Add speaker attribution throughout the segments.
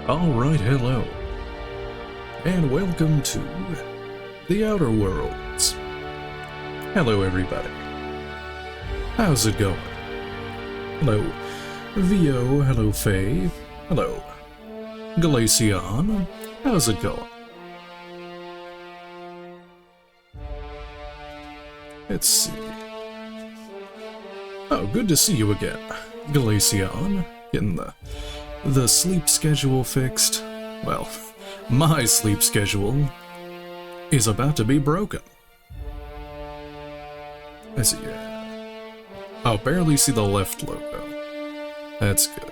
Speaker 1: Alright, hello, and welcome to The Outer Worlds. Hello everybody. How's it going? Hello Vio, hello Faye, hello Glacian, how's it going? Let's see. Oh, good to see you again, Glacian. Getting the sleep schedule fixed. Well, my sleep schedule is about to be broken. Let's see. I'll barely see the left logo. That's good.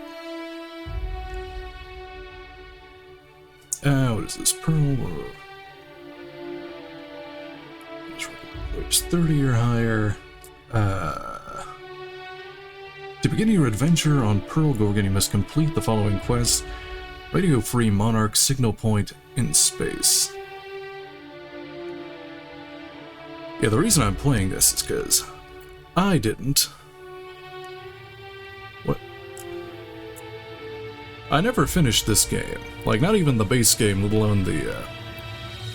Speaker 1: What is this? Pearl? Which 30 or higher. To begin your adventure on Pearl Gorgon, you must complete the following quests. Radio-free Monarch signal point in space. Yeah, the reason I'm playing this is because I didn't. What? I never finished this game. Like, not even the base game, let alone the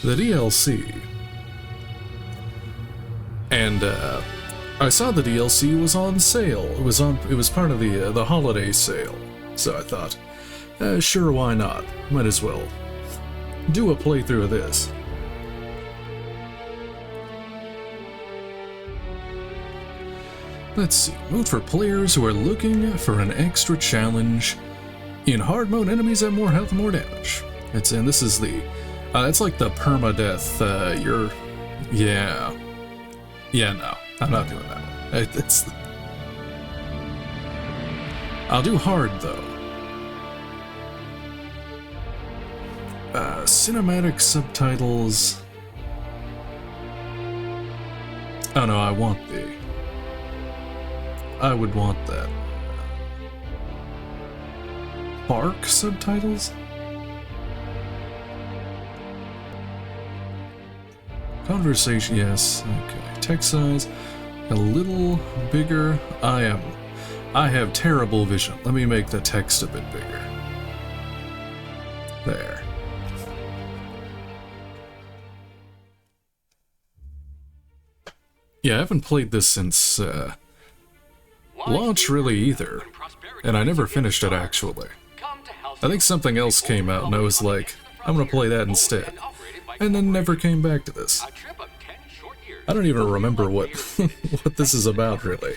Speaker 1: DLC. And, I saw the DLC was on sale. It was part of the holiday sale. So I thought, sure, why not? Might as well do a playthrough of this. Let's see. Mode for players who are looking for an extra challenge. In hard mode, enemies have more health and more damage. And this is the it's like the permadeath. Yeah, no. I'm not doing that one. I'll do hard, though. Cinematic subtitles. Oh no, I would want that. Bark subtitles? Conversation, yes. Okay. Text size. A little bigger. I have terrible vision. Let me make the text a bit bigger. There. Yeah, I haven't played this since launch really either, and I never finished it actually. I think something else came out and I was like, I'm gonna play that instead, and then never came back to this. I don't even remember what what this is about, really.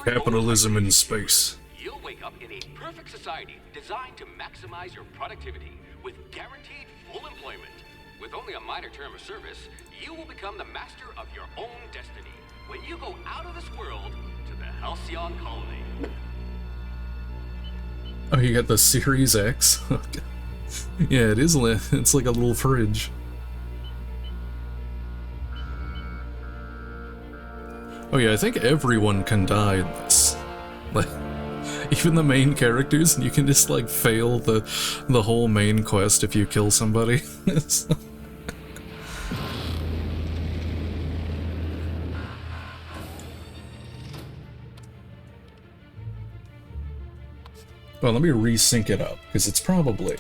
Speaker 1: Capitalism in space.
Speaker 2: You'll wake up in a perfect society designed to maximize your productivity with guaranteed full employment. With only a minor term of service, you will become the master of your own destiny when you go out of this world to the Halcyon colony.
Speaker 1: Oh, you got the Series X? Yeah, it is. It's like a little fridge. Oh yeah, I think everyone can die in this. Like, even the main characters, and you can just like fail the whole main quest if you kill somebody. Well, let me resync it up, because it's probably...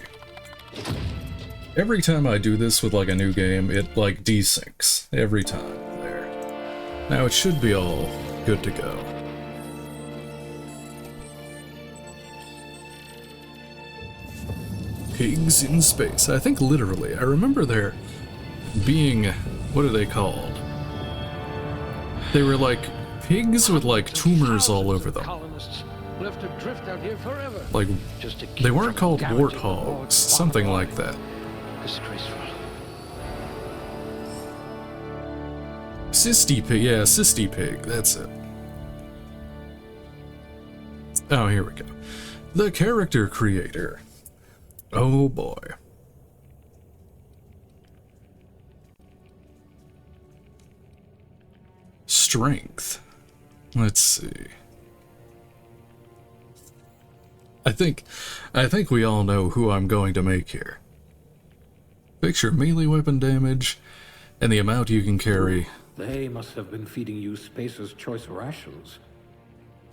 Speaker 1: Every time I do this with like a new game, it like desyncs. Every time. Now it should be all good to go. Pigs in space. I think literally. I remember there being... What are they called? They were like pigs with like tumors all over them. Like, they weren't called warthogs. Something like that.
Speaker 3: Disgraceful.
Speaker 1: Cysty pig, yeah, cysty pig, that's it. Oh, here we go. The character creator. Oh boy. Strength. Let's see. I think we all know who I'm going to make here. Picture melee weapon damage and the amount you can carry.
Speaker 3: They must have been feeding you Spacer's choice rations.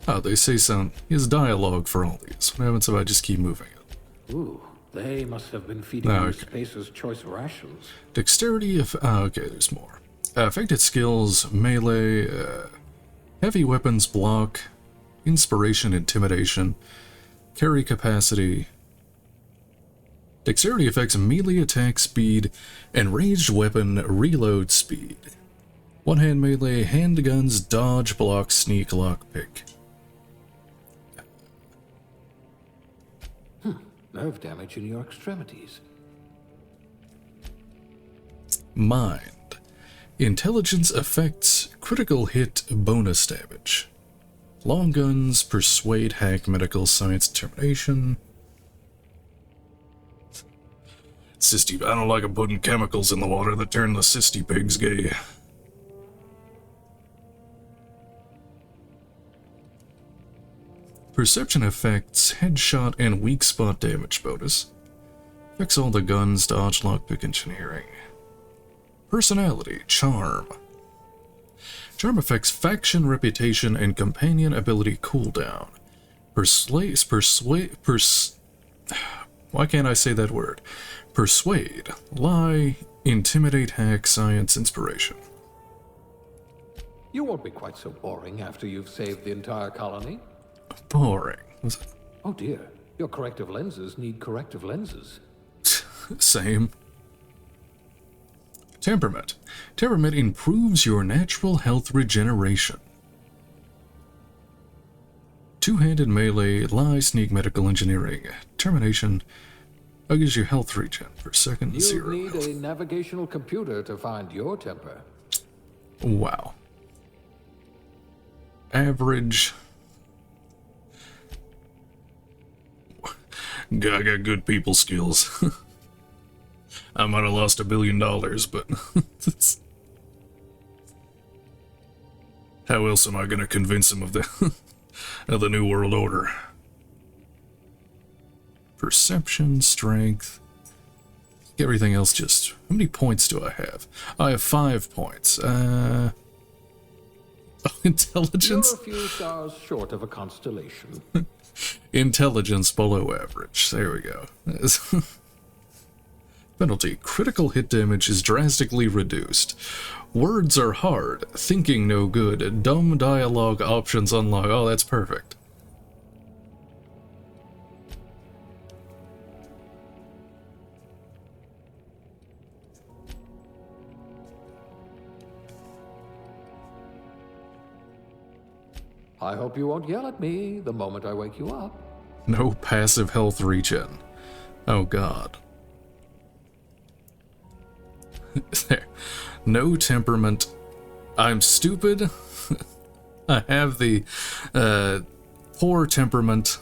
Speaker 1: Oh, they say some. He has dialogue for all these. What happens if I just keep moving it?
Speaker 3: Ooh, They must have been feeding you Spacer's Choice rations.
Speaker 1: Dexterity of... okay, there's more. Affected skills, melee, heavy weapons block, inspiration, intimidation, carry capacity. Dexterity affects melee attack speed and ranged weapon reload speed. One-hand melee, handguns, dodge, block, sneak, lockpick.
Speaker 3: Nerve damage in your extremities.
Speaker 1: Mind. Intelligence affects critical hit bonus damage. Long guns, persuade, hack, medical, science, determination. Cysty, I don't like 'em putting chemicals in the water that turn the cysty pigs gay. Perception affects headshot and weak spot damage bonus. Affects all the guns, dodge, lockpick, engineering. Personality, charm. Charm affects faction, reputation, and companion ability cooldown. Why can't I say that word? Persuade, lie, intimidate, hack, science, inspiration.
Speaker 3: You won't be quite so boring after you've saved the entire colony.
Speaker 1: Boring.
Speaker 3: Oh dear, your corrective lenses need corrective lenses.
Speaker 1: Same. Temperament. Temperament improves your natural health regeneration. Two-handed melee, lie, sneak, medical, engineering. Determination. Gives you health regen per second.
Speaker 3: You
Speaker 1: 0
Speaker 3: need
Speaker 1: health.
Speaker 3: a navigational computer to find your temper.
Speaker 1: Wow. Average. I got good people skills. I might have lost $1 billion, but how else am I going to convince him of the of the New World Order? Perception, strength, everything else just... How many points do I have? I have 5 points. Intelligence?
Speaker 3: You're a few stars short of a constellation.
Speaker 1: Intelligence below average. There we go. Penalty. Critical hit damage is drastically reduced. Words are hard. Thinking no good. Dumb dialogue options unlocked. Oh, that's perfect.
Speaker 3: I hope you won't yell at me the moment I wake you up.
Speaker 1: No passive health regen. Oh god. There. No temperament. I'm stupid. I have the poor temperament.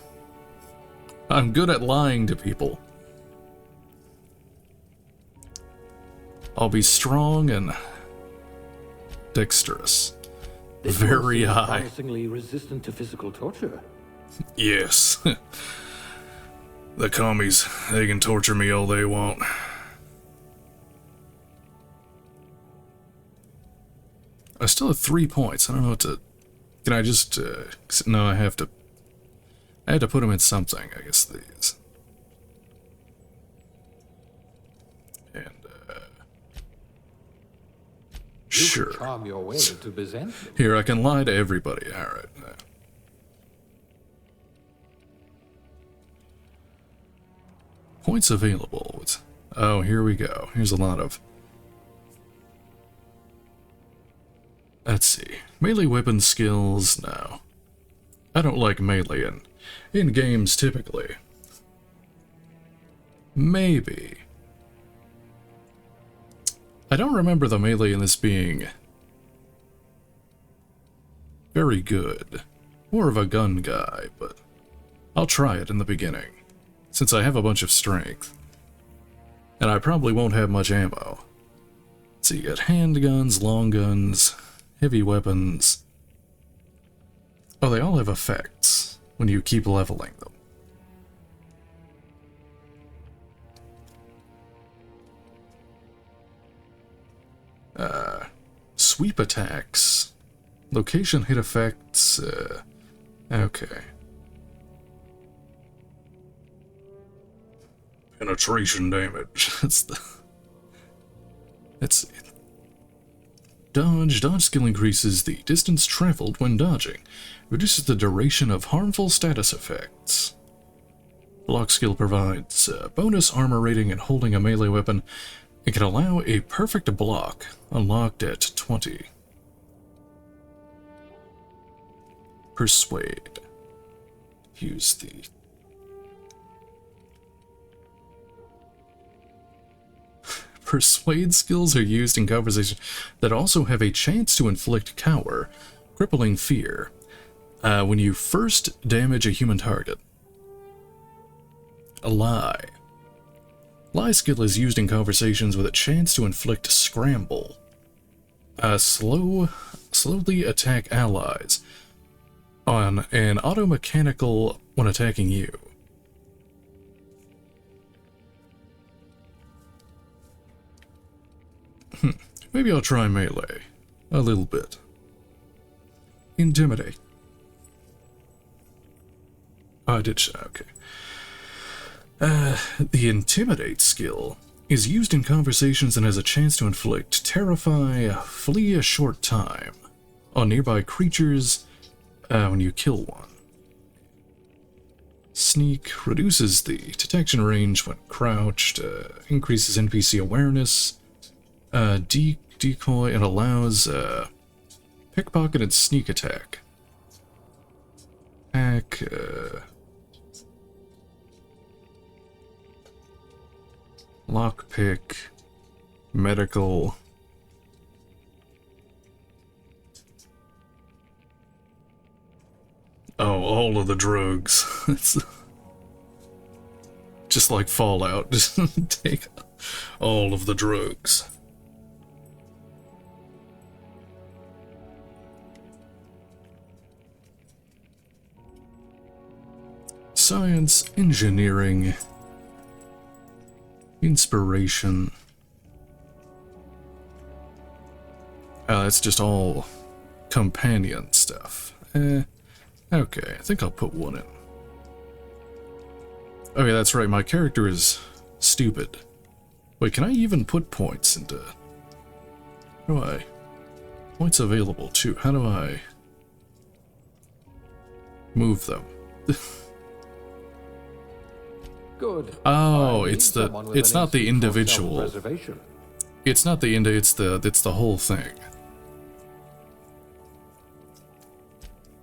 Speaker 1: I'm good at lying to people. I'll be strong and dexterous. Very high.
Speaker 3: Promisingly resistant to physical torture.
Speaker 1: Yes. The commies, they can torture me all they want. I still have 3 points. I don't know what to... Can I just... no, I had to put them in something, I guess, these. And, sure.
Speaker 3: You charm your way to Byzantium.
Speaker 1: Here, I can lie to everybody. Alright. Points available. Oh, here we go. Here's a lot of... Let's see. Melee weapon skills? No. I don't like melee in games, typically. Maybe. I don't remember the melee in this being very good. More of a gun guy, but I'll try it in the beginning, since I have a bunch of strength. And I probably won't have much ammo. So you got handguns, long guns, heavy weapons. Oh, they all have effects when you keep leveling them. Sweep attacks. Location hit effects. Okay. Penetration damage. That's dodge. Dodge skill increases the distance traveled when dodging. Reduces the duration of harmful status effects. Block skill provides bonus armor rating and holding a melee weapon. It can allow a perfect block, unlocked at 20. Persuade. Use the... Persuade skills are used in conversations that also have a chance to inflict cower, crippling fear, when you first damage a human target. A lie. Lie skill is used in conversations with a chance to inflict scramble. Slowly attack allies on an auto-mechanical when attacking you. Maybe I'll try melee. A little bit. Intimidate. I did say, okay. The Intimidate skill is used in conversations and has a chance to inflict terrify, flee a short time on nearby creatures when you kill one. Sneak reduces the detection range when crouched, increases NPC awareness, decoy, and allows pickpocket and sneak attack. Lockpick, medical. Oh, all of the drugs. It's just like Fallout. Just take all of the drugs. Science, engineering, inspiration. It's just all companion stuff. Okay, I think I'll put one in. Okay, that's right, my character is stupid. Wait, can I even put points into... How do I... Points available too. How do I... move them?
Speaker 3: Good.
Speaker 1: Oh, it's not the individual. It's not the it's the whole thing.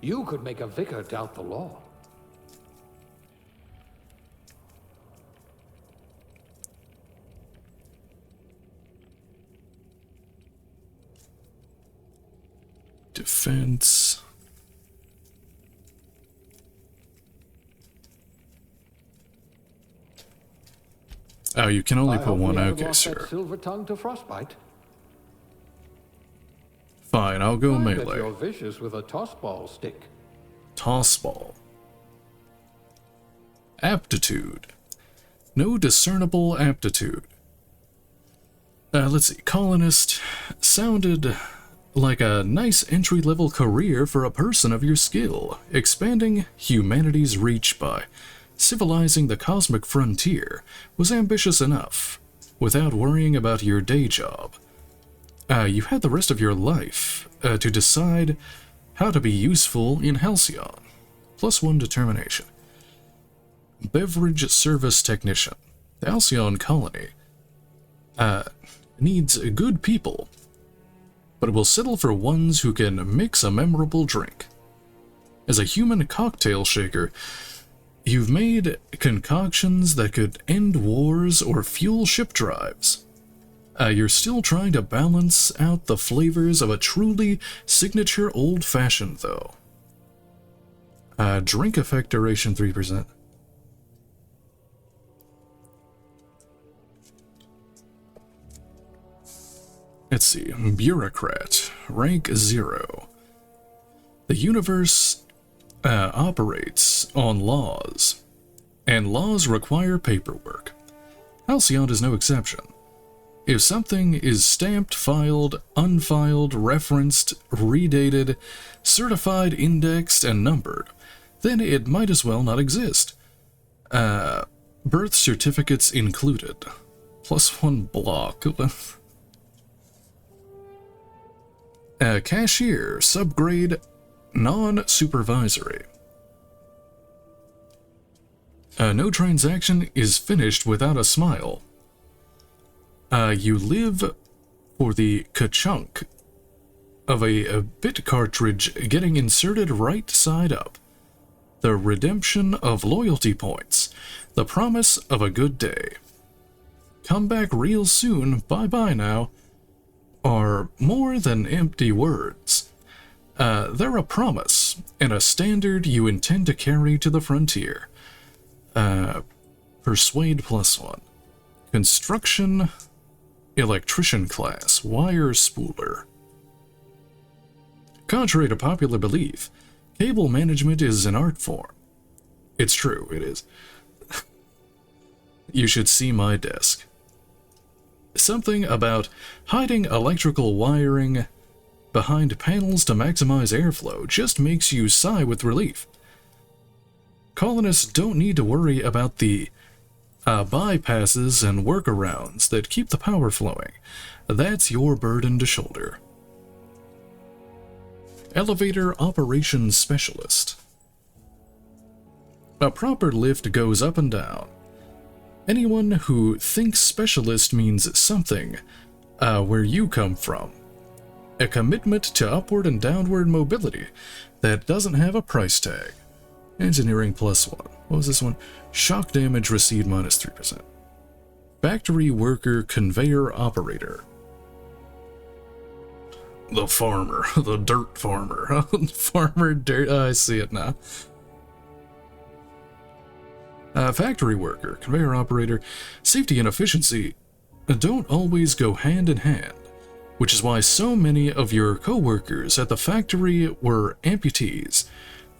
Speaker 3: You could make a vicar doubt the law.
Speaker 1: Defense. Oh, you can only put one. Okay, sir.
Speaker 3: Silver tongue to frostbite.
Speaker 1: Fine, I'll go
Speaker 3: I bet
Speaker 1: melee.
Speaker 3: you're vicious with a tossball stick.
Speaker 1: Tossball. Aptitude. No discernible aptitude. Let's see. Colonist sounded like a nice entry-level career for a person of your skill, expanding humanity's reach by civilizing the cosmic frontier was ambitious enough, without worrying about your day job. You had the rest of your life to decide how to be useful in Halcyon. +1 determination. Beverage service technician. The Halcyon colony needs good people, but it will settle for ones who can mix a memorable drink. As a human cocktail shaker, you've made concoctions that could end wars or fuel ship drives. You're still trying to balance out the flavors of a truly signature old-fashioned, though. Drink effect duration 3%. Let's see. Bureaucrat. Rank 0. The universe operates on laws, and laws require paperwork. Halcyon is no exception. If something is stamped, filed, unfiled, referenced, redated, certified, indexed, and numbered, then it might as well not exist. Birth certificates included. +1 block. Cashier, subgrade, non-supervisory. No transaction is finished without a smile. You live for the ka-chunk of a bit cartridge getting inserted right side up. The redemption of loyalty points. The promise of a good day. Come back real soon, bye-bye now, are more than empty words. They're a promise and a standard you intend to carry to the frontier. Persuade +1. Construction, electrician class, wire spooler. Contrary to popular belief, cable management is an art form. It's true, it is. You should see my desk. Something about hiding electrical wiring behind panels to maximize airflow just makes you sigh with relief. Colonists don't need to worry about the bypasses and workarounds that keep the power flowing. That's your burden to shoulder. Elevator Operations Specialist. A proper lift goes up and down. Anyone who thinks specialist means something where you come from. A commitment to upward and downward mobility that doesn't have a price tag. Engineering +1. What was this one? Shock damage received -3%. Factory worker conveyor operator. The farmer. The dirt farmer. Farmer dirt. I see it now. Factory worker, conveyor operator, safety and efficiency don't always go hand in hand, which is why so many of your co-workers at the factory were amputees.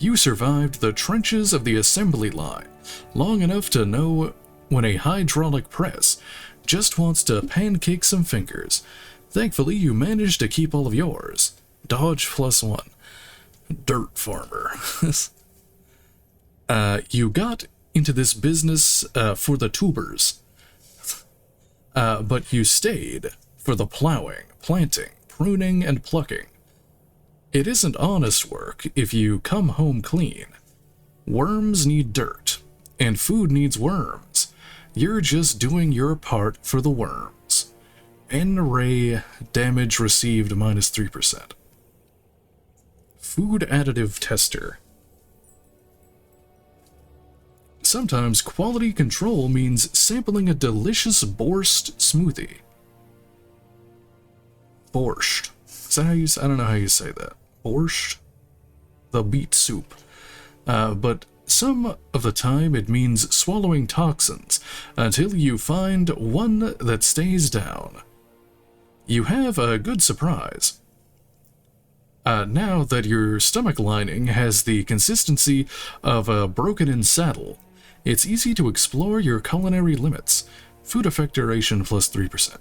Speaker 1: You survived the trenches of the assembly line long enough to know when a hydraulic press just wants to pancake some fingers. Thankfully, you managed to keep all of yours. Dodge +1. Dirt farmer. You got into this business for the tubers, but you stayed for the plowing, planting, pruning, and plucking. It isn't honest work if you come home clean. Worms need dirt, and food needs worms. You're just doing your part for the worms. N-ray damage received -3%. Food additive tester. Sometimes quality control means sampling a delicious borscht smoothie. Borscht. Is that how you say? I don't know how you say that. Borscht? The beet soup. But some of the time it means swallowing toxins until you find one that stays down. You have a good surprise. Now that your stomach lining has the consistency of a broken-in saddle, it's easy to explore your culinary limits. Food effect duration +3%.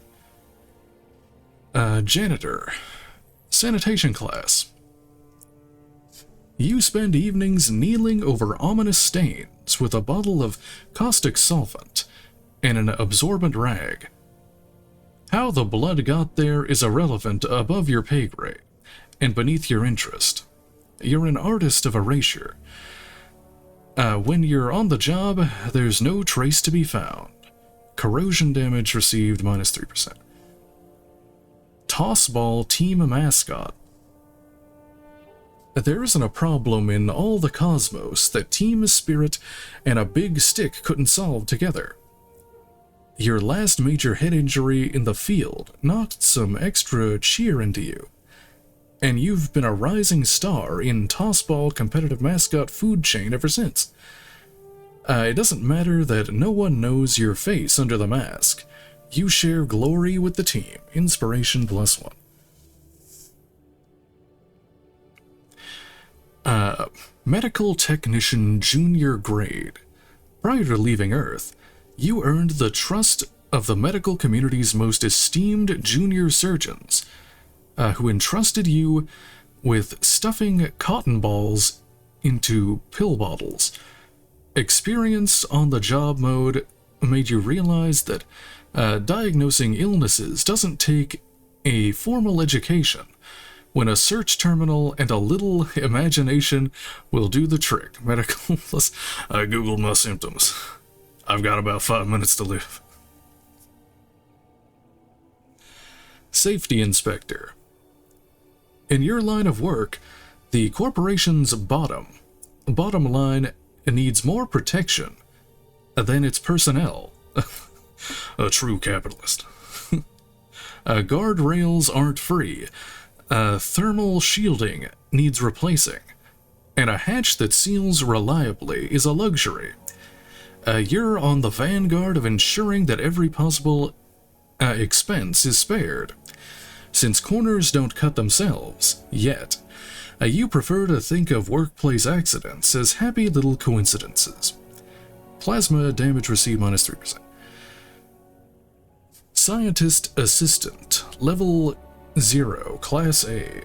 Speaker 1: Janitor. Sanitation class. You spend evenings kneeling over ominous stains with a bottle of caustic solvent and an absorbent rag. How the blood got there is irrelevant, above your pay grade and beneath your interest. You're an artist of erasure. When you're on the job, there's no trace to be found. Corrosion damage received -3%. Tossball team mascot. There isn't a problem in all the cosmos that team spirit and a big stick couldn't solve together. Your last major head injury in the field knocked some extra cheer into you, and you've been a rising star in tossball competitive mascot food chain ever since. It doesn't matter that no one knows your face under the mask. You share glory with the team. Inspiration +1. Medical Technician Junior Grade. Prior to leaving Earth, you earned the trust of the medical community's most esteemed junior surgeons, who entrusted you with stuffing cotton balls into pill bottles. Experience on the job mode made you realize that diagnosing illnesses doesn't take a formal education, when a search terminal and a little imagination will do the trick. Medical plus... I googled my symptoms. I've got about 5 minutes to live. Safety inspector. In your line of work, the corporation's bottom line needs more protection than its personnel. A true capitalist. Guardrails aren't free. Thermal shielding needs replacing. And a hatch that seals reliably is a luxury. You're on the vanguard of ensuring that every possible expense is spared. Since corners don't cut themselves, yet, you prefer to think of workplace accidents as happy little coincidences. Plasma damage received minus 3%. Scientist Assistant, Level 0, Class A.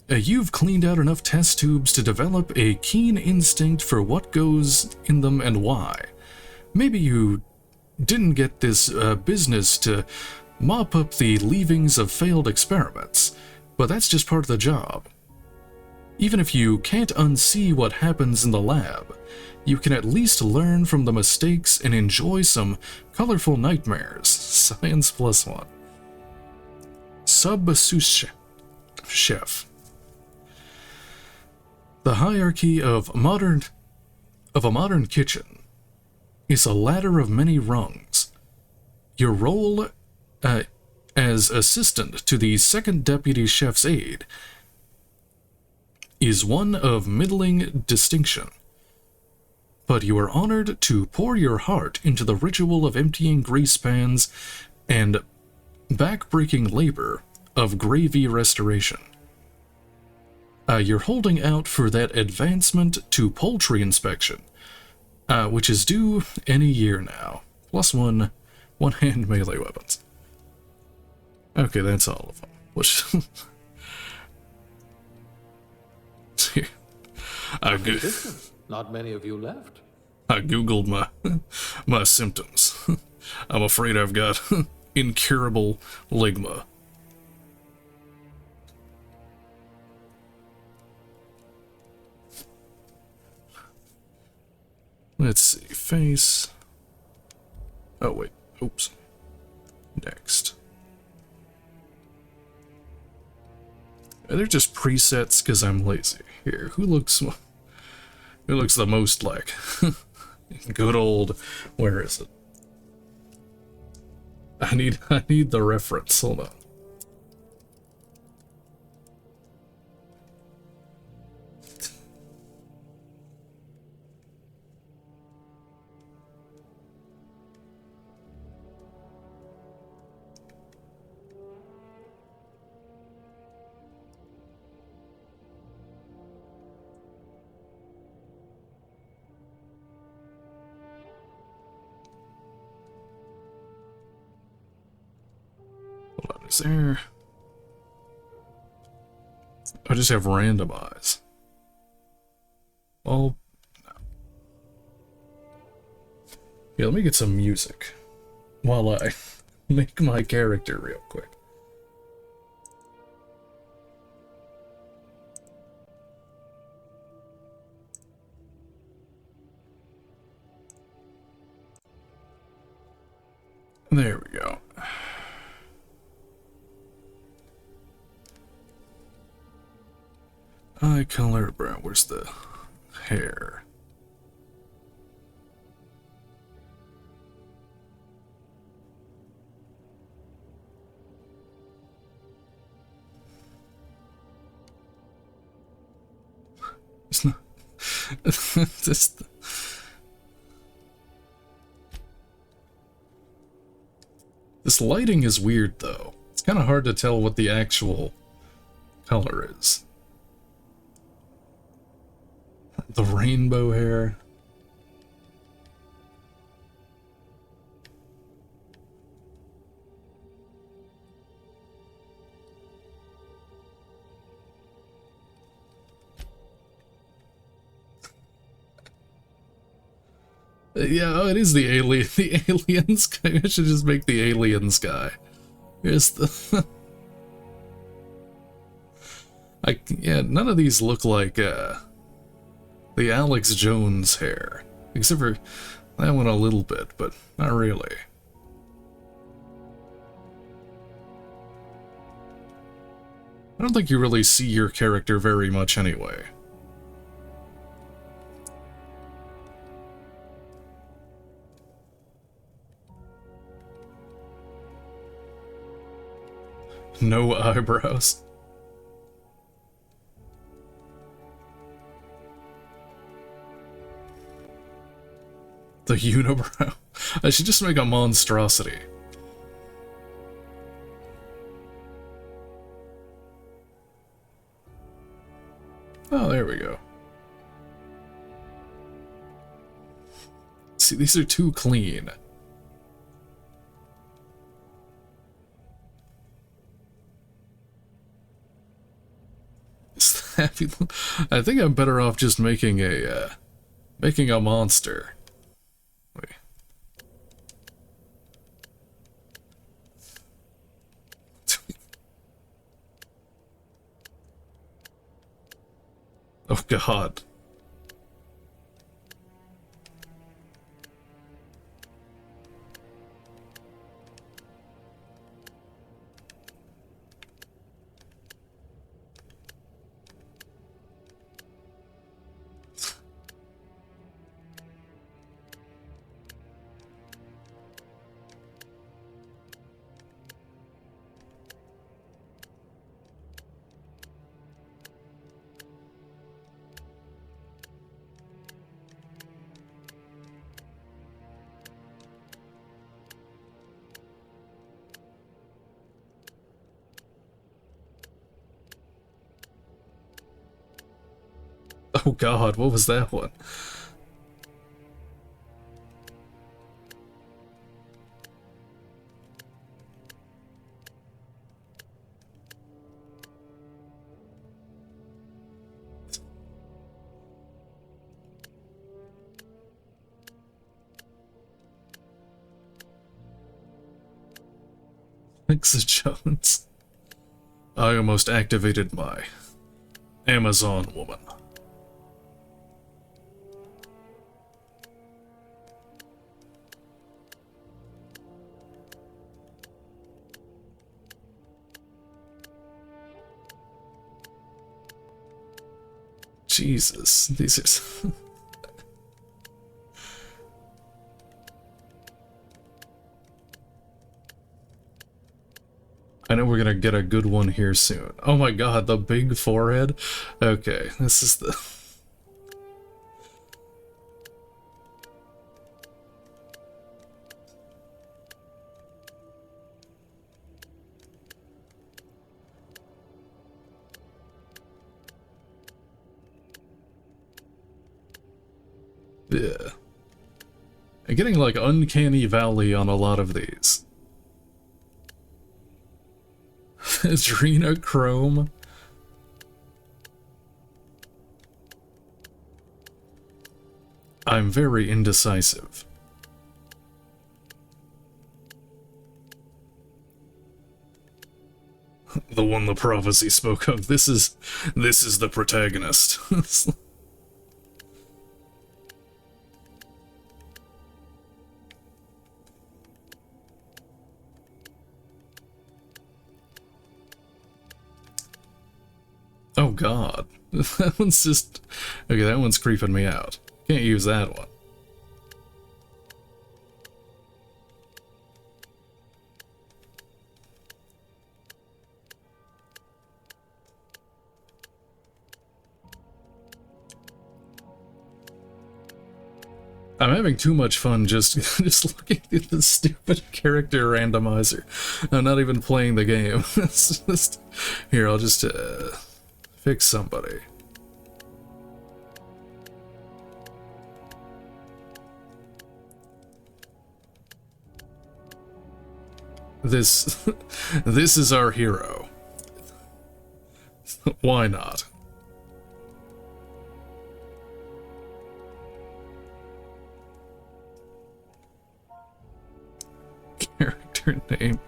Speaker 1: You've cleaned out enough test tubes to develop a keen instinct for what goes in them and why. Maybe you didn't get this business to mop up the leavings of failed experiments, but that's just part of the job. Even if you can't unsee what happens in the lab, you can at least learn from the mistakes and enjoy some colorful nightmares. Science +1. Sous chef. The hierarchy of a modern kitchen is a ladder of many rungs. Your role as assistant to the second deputy chef's aide is one of middling distinction. But you are honored to pour your heart into the ritual of emptying grease pans and back-breaking labor of gravy restoration. You're holding out for that advancement to poultry inspection, which is due any year now. +1 one-hand melee weapons. Okay, that's all of them. Which...
Speaker 3: Not many of you left.
Speaker 1: I googled my symptoms. I'm afraid I've got incurable ligma. Let's see, face. Oh wait, oops. Next. They're just presets because I'm lazy. Here, who looks the most like good old, where is it? I need the reference. Hold on. Hold on, is there... I just have randomize. Oh, no. Yeah, let me get some music while I make my character real quick. There we go. Eye color, brown. Where's the hair? It's not. Just. This lighting is weird, though. It's kind of hard to tell what the actual color is. The rainbow hair. Yeah, oh, it is the alien. The aliens guy. I should just make the aliens guy. Here's the. Yeah, none of these look like the Alex Jones hair, except for that one a little bit, but not really. I don't think you really see your character very much anyway. No eyebrows. The unibrow. I should just make a monstrosity. Oh, there we go. See, these are too clean. I think I'm better off just making a monster. Wait. Oh God. Oh God, what was that one? Alexa Jones. I almost activated my Amazon woman. Jesus, these are... I know we're gonna get a good one here soon. Oh my God, the big forehead? Okay, this is the... Yeah. I'm getting like uncanny valley on a lot of these. Adrenochrome. I'm very indecisive. The one the prophecy spoke of. This is the protagonist. Oh God, that one's just... Okay, that one's creeping me out. Can't use that one. I'm having too much fun just looking at the stupid character randomizer. I'm not even playing the game. It's just... Here, I'll just fix somebody. This is our hero. Why not? character name.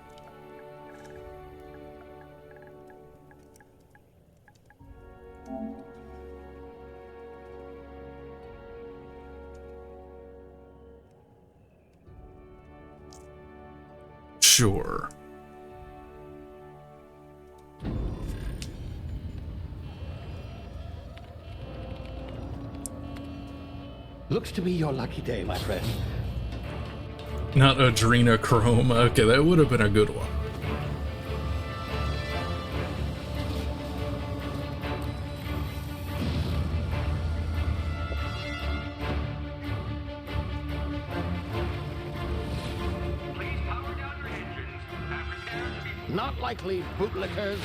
Speaker 1: Sure.
Speaker 3: Looks to be your lucky day, my friend.
Speaker 1: Not adrenochrome. Okay, that would have been a good one.
Speaker 2: Please power down your engines. Prepare to be
Speaker 3: Not likely, bootlickers.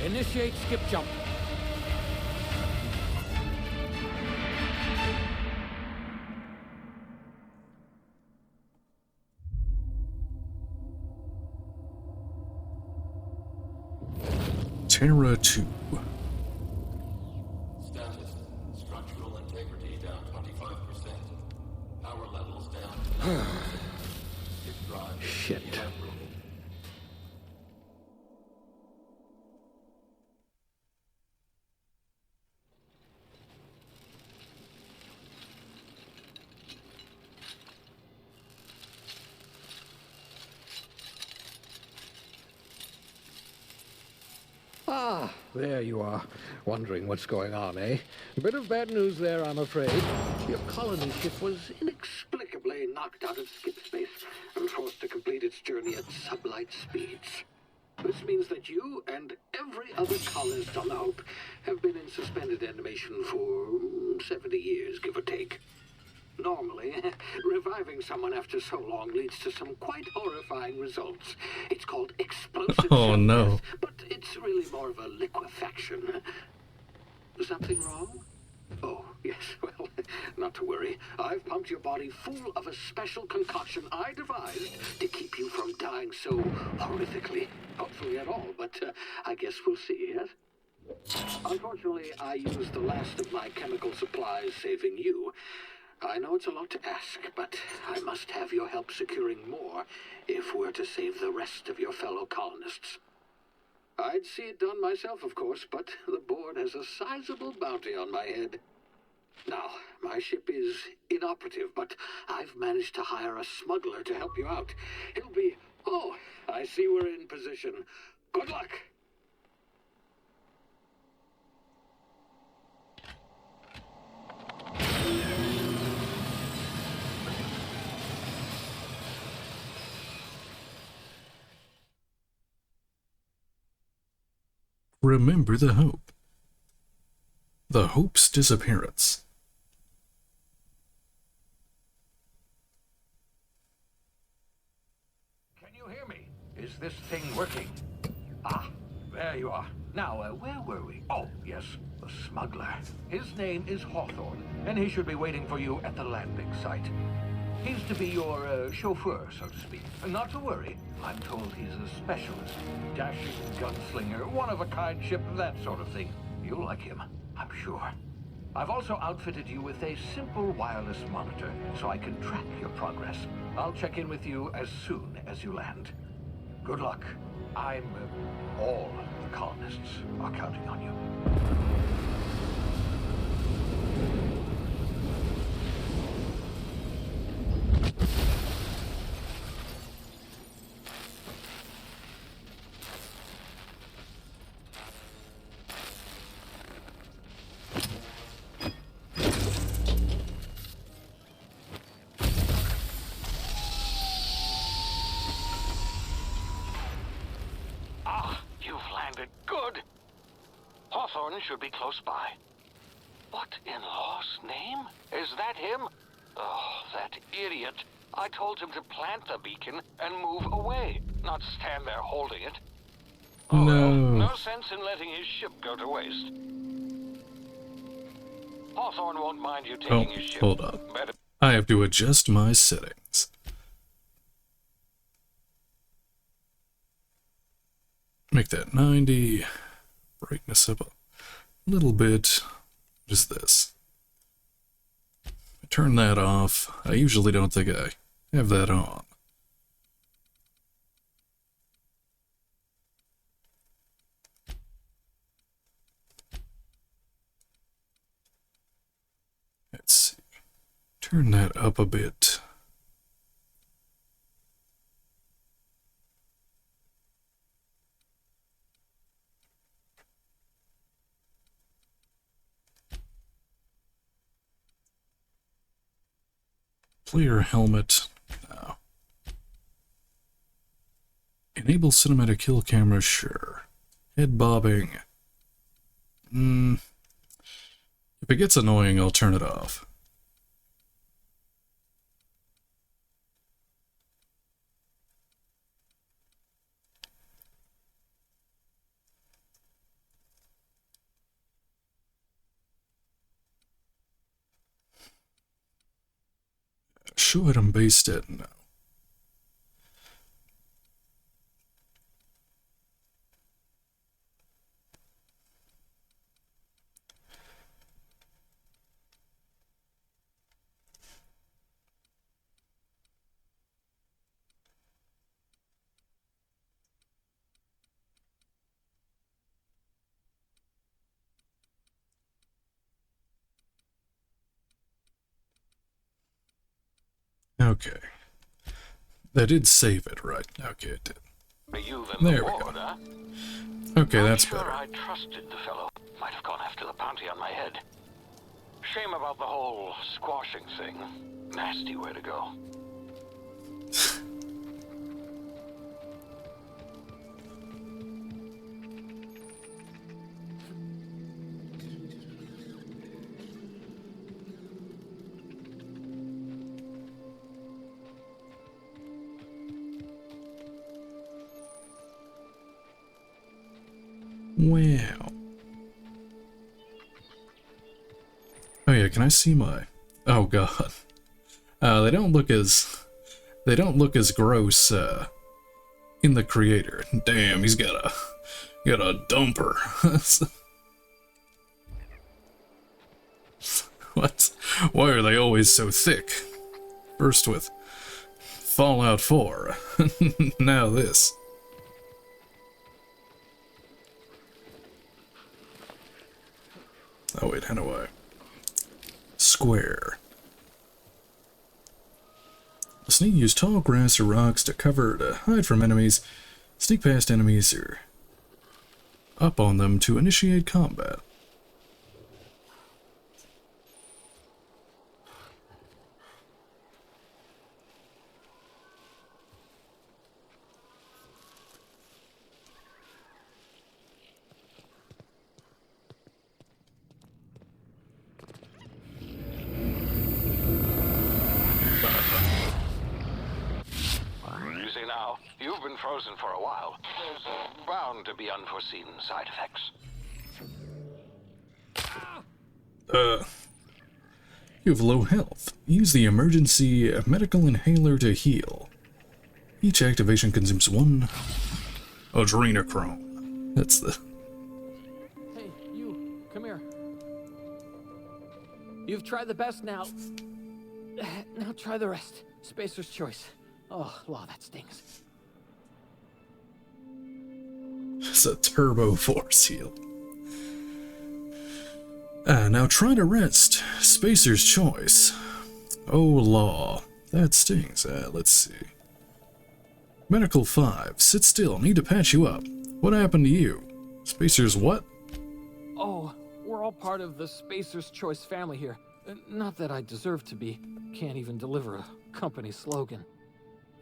Speaker 3: Initiate skip jump.
Speaker 1: Terra 2.
Speaker 4: Status. Structural integrity down 25%. Power levels down. Skip drive.
Speaker 3: Shit. Ah, there you are. Wondering what's going on, eh? A bit of bad news there, I'm afraid. Your colony ship was inexplicably knocked out of skip space and forced to complete its journey at sublight speeds. This means that you and every other colonist on the Hope have been in suspended animation for 70 years, give or take. Normally, reviving someone after so long leads to some quite horrifying results. It's called explosive
Speaker 1: Oh,
Speaker 3: cell
Speaker 1: no.
Speaker 3: death, but it's really more of a liquefaction. Something wrong? Oh, yes, well, not to worry. I've pumped your body full of a special concoction I devised to keep you from dying so horrifically. Hopefully at all, but I guess we'll see, yes? Unfortunately, I used the last of my chemical supplies saving you. I know it's a lot to ask, but I must have your help securing more if we're to save the rest of your fellow colonists. I'd see it done myself, of course, but the board has a sizable bounty on my head. Now, my ship is inoperative, but I've managed to hire a smuggler to help you out. He'll be... Oh, I see we're in position. Good luck!
Speaker 1: Remember the Hope. The Hope's disappearance.
Speaker 3: Can you hear me? Is this thing working? Ah, there you are. Now, where were we? Oh, yes, the smuggler. His name is Hawthorne, and he should be waiting for you at the landing site. He's to be your chauffeur, so to speak. Not to worry. I'm told he's a specialist. Dashing gunslinger, one-of-a-kind ship, that sort of thing. You'll like him, I'm sure. I've also outfitted you with a simple wireless monitor, so I can track your progress. I'll check in with you as soon as you land. Good luck. All the colonists are counting on you.
Speaker 2: Hawthorne should be close by. What in law's name? Is that him? Oh, that idiot. I told him to plant the beacon and move away, not stand there holding it. Oh,
Speaker 1: No.
Speaker 2: well, no sense in letting his ship go to waste. Hawthorne won't mind you
Speaker 1: Oh,
Speaker 2: taking his ship.
Speaker 1: hold on.
Speaker 2: Better.
Speaker 1: I have to adjust my settings. Make that 90. Brightness up a little bit. Just this. Turn that off. I usually don't think I have that on. Let's see. Turn that up a bit. Player helmet. No. Enable cinematic kill camera, sure. Head bobbing. If it gets annoying, I'll turn it off. Show item based it? No. Okay. That did save it, right? Okay, it did. There we go. Okay, that's better.
Speaker 5: I trusted the fellow. Might have gone after the bounty on my head. Shame about the whole squashing thing. Nasty way to go.
Speaker 1: Wow. Oh yeah, can I see my... Oh god. They don't look as gross, in the creator. Damn, he's got a dumper. What? Why are they always so thick? First with Fallout 4, now this. Oh wait, how do I... Square. Sneak, use tall grass or rocks to hide from enemies, sneak past enemies or up on them to initiate combat.
Speaker 5: You've been frozen for a while. There's bound to be unforeseen side effects.
Speaker 1: You have low health. Use the emergency medical inhaler to heal. Each activation consumes 1 adrenochrome. That's the...
Speaker 6: Hey, you, come here. You've tried the best now. Now try the rest. Spacer's choice. Oh, law, that stings.
Speaker 1: It's a turbo force heal. Now try to rest. Spacer's choice. Oh, law. That stings. Let's see. Medical 5. Sit still. Need to patch you up. What happened to you? Spacer's what?
Speaker 6: Oh, we're all part of the Spacer's Choice family here. Not that I deserve to be. Can't even deliver a company slogan.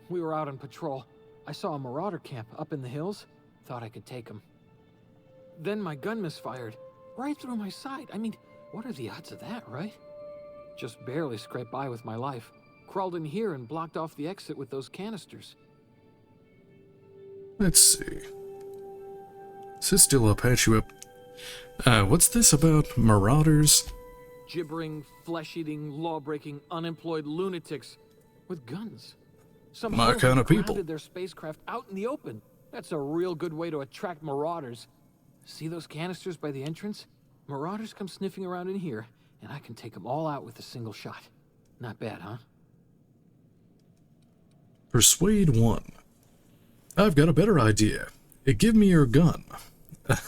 Speaker 6: We were out on patrol. I saw a marauder camp up in the hills. Thought I could take him. Then my gun misfired. Right through my side. I mean, what are the odds of that, right? Just barely scraped by with my life. Crawled in here and blocked off the exit with those canisters.
Speaker 1: Let's see. Sit still, I'll patch you up. What's this about marauders?
Speaker 6: Gibbering, flesh-eating, law-breaking, unemployed lunatics with guns. Some
Speaker 1: My kind of people.
Speaker 6: grounded their spacecraft out in the open. That's a real good way to attract marauders. See those canisters by the entrance? Marauders come sniffing around in here, and I can take them all out with a single shot. Not bad, huh?
Speaker 1: Persuade 1. I've got a better idea. Give me your gun,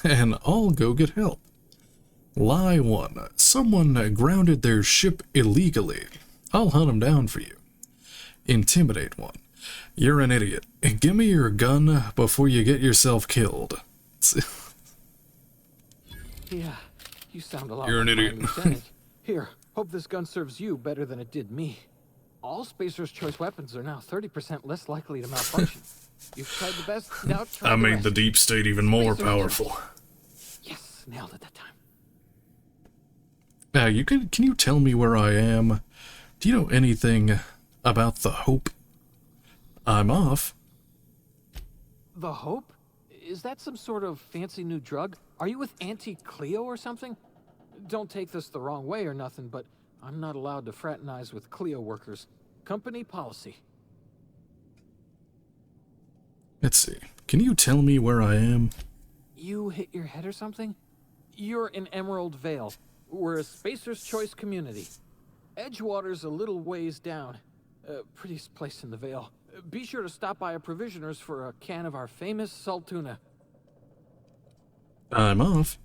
Speaker 1: and I'll go get help. Lie 1. Someone grounded their ship illegally. I'll hunt them down for you. Intimidate 1. You're an idiot. Give me your gun before you get yourself killed.
Speaker 6: Yeah, you sound a lot
Speaker 1: You're an
Speaker 6: like my
Speaker 1: idiot.
Speaker 6: lieutenant. Here, hope this gun serves you better than it did me. All Spacer's Choice weapons are now 30% less likely to malfunction. You've tried the best, now try
Speaker 1: I
Speaker 6: the
Speaker 1: made
Speaker 6: rest.
Speaker 1: the deep state even more
Speaker 6: Spacer's
Speaker 1: powerful.
Speaker 6: Yes, nailed it that time.
Speaker 1: Now, can you tell me where I am? Do you know anything about the Hope? I'm off.
Speaker 6: The Hope? Is that some sort of fancy new drug? Are you with Auntie Cleo or something? Don't take this the wrong way or nothing, but I'm not allowed to fraternize with Cleo workers. Company policy.
Speaker 1: Let's see. Can you tell me where I am?
Speaker 6: You hit your head or something? You're in Emerald Vale. We're a Spacer's Choice community. Edgewater's a little ways down. Prettiest place in the Vale. Be sure to stop by a provisioner's for a can of our famous salt tuna.
Speaker 1: I'm off.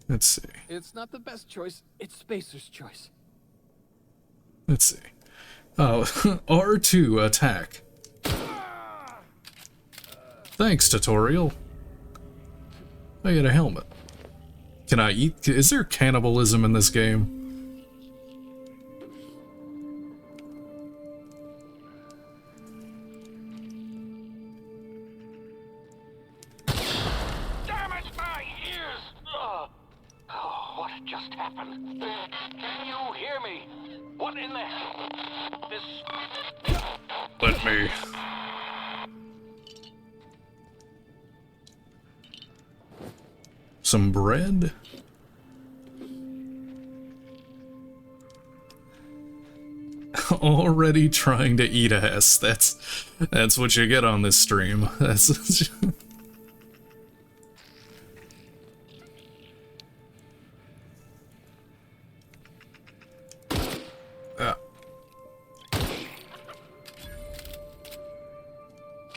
Speaker 1: Let's see.
Speaker 6: It's not the best choice, it's Spacer's Choice.
Speaker 1: Let's see. Oh, R2 attack. Thanks, tutorial. I get a helmet. Can I eat? Is there cannibalism in this game?
Speaker 5: Damn it, my ears! Oh, what just happened? Can you hear me? What in the hell? This...
Speaker 1: Let me. Some bread? Already trying to eat ass. That's what you get on this stream. That's ah.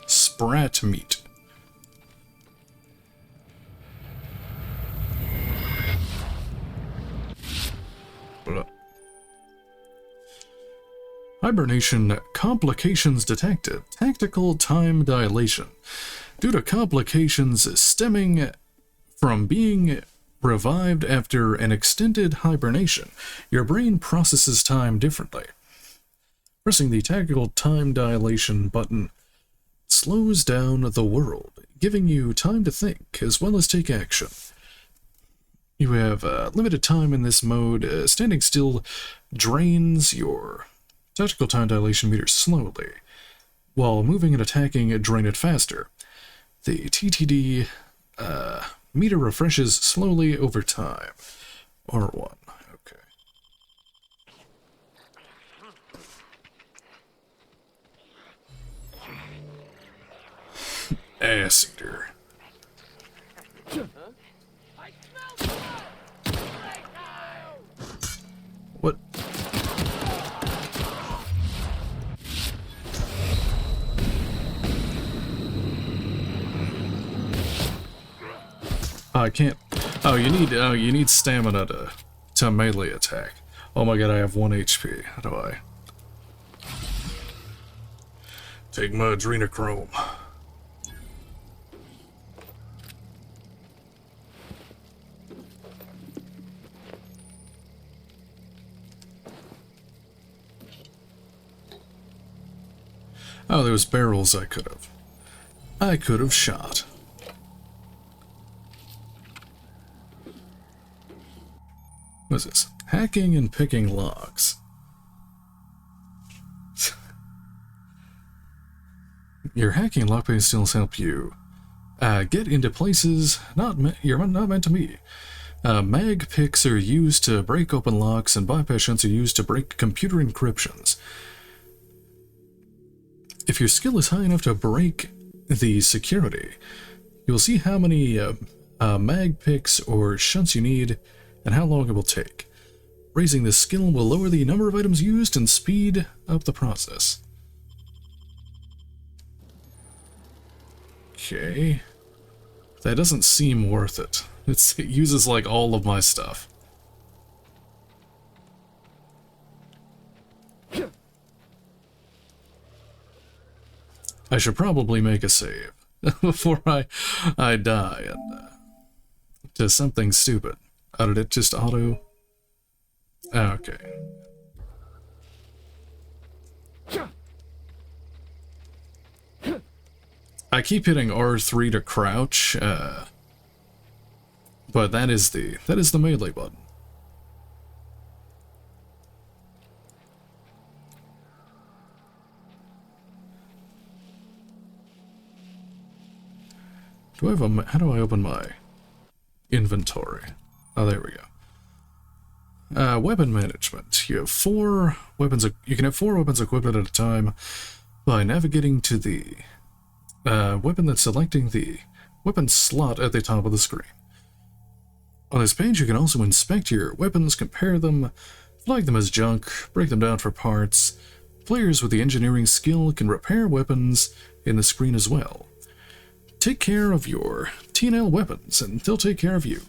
Speaker 1: Sprat meat. Hibernation complications detected. Tactical time dilation. Due to complications stemming from being revived after an extended hibernation, your brain processes time differently. Pressing the tactical time dilation button slows down the world, giving you time to think as well as take action. You have limited time in this mode. Standing still drains your tactical time dilation meter slowly, while moving and attacking drain it faster. The TTD meter refreshes slowly over time. R1, okay. Ass eater. What? I can't. Oh, you need stamina to melee attack. Oh my god, I have 1 HP. How do I? Take my adrenochrome. Oh, there was barrels I could have shot. What is this? Hacking and picking locks. Your hacking lockpicking skills help you get into places you're not meant to be. Mag picks are used to break open locks, and bypass shunts are used to break computer encryptions. If your skill is high enough to break the security, you'll see how many mag picks or shunts you need and how long it will take. Raising this skill will lower the number of items used and speed up the process. Okay. That doesn't seem worth it. It uses like all of my stuff. I should probably make a save before I die and to something stupid. How did it just auto? Okay. I keep hitting R3 to crouch, but that is the melee button. Do I have a, how do I open my inventory? Oh, there we go. Weapon management. You have 4 weapons. You can have 4 weapons equipped at a time by navigating to the weapon that's selecting the weapon slot at the top of the screen. On this page, you can also inspect your weapons, compare them, flag them as junk, break them down for parts. Players with the engineering skill can repair weapons in the screen as well. Take care of your T&L weapons, and they'll take care of you.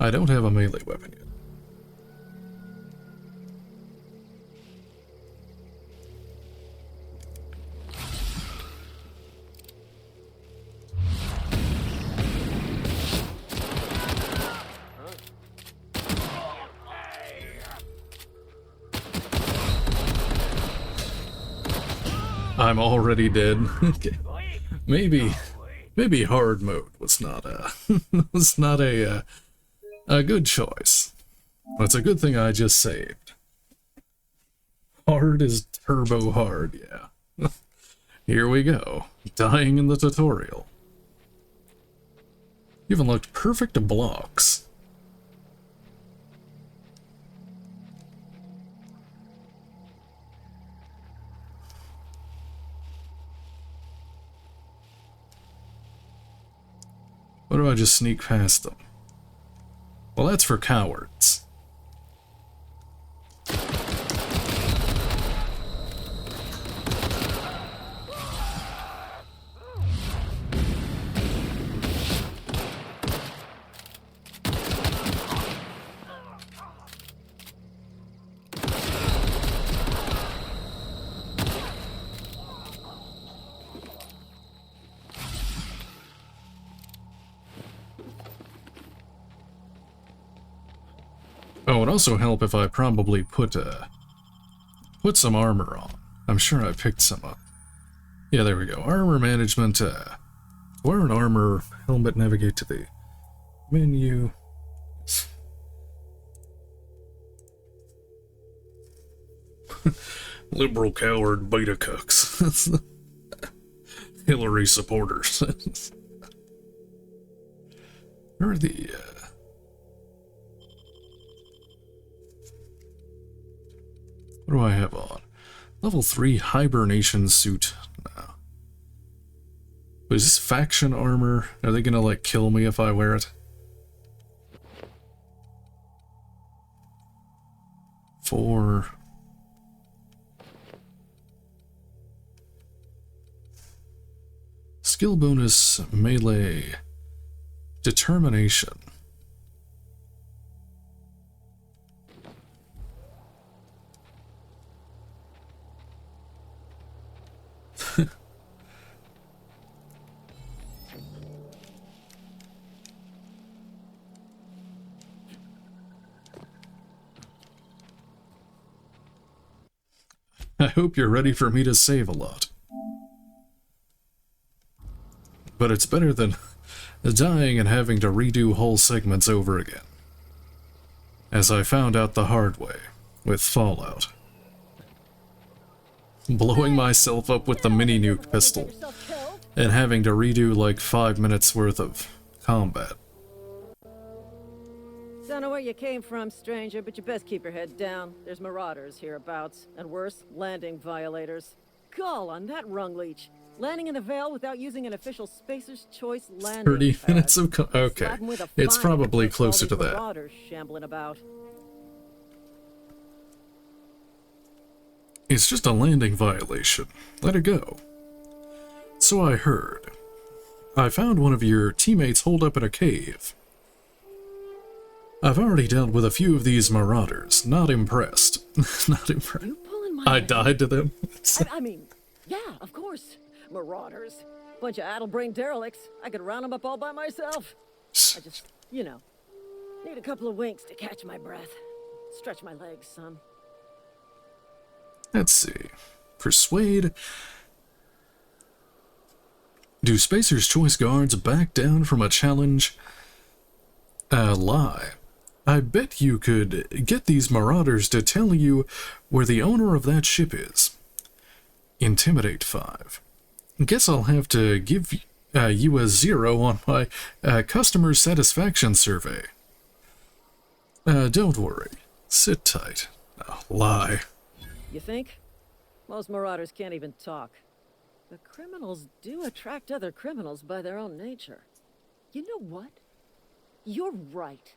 Speaker 1: I don't have a melee weapon yet. I'm already dead. Maybe hard mode was not a good choice. It's a good thing I just saved. Hard is turbo hard, yeah. Here we go. Dying in the tutorial. You even looked perfect to blocks. What do I just sneak past them? Well, that's for cowards. Oh, it would also help if I probably put some armor on. I'm sure I picked some up. Yeah, there we go. Armor management. Wear an armor helmet, navigate to the menu. Liberal coward beta cucks. Hillary supporters. Where are the what do I have on? Level 3 hibernation suit. No. Is this faction armor? Are they gonna like kill me if I wear it? 4. Skill bonus melee determination. I hope you're ready for me to save a lot. But it's better than dying and having to redo whole segments over again. As I found out the hard way with Fallout. Blowing myself up with the mini-nuke pistol and having to redo like 5 minutes worth of combat.
Speaker 7: Don't know where you came from, stranger, but you best keep your head down. There's marauders hereabouts, and worse, landing violators. Call on that rung leech. Landing in the Vale without using an official Spacer's Choice landing
Speaker 1: 30
Speaker 7: pad.
Speaker 1: minutes of okay.
Speaker 7: Slap 'em with a
Speaker 1: It's
Speaker 7: fine
Speaker 1: probably
Speaker 7: for all
Speaker 1: closer to
Speaker 7: these
Speaker 1: that.
Speaker 7: marauders shambling about.
Speaker 1: It's just a landing violation. Let it go. So I heard. I found one of your teammates holed up in a cave. I've already dealt with a few of these marauders. Not impressed. Not impressed.
Speaker 7: You pulling my
Speaker 1: I
Speaker 7: leg?
Speaker 1: died to them.
Speaker 7: I mean, yeah, of course. Marauders. Bunch of addle-brained derelicts. I could round them up all by myself. I just, you know, need a couple of winks to catch my breath. Stretch my legs some.
Speaker 1: Let's see. Persuade. Do Spacer's Choice guards back down from a challenge? Lie. I bet you could get these marauders to tell you where the owner of that ship is. Intimidate 5. Guess I'll have to give you a 0 on my customer satisfaction survey. Don't worry. Sit tight. Lie.
Speaker 7: You think? Most marauders can't even talk. The criminals do attract other criminals by their own nature. You know what? You're right.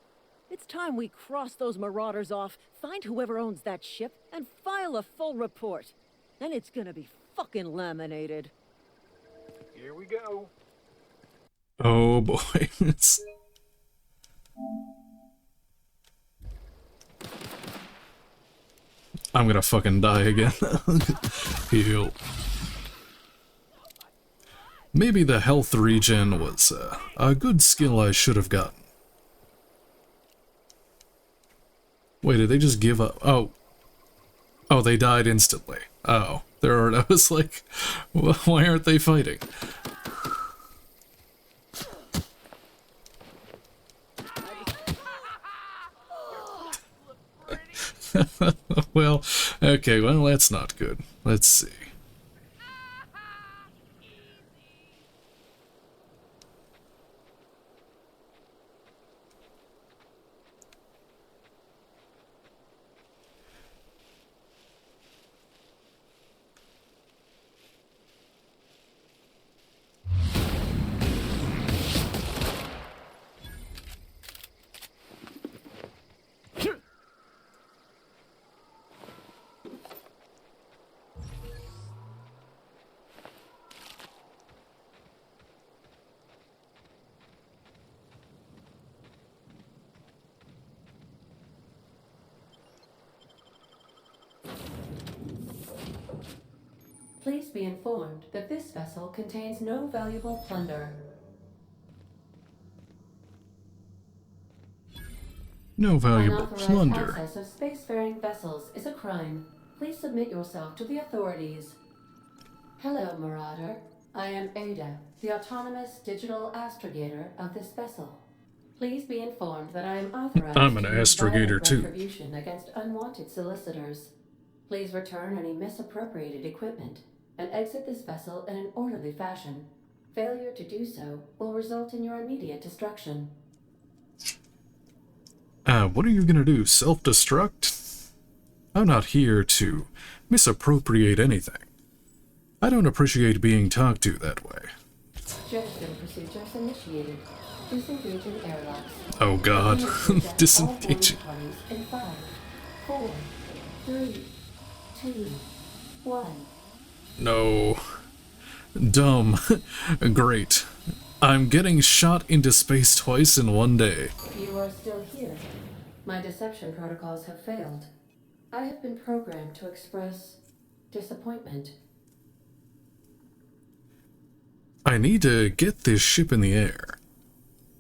Speaker 7: It's time we cross those marauders off, find whoever owns that ship, and file a full report. Then it's gonna be fucking laminated.
Speaker 5: Here we go.
Speaker 1: Oh boy. I'm gonna fucking die again. Heal. Maybe the health regen was a good skill I should have gotten. Wait, did they just give up? Oh. Oh, they died instantly. Oh. I was like, why aren't they fighting? Well, okay, well, that's not good. Let's see.
Speaker 8: Please be informed that this vessel contains no valuable plunder.
Speaker 1: No valuable
Speaker 8: Unauthorized
Speaker 1: plunder.
Speaker 8: access of spacefaring vessels is a crime. Please submit yourself to the authorities. Hello, Marauder. I am Ada, the autonomous digital astrogator of this vessel. Please be informed that I am authorized
Speaker 1: I'm an
Speaker 8: to use
Speaker 1: astrogator
Speaker 8: violent
Speaker 1: too.
Speaker 8: retribution against unwanted solicitors. Please return any misappropriated equipment and exit this vessel in an orderly fashion. Failure to do so will result in your immediate destruction.
Speaker 1: What are you gonna do? Self-destruct? I'm not here to misappropriate anything. I don't appreciate being talked to that way.
Speaker 8: Jettison procedures initiated. Disengaging airlocks.
Speaker 1: Oh god. Disengaging.
Speaker 8: In 5, 4, 3, 2, 1.
Speaker 1: No. Dumb. Great. I'm getting shot into space twice in one day.
Speaker 8: You are still here. My deception protocols have failed. I have been programmed to express disappointment.
Speaker 1: I need to get this ship in the air.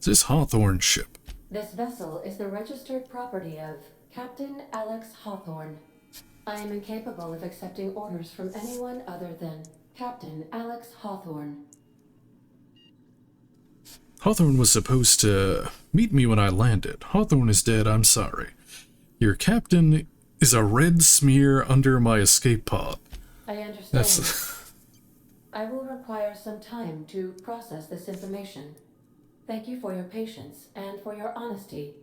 Speaker 1: This Hawthorne ship.
Speaker 8: This vessel is the registered property of Captain Alex Hawthorne. I am incapable of accepting orders from anyone other than Captain Alex Hawthorne.
Speaker 1: Hawthorne was supposed to meet me when I landed. Hawthorne is dead, I'm sorry. Your captain is a red smear under my escape pod.
Speaker 8: I understand.
Speaker 1: That's...
Speaker 8: I will require some time to process this information. Thank you for your patience and for your honesty.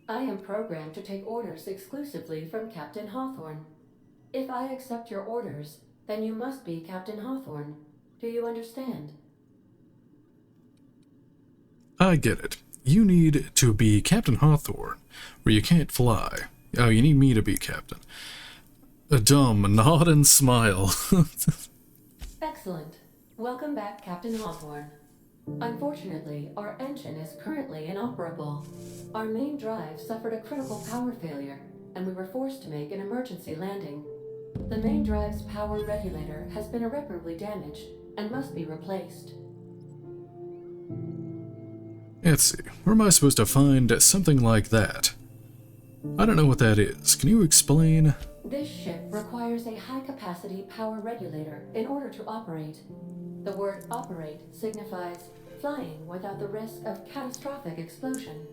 Speaker 8: I am programmed to take orders exclusively from Captain Hawthorne. If I accept your orders, then you must be Captain Hawthorne. Do you understand?
Speaker 1: I get it. You need to be Captain Hawthorne, where you can't fly. Oh, you need me to be Captain. A dumb nod and smile.
Speaker 8: Excellent. Welcome back, Captain Hawthorne. Unfortunately, our engine is currently inoperable. Our main drive suffered a critical power failure, and we were forced to make an emergency landing. The main drive's power regulator has been irreparably damaged and must be replaced.
Speaker 1: Let's see, where am I supposed to find something like that? I don't know what that is. Can you explain?
Speaker 8: This ship requires a high-capacity power regulator in order to operate. The word operate signifies flying without the risk of catastrophic explosion.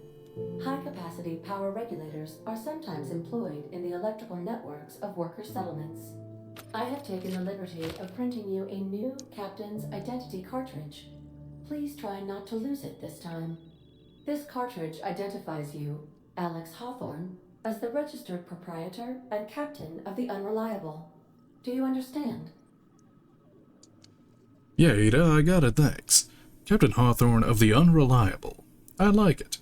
Speaker 8: High-capacity power regulators are sometimes employed in the electrical networks of worker settlements. I have taken the liberty of printing you a new Captain's Identity cartridge. Please try not to lose it this time. This cartridge identifies you, Alex Hawthorne, as the registered proprietor and captain of the Unreliable. Do you understand?
Speaker 1: Yeah, Ada, I got it, thanks. Captain Hawthorne of the Unreliable. I like it.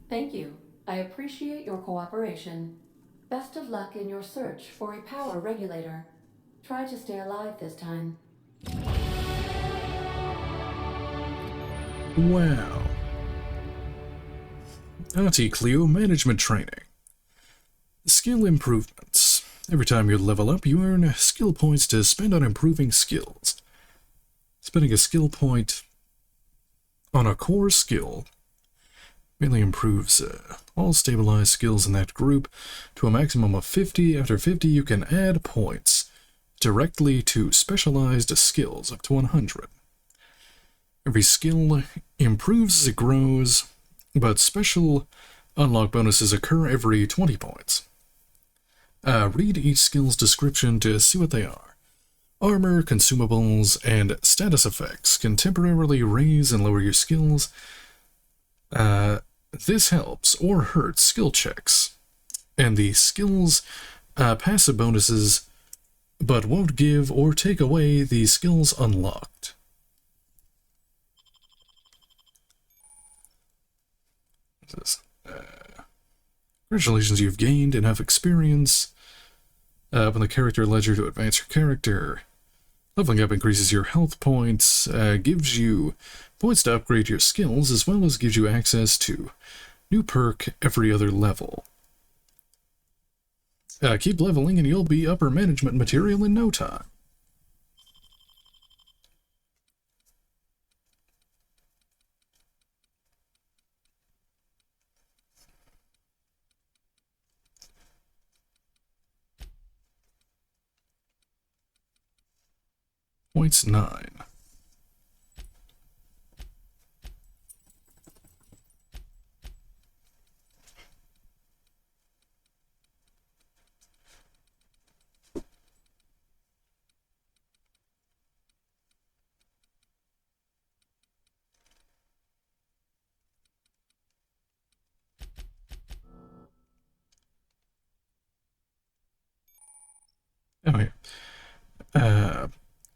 Speaker 8: Thank you. I appreciate your cooperation. Best of luck in your search for a power regulator. Try to stay alive this time.
Speaker 1: Wow. Auntie Cleo Management Training. Skill improvements. Every time you level up, you earn skill points to spend on improving skills. Spending a skill point on a core skill mainly improves all stabilized skills in that group to a maximum of 50. After 50, you can add points directly to specialized skills up to 100. Every skill improves as it grows, but special unlock bonuses occur every 20 points. Read each skill's description to see what they are. Armor, consumables, and status effects can temporarily raise and lower your skills. This helps or hurts skill checks, and the skills passive bonuses, but won't give or take away the skills unlocked. Congratulations, you've gained enough experience on the character ledger to advance your character. Leveling up increases your health points, gives you points to upgrade your skills, as well as gives you access to new perk every other level. Keep leveling and you'll be upper management material in no time. Points 9. Anyway,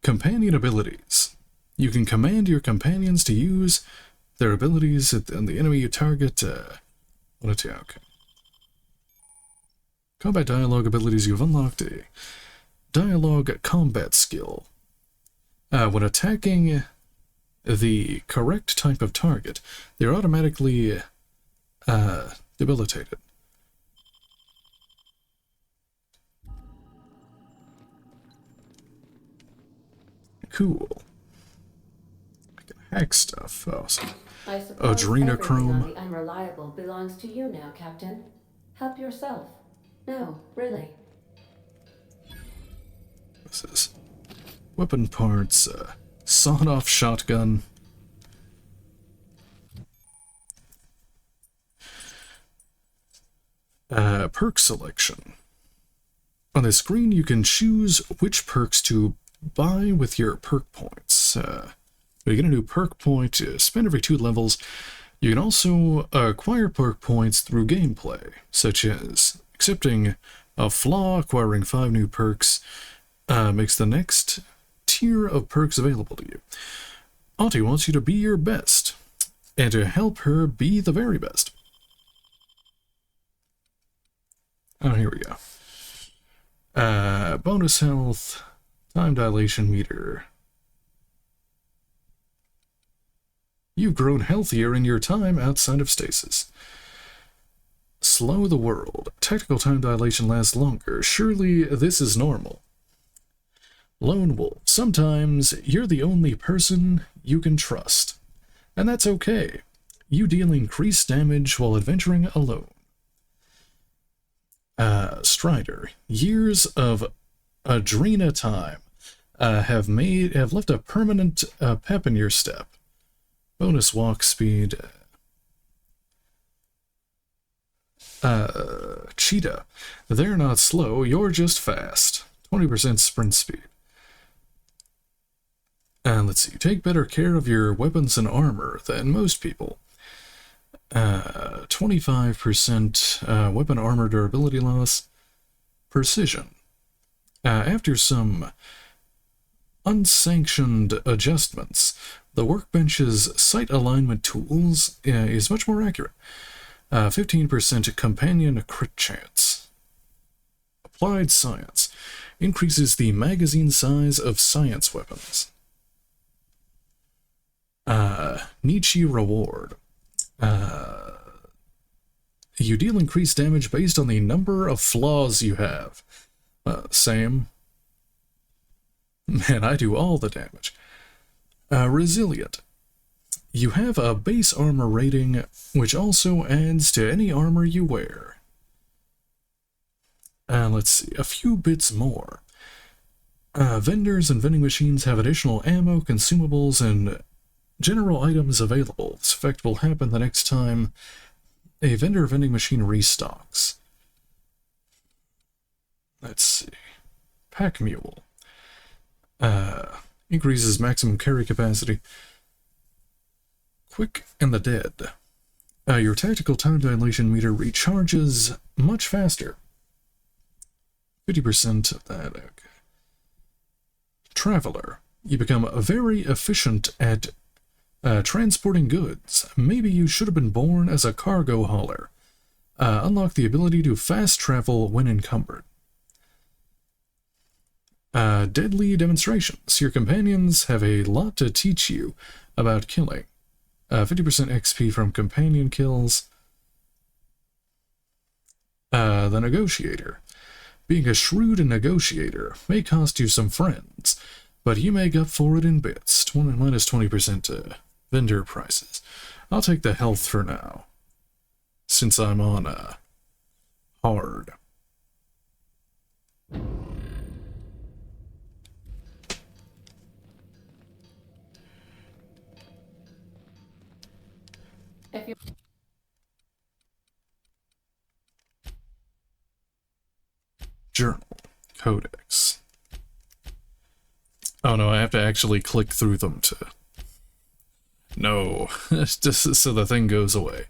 Speaker 1: companion abilities. You can command your companions to use their abilities on the enemy you target. Okay. Combat dialogue abilities. You've unlocked a dialogue combat skill. When attacking the correct type of target, they're automatically debilitated. Cool. I can hack stuff. Awesome.
Speaker 8: I suppose
Speaker 1: Adrenochrome.
Speaker 8: everything on the Unreliable belongs to you now, Captain. Help yourself. No, really.
Speaker 1: This is weapon parts, sawed-off shotgun. Perk selection. On the screen, you can choose which perks to buy with your perk points. You get a new perk point spend every 2 levels. You can also acquire perk points through gameplay, such as accepting a flaw, acquiring 5 new perks, makes the next tier of perks available to you. Auntie wants you to be your best, and to help her be the very best. Oh, here we go. Bonus health, time dilation meter. You've grown healthier in your time outside of stasis. Slow the world. Technical time dilation lasts longer. Surely this is normal. Lone wolf. Sometimes you're the only person you can trust. And that's okay. You deal increased damage while adventuring alone. Strider. Years of Adrena time have left a permanent pep in your step. Bonus walk speed. Cheetah. They're not slow, you're just fast. 20% sprint speed. Let's see. Take better care of your weapons and armor than most people. 25% weapon armor durability loss. Precision. After some unsanctioned adjustments, the workbench's sight alignment tools is much more accurate. 15% companion crit chance. Applied science. Increases the magazine size of science weapons. Nietzsche reward. You deal increased damage based on the number of flaws you have. Same. Man, I do all the damage. Resilient. You have a base armor rating, which also adds to any armor you wear. Let's see, a few bits more. Vendors and vending machines have additional ammo, consumables, and general items available. This effect will happen the next time a vendor vending machine restocks. Let's see. Pack Mule. Increases maximum carry capacity. Quick and the Dead. Your tactical time dilation meter recharges much faster. 50% of that, okay. Traveler. You become very efficient at transporting goods. Maybe you should have been born as a cargo hauler. Unlock the ability to fast travel when encumbered. Deadly demonstrations. Your companions have a lot to teach you about killing. 50% XP from companion kills. The Negotiator. Being a shrewd negotiator may cost you some friends, but you make up for it in bits. Minus 20% vendor prices. I'll take the health for now, since I'm on hard.
Speaker 8: If you
Speaker 1: Journal. Codex. Oh no, I have to actually click through them to... No, just so the thing goes away.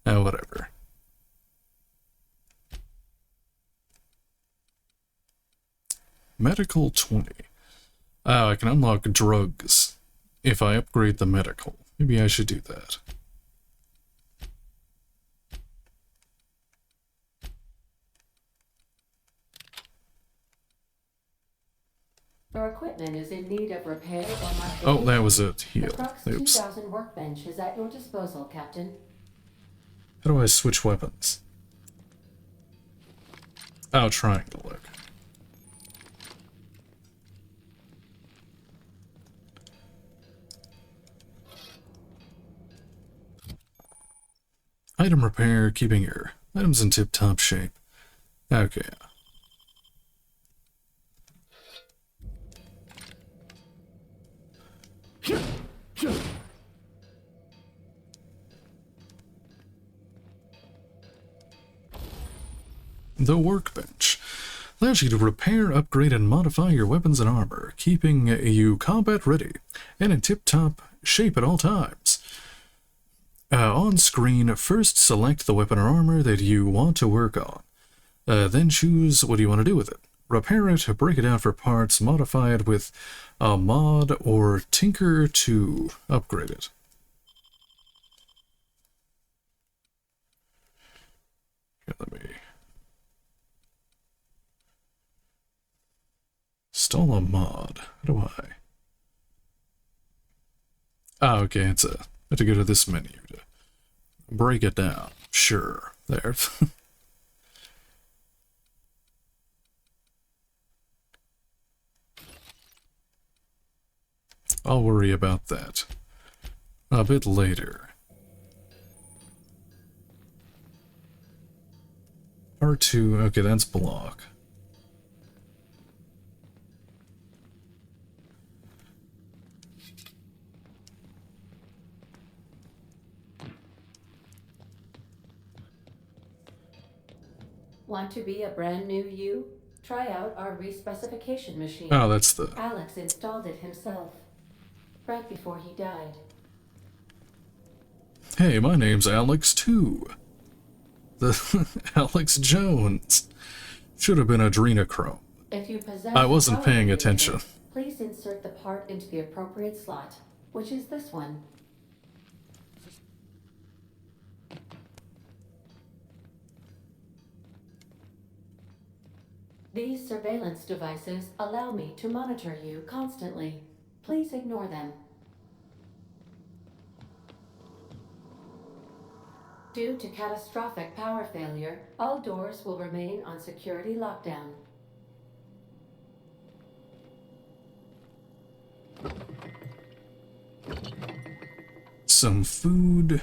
Speaker 1: Whatever. Medical 20. Oh, I can unlock drugs if I upgrade the medical. Maybe I should do that.
Speaker 8: Your equipment is in need of repair or modification.
Speaker 1: Oh, that was a heal.
Speaker 8: The Crux
Speaker 1: Oops.
Speaker 8: 2000 workbench is at your disposal, Captain.
Speaker 1: How do I switch weapons? Oh, triangle, look. Item repair, keeping your items in tip-top shape. Okay. The workbench allows you to repair, upgrade, and modify your weapons and armor, keeping you combat ready and in tip-top shape at all times. On screen, first select the weapon or armor that you want to work on. Then choose what you want to do with it. repair it, break it out for parts, modify it with a mod, or tinker to upgrade it. Here, let me install a mod. How do I? Ah, okay, I have to go to this menu to break it down. Sure, there. I'll worry about that a bit later. R2, okay, that's block.
Speaker 8: Want to be a brand new you? Try out our respecification machine.
Speaker 1: Oh, that's the...
Speaker 8: Alex installed it himself, right before he died.
Speaker 1: Hey, my name's Alex, too. The Alex Jones. Should have been adrenochrome.
Speaker 8: If you possess
Speaker 1: I wasn't
Speaker 8: a
Speaker 1: paying
Speaker 8: power
Speaker 1: attention.
Speaker 8: meter, please insert the part into the appropriate slot, which is this one. These surveillance devices allow me to monitor you constantly. Please ignore them. Due to catastrophic power failure, all doors will remain on security lockdown.
Speaker 1: Some food.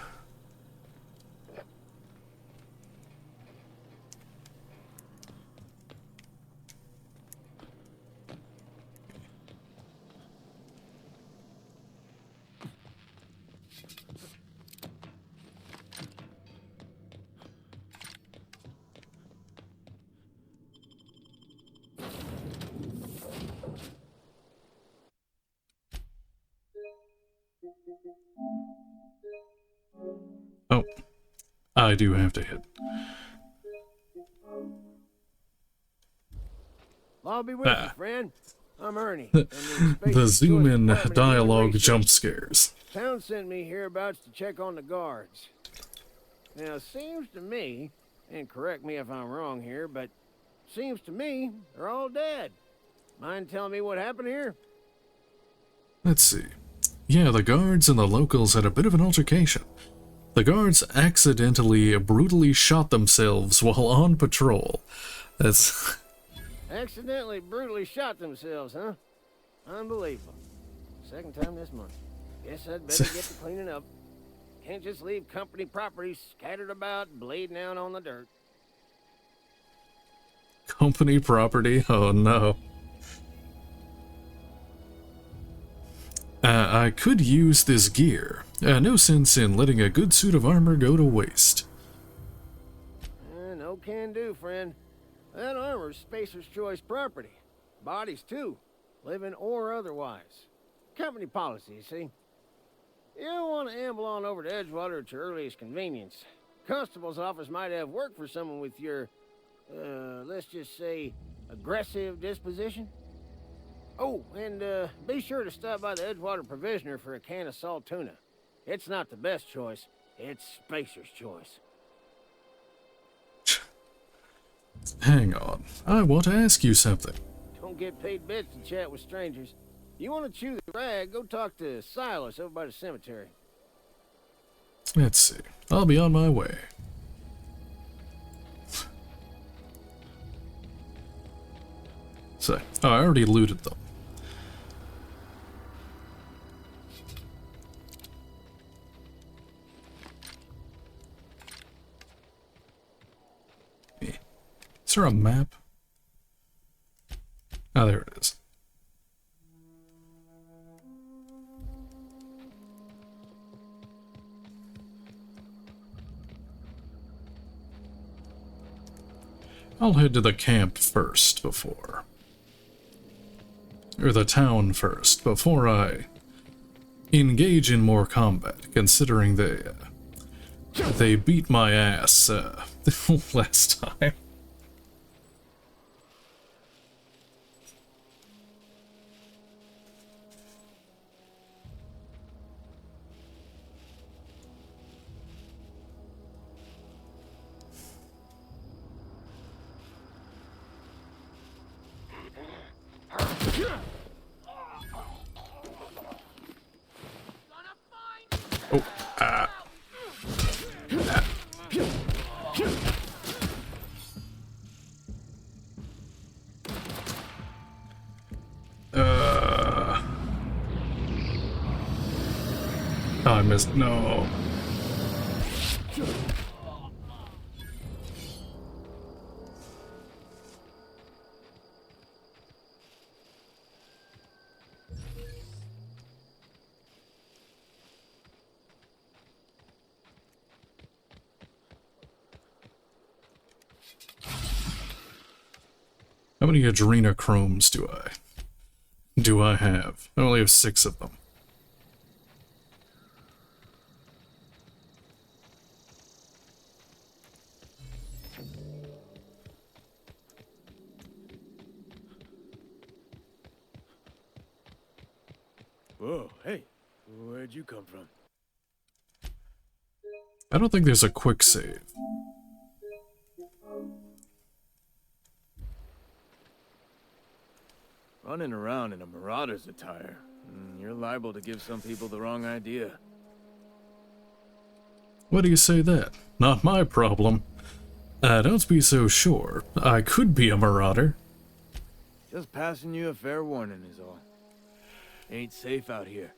Speaker 1: Oh, I do have to hit.
Speaker 9: I'll be with you, friend. I'm Ernie.
Speaker 1: The zoom-in dialogue jump scares.
Speaker 9: Town sent me hereabouts to check on the guards. Now, it seems to me, and correct me if I'm wrong here, but seems to me they're all dead. Mind telling me what happened here?
Speaker 1: Let's see. Yeah, the guards and the locals had a bit of an altercation. The guards accidentally, brutally shot themselves while on patrol. That's...
Speaker 9: Accidentally, brutally shot themselves, huh? Unbelievable. Second time this month. Guess I'd better get to cleaning up. Can't just leave company property scattered about, bleeding out on the dirt.
Speaker 1: Company property? Oh no. I could use this gear. No sense in letting a good suit of armor go to waste.
Speaker 9: No can do, friend. That armor's Spacer's Choice property. Bodies, too. Living or otherwise. Company policy, you see. You don't want to amble on over to Edgewater at your earliest convenience. Constable's office might have work for someone with your, let's just say, aggressive disposition. Oh, and be sure to stop by the Edgewater Provisioner for a can of salt tuna. It's not the best choice. It's Spacer's Choice.
Speaker 1: Hang on. I want to ask you something.
Speaker 9: Don't get paid bits to chat with strangers. You want to chew the rag, go talk to Silas over by the cemetery.
Speaker 1: Let's see. I'll be on my way. So, oh, I already looted them. Is there a map? Oh, there it is. I'll head to the camp first before... or the town first, before I engage in more combat, considering they beat my ass last time. Oh, ah. Oh, I missed. No. How many adrenochromes do I have? I only have 6 of them.
Speaker 10: Whoa, hey, where'd you come from?
Speaker 1: I don't think there's a quick save.
Speaker 10: Running around in a marauder's attire. You're liable to give some people the wrong idea.
Speaker 1: Why do you say that? Not my problem. Don't be so sure. I could be a marauder.
Speaker 10: Just passing you a fair warning is all. Ain't safe out here.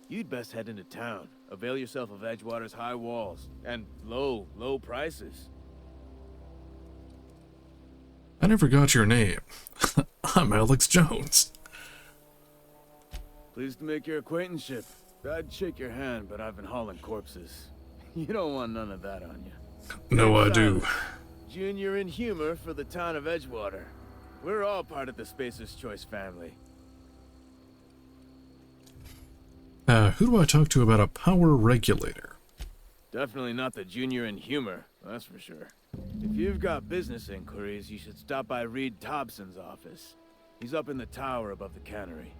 Speaker 10: You'd best head into town. Avail yourself of Edgewater's high walls. And low prices.
Speaker 1: I never got your name. I'm Alex Jones.
Speaker 10: Pleased to make your acquaintanceship. I'd shake your hand, but I've been hauling corpses. You don't want none of that on you.
Speaker 1: No, I do.
Speaker 10: Junior in humor for the town of Edgewater. We're all part of the Spacer's Choice family.
Speaker 1: Who do I talk to about a power regulator?
Speaker 10: Definitely not the junior in humor, that's for sure. If you've got business inquiries, you should stop by Reed Thompson's office. He's up in the tower above the cannery.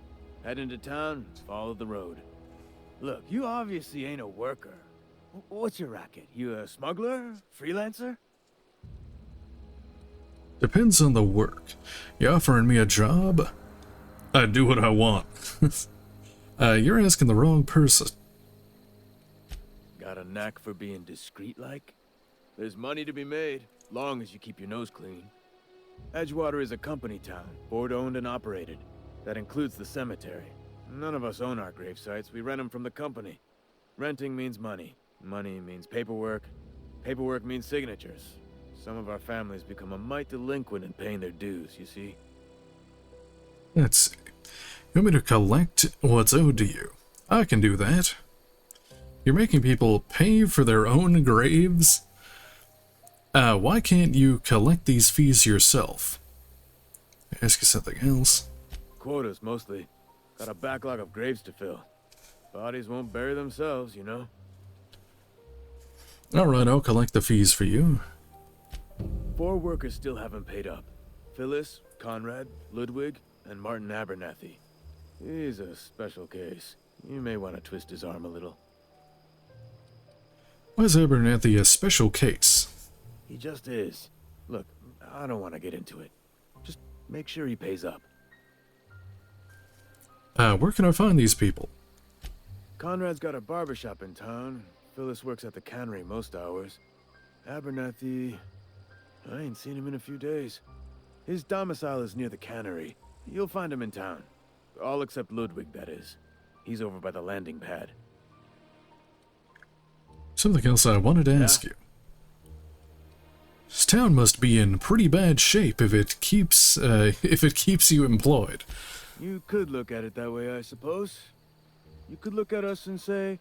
Speaker 10: Head into town, follow the road. Look, you obviously ain't a worker. What's your racket? You a smuggler? Freelancer?
Speaker 1: Depends on the work. You offering me a job? I do what I want. You're asking the wrong person.
Speaker 10: Got a knack for being discreet-like? There's money to be made, long as you keep your nose clean. Edgewater is a company town, board-owned and operated. That includes the cemetery. None of us own our grave sites, we rent them from the company. Renting means money. Money means paperwork. Paperwork means signatures. Some of our families become a mite delinquent in paying their dues, you see?
Speaker 1: Let's see. You want me to collect what's owed to you? I can do that. You're making people pay for their own graves? Why can't you collect these fees yourself? Ask you something else.
Speaker 10: Quotas, mostly. Got a backlog of graves to fill. Bodies won't bury themselves, you know?
Speaker 1: Alright, I'll collect the fees for you.
Speaker 10: 4 workers still haven't paid up. Phyllis, Conrad, Ludwig, and Martin Abernathy. He's a special case. You may want to twist his arm a little.
Speaker 1: Why is Abernathy a special case?
Speaker 10: He just is. Look, I don't want to get into it. Just make sure he pays up.
Speaker 1: Where can I find these people?
Speaker 10: Conrad's got a barbershop in town. Phyllis works at the cannery most hours. Abernathy... I ain't seen him in a few days. His domicile is near the cannery. You'll find him in town. All except Ludwig, that is. He's over by the landing pad.
Speaker 1: Something else I wanted to ask you. This town must be in pretty bad shape if it keeps you employed.
Speaker 10: You could look at it that way, I suppose. You could look at us and say,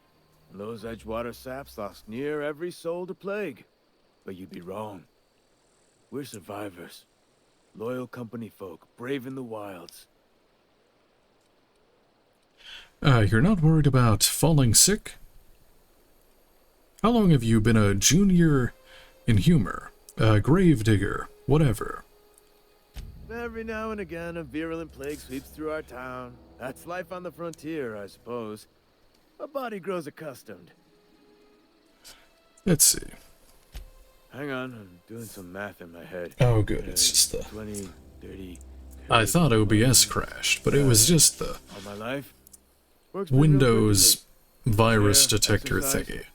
Speaker 10: those Edgewater saps lost near every soul to plague. But you'd be wrong. We're survivors. Loyal company folk, brave in the wilds.
Speaker 1: You're not worried about falling sick? How long have you been a junior in humor? A gravedigger, whatever?
Speaker 10: Every now and again, a virulent plague sweeps through our town. That's life on the frontier, I suppose. A body grows accustomed.
Speaker 1: Let's see.
Speaker 10: Hang on, I'm doing some math in my head.
Speaker 1: Oh, good. It's just the...
Speaker 10: 20, 30...
Speaker 1: I thought OBS crashed, but it was just the
Speaker 10: All my life. Works pretty real good to
Speaker 1: Windows
Speaker 10: me.
Speaker 1: virus
Speaker 10: Share,
Speaker 1: detector
Speaker 10: exercise.
Speaker 1: thingy.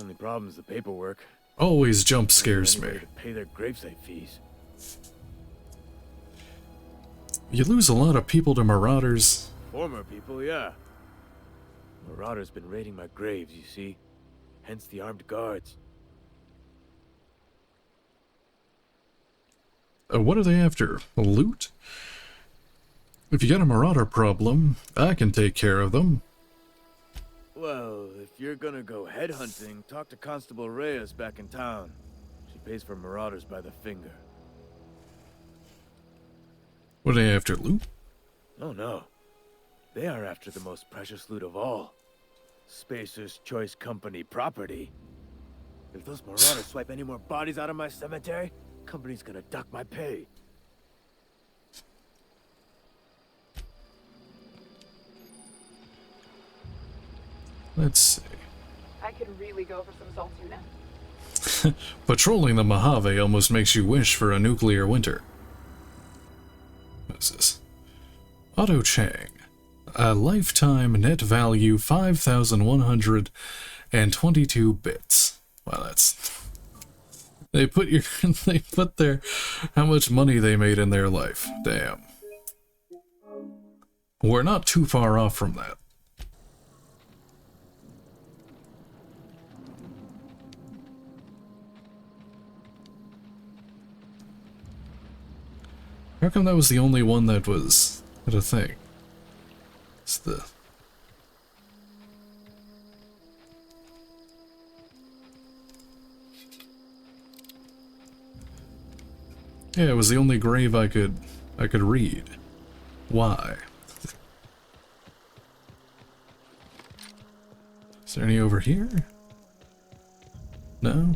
Speaker 10: Only problem is the paperwork.
Speaker 1: Always jump scares me.
Speaker 10: Anybody to pay their gravesite fees.
Speaker 1: You lose a lot of people to marauders.
Speaker 10: Former people, yeah. Marauders been raiding my graves, you see. Hence the armed guards.
Speaker 1: What are they after? Loot? If you got a marauder problem, I can take care of them.
Speaker 10: Well, if you're gonna go headhunting, talk to Constable Reyes back in town. She pays for marauders by the finger.
Speaker 1: What are they after? Loot?
Speaker 10: Oh no. They are after the most precious loot of all. Spacer's Choice Company property. If those marauders swipe any more bodies out of my cemetery, company's gonna duck my pay.
Speaker 1: Let's see.
Speaker 11: I could really go for some salt tuna.
Speaker 1: Patrolling the Mojave almost makes you wish for a nuclear winter. What's this? Otto Chang. A lifetime net value 5,122 bits. Wow, that's... They put your... they put their... how much money they made in their life. Damn. We're not too far off from that. How come that was the only one that was had a thing? It's the... Yeah, it was the only grave I could read. Why? Is there any over here? No?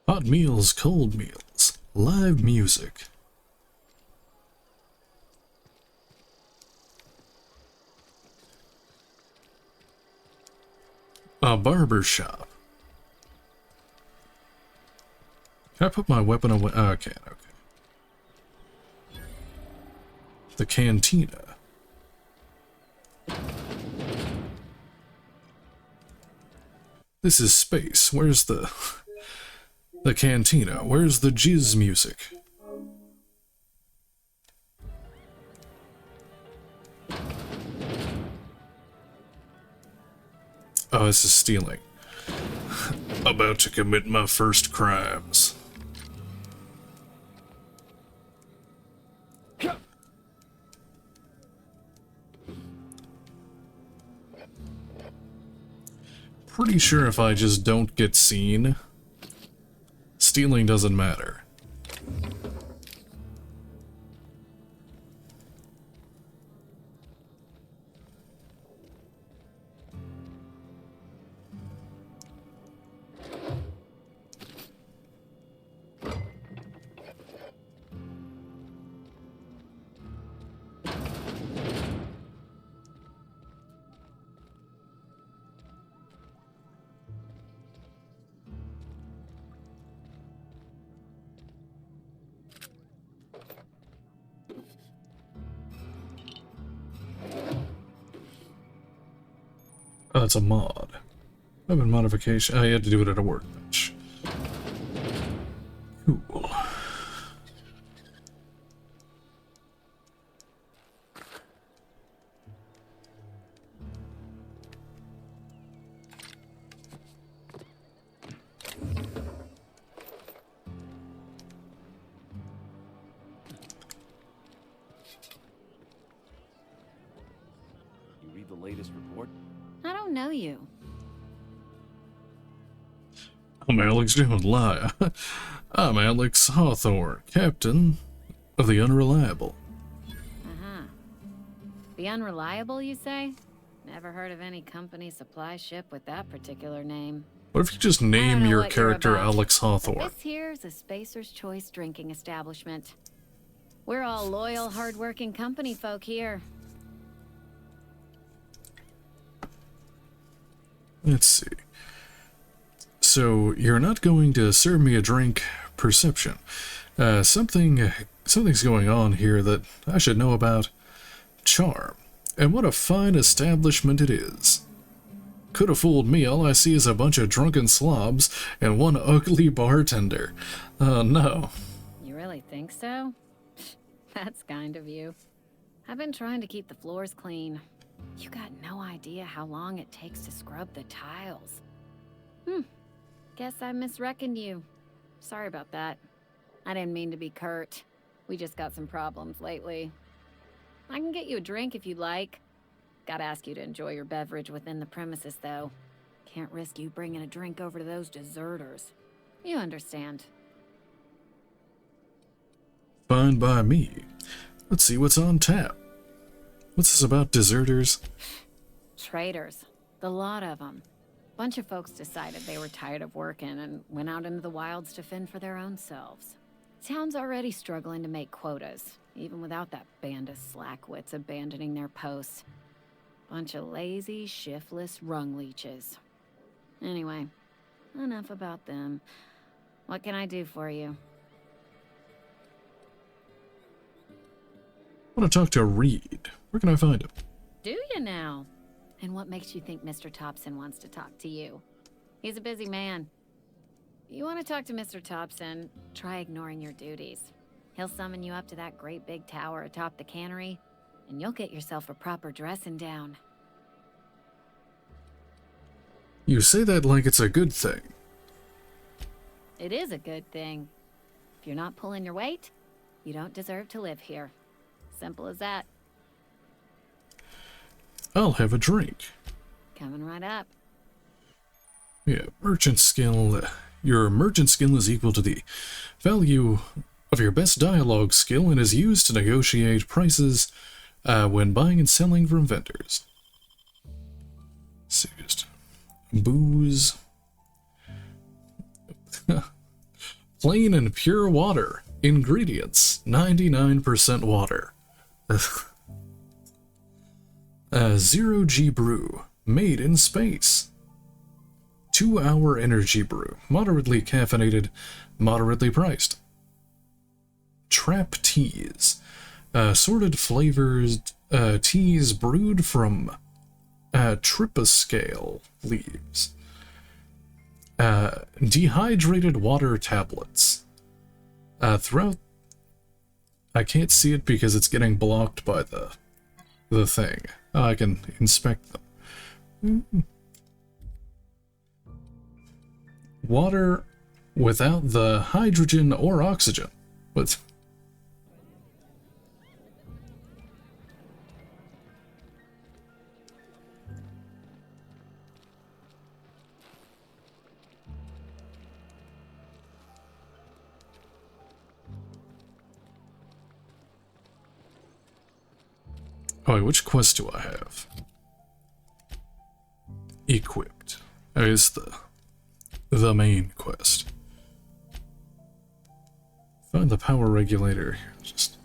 Speaker 1: Hot meals, cold meals, live music. A barber shop. Can I put my weapon away? Oh, I can, okay. The cantina. This is space. Where's the cantina? Where's the jizz music? Oh, this is stealing. About to commit my first crimes. Pretty sure if I just don't get seen, stealing doesn't matter. Oh, it's a mod. Weapon modification. Oh, you had to do it at a workbench. Cool.
Speaker 12: You read the latest report?
Speaker 13: I don't know you.
Speaker 1: I'm I'm Alex, don't lie. I'm Alex Hawthorne, captain of the Unreliable.
Speaker 13: Uh-huh. The Unreliable, you say? Never heard of any company supply ship with that particular name.
Speaker 1: What if you just name your character Alex Hawthorne?
Speaker 13: This here's a Spacer's Choice drinking establishment. We're all loyal, hard-working company folk here.
Speaker 1: Let's see. So, you're not going to serve me a drink. Perception. Something's going on here that I should know about. Charm. And what a fine establishment it is. Could have fooled me. All I see is a bunch of drunken slobs and one ugly bartender. Oh, no.
Speaker 13: You really think so? That's kind of you. I've been trying to keep the floors clean. You got no idea how long it takes to scrub the tiles. Guess I misreckoned you. Sorry about that. I didn't mean to be curt. We just got some problems lately. I can get you a drink if you'd like. Gotta ask you to enjoy your beverage within the premises, though. Can't risk you bringing a drink over to those deserters. You understand.
Speaker 1: Fine by me. Let's see what's on tap. What's this about deserters?
Speaker 13: Traitors. The lot of them. Bunch of folks decided they were tired of working and went out into the wilds to fend for their own selves. Town's already struggling to make quotas, even without that band of slackwits abandoning their posts. Bunch of lazy, shiftless rung leeches. Anyway, enough about them. What can I do for you?
Speaker 1: I want to talk to Reed. Where can I find him?
Speaker 13: Do you now? And what makes you think Mr. Thompson wants to talk to you? He's a busy man. You want to talk to Mr. Thompson, try ignoring your duties. He'll summon you up to that great big tower atop the cannery, and you'll get yourself a proper dressing down.
Speaker 1: You say that like it's a good thing.
Speaker 13: It is a good thing. If you're not pulling your weight, you don't deserve to live here. Simple as that.
Speaker 1: I'll have a drink.
Speaker 13: Coming right up.
Speaker 1: Yeah, merchant skill. Your merchant skill is equal to the value of your best dialogue skill and is used to negotiate prices when buying and selling from vendors. So just booze. Plain and pure water. Ingredients, 99% water. 0G brew, made in space. 2-hour energy brew, moderately caffeinated, moderately priced. Trap teas, assorted flavors, teas brewed from triposcale leaves. Dehydrated water tablets. Throughout, I can't see it because it's getting blocked by the thing. I can inspect them. Water without the hydrogen or oxygen. What? Oh, wait, which quest do I have? Equipped. Oh, it's the main quest. Find the power regulator. Just...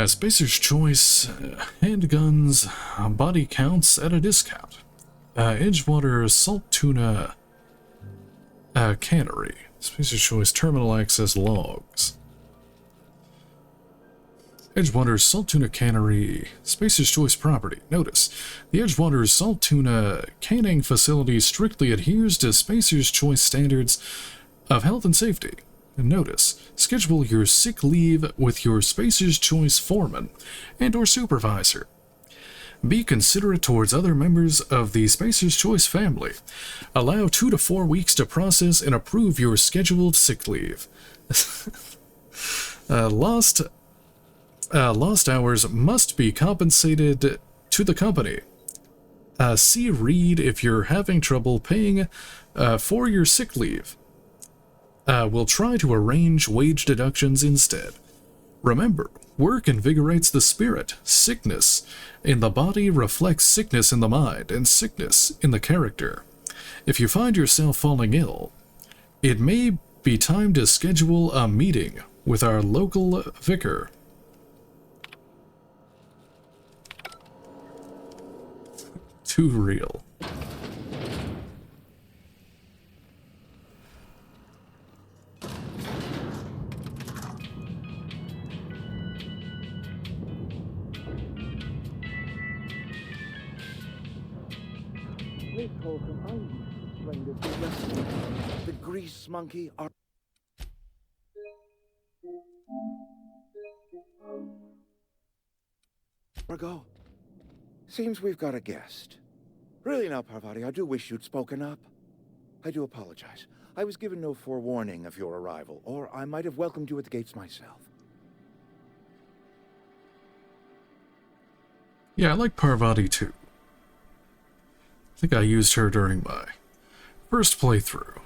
Speaker 1: Spacer's Choice, handguns, body counts at a discount. Edgewater Salt Tuna Cannery. Spacer's Choice terminal access logs. Edgewater Salt Tuna Cannery, Spacer's Choice property. Notice, the Edgewater Salt Tuna canning facility strictly adheres to Spacer's Choice standards of health and safety. Notice, schedule your sick leave with your Spacer's Choice foreman and/or supervisor. Be considerate towards other members of the Spacer's Choice family. Allow 2 to 4 weeks to process and approve your scheduled sick leave. Lost hours must be compensated to the company. See Reed if you're having trouble paying for your sick leave. We'll try to arrange wage deductions instead. Remember, work invigorates the spirit. Sickness in the body reflects sickness in the mind and sickness in the character. If you find yourself falling ill, it may be time to schedule a meeting with our local vicar. Too real.
Speaker 14: The grease monkey are... Margot, seems we've got a guest. Really now, Parvati, I do wish you'd spoken up. I do apologize. I was given no forewarning of your arrival, or I might have welcomed you at the gates myself.
Speaker 1: Yeah, I like Parvati too. I think I used her during my first playthrough.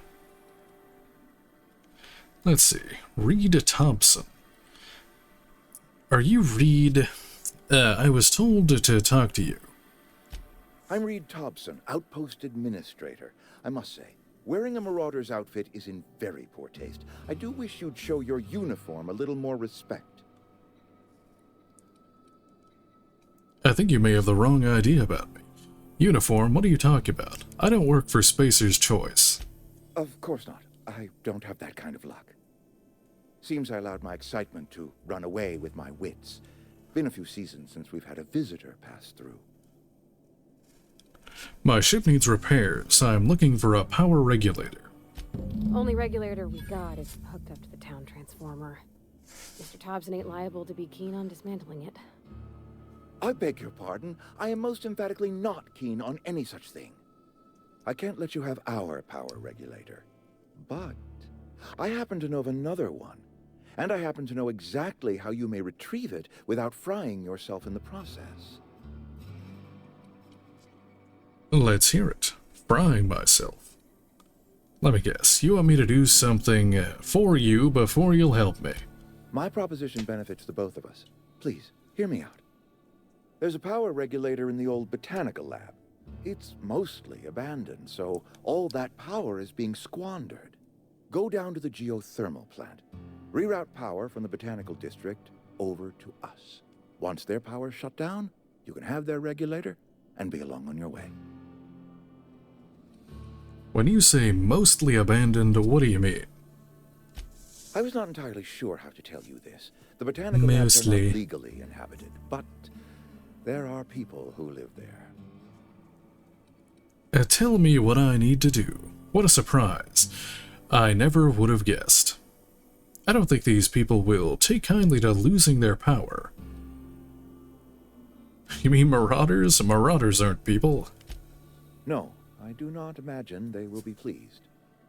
Speaker 1: Let's see. Reed Thompson. Are you Reed? I was told to talk to you.
Speaker 14: I'm Reed Thompson, Outpost Administrator. I must say, wearing a Marauder's outfit is in very poor taste. I do wish you'd show your uniform a little more respect.
Speaker 1: I think you may have the wrong idea about me. Uniform, what are you talking about? I don't work for Spacer's Choice.
Speaker 14: Of course not. I don't have that kind of luck. Seems I allowed my excitement to run away with my wits. Been a few seasons since we've had a visitor pass through.
Speaker 1: My ship needs repairs. I'm looking for a power regulator.
Speaker 15: Only regulator we got is hooked up to the town transformer. Mr. Thompson ain't liable to be keen on dismantling it.
Speaker 14: I beg your pardon. I am most emphatically not keen on any such thing. I can't let you have our power regulator. But I happen to know of another one. And I happen to know exactly how you may retrieve it without frying yourself in the process.
Speaker 1: Let's hear it. Frying myself. Let me guess, you want me to do something for you before you'll help me?
Speaker 14: My proposition benefits the both of us. Please, hear me out. There's a power regulator in the old botanical lab. It's mostly abandoned, so all that power is being squandered. Go down to the geothermal plant. Reroute power from the botanical district over to us. Once their power's shut down, you can have their regulator and be along on your way.
Speaker 1: When you say mostly abandoned, what do you mean?
Speaker 14: I was not entirely sure how to tell you this. The botanical labs are not legally inhabited, but there are people who live there.
Speaker 1: Tell me what I need to do. What a surprise. I never would have guessed. I don't think these people will take kindly to losing their power. You mean marauders? Marauders aren't people.
Speaker 14: No, I do not imagine they will be pleased.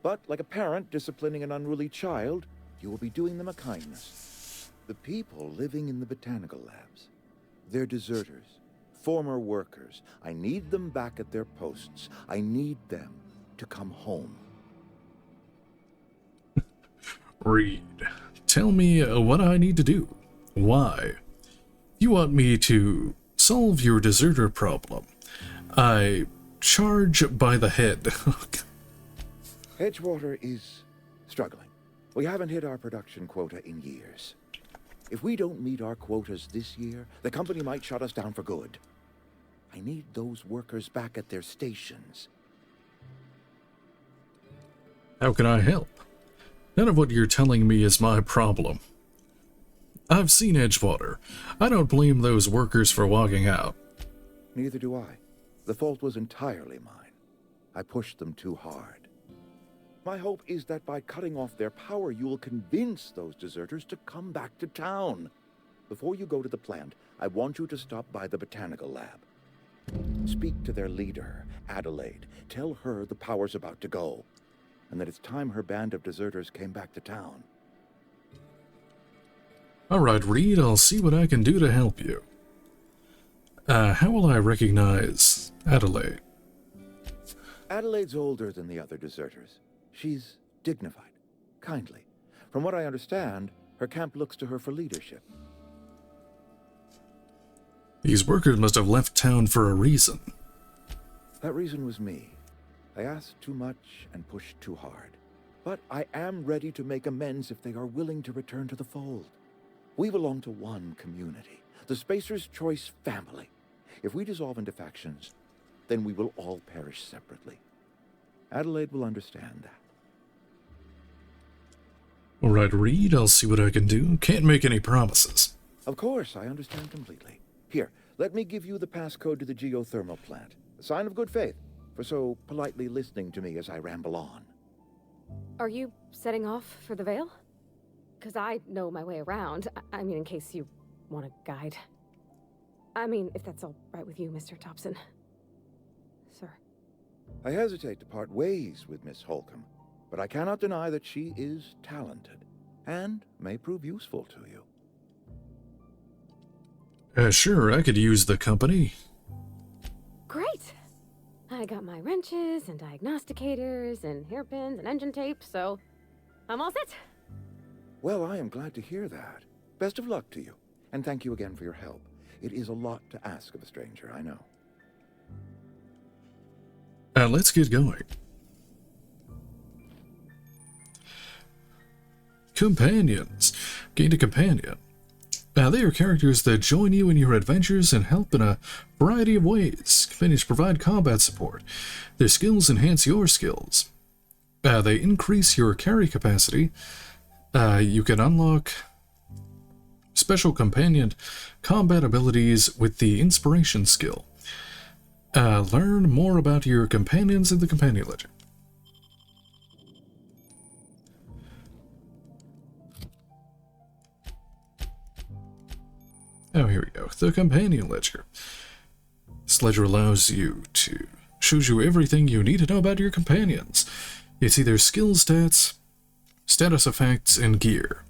Speaker 14: But like a parent disciplining an unruly child, you will be doing them a kindness. The people living in the botanical labs, they're deserters, former workers. I need them back at their posts. I need them to come home.
Speaker 1: Reed, tell me what I need to do. Why? You want me to solve your deserter problem. I charge by the head.
Speaker 14: Edgewater is struggling. We haven't hit our production quota in years. If we don't meet our quotas this year, the company might shut us down for good. I need those workers back at their stations.
Speaker 1: How can I help? None of what you're telling me is my problem. I've seen Edgewater. I don't blame those workers for walking out.
Speaker 14: Neither do I. The fault was entirely mine. I pushed them too hard. My hope is that by cutting off their power, you will convince those deserters to come back to town. Before you go to the plant, I want you to stop by the botanical lab. Speak to their leader, Adelaide. Tell her the power's about to go, and that it's time her band of deserters came back to town.
Speaker 1: Alright, Reed, I'll see what I can do to help you. How will I recognize Adelaide?
Speaker 14: Adelaide's older than the other deserters. She's dignified, kindly. From what I understand, her camp looks to her for leadership.
Speaker 1: These workers must have left town for a reason.
Speaker 14: That reason was me. I asked too much and pushed too hard. But I am ready to make amends if they are willing to return to the fold. We belong to one community, the Spacer's Choice family. If we dissolve into factions, then we will all perish separately. Adelaide will understand that.
Speaker 1: Alright, Reed, I'll see what I can do. Can't make any promises.
Speaker 14: Of course, I understand completely. Here, let me give you the passcode to the geothermal plant. A sign of good faith, for so politely listening to me as I ramble on.
Speaker 15: Are you setting off for the Vale? Because I know my way around. I mean, in case you want a guide. I mean, if that's all right with you, Mr. Thompson. Sir.
Speaker 14: I hesitate to part ways with Miss Holcomb, but I cannot deny that she is talented, and may prove useful to you.
Speaker 1: Sure, I could use the company.
Speaker 15: Great! I got my wrenches and diagnosticators and hairpins and engine tape, so I'm all set.
Speaker 14: Well, I am glad to hear that. Best of luck to you, and thank you again for your help. It is a lot to ask of a stranger, I know.
Speaker 1: Let's get going. Companions. Gain a companion. They are characters that join you in your adventures and help in a variety of ways. Companions provide combat support. Their skills enhance your skills. They increase your carry capacity. You can unlock special companion combat abilities with the inspiration skill. Learn more about your companions in the companion ledger. Oh, here we go. The companion ledger. This ledger allows you to shows you everything you need to know about your companions. You see their skill stats, status effects, and gear.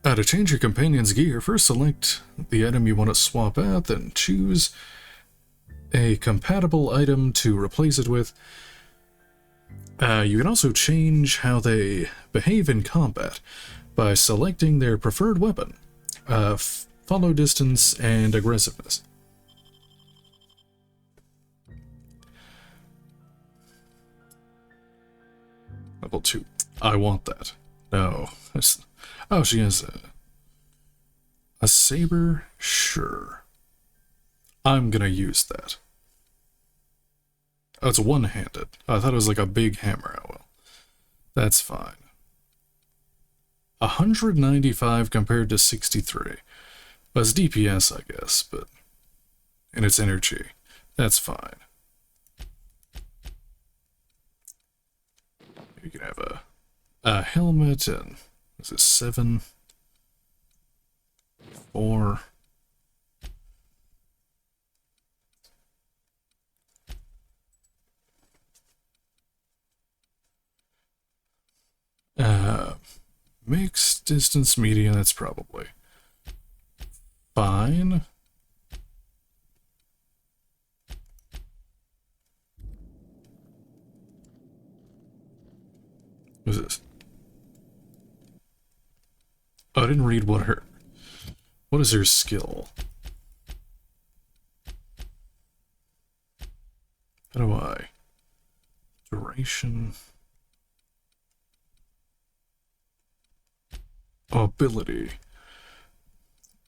Speaker 1: To change your companion's gear, first select the item you want to swap out, then choose a compatible item to replace it with. You can also change how they behave in combat by selecting their preferred weapon, follow distance, and aggressiveness. Level 2. I want that. No. Oh, she has a saber? Sure. I'm gonna use that. Oh, it's one-handed. I thought it was like a big hammer. Oh, well. That's fine. 195 compared to 63. Well, it's DPS, I guess, but... and it's energy. That's fine. You can have a helmet and... is it 7? 4... mixed distance medium, that's probably fine. What is this? Oh, I didn't read what is her skill? How do I? Duration. Ability.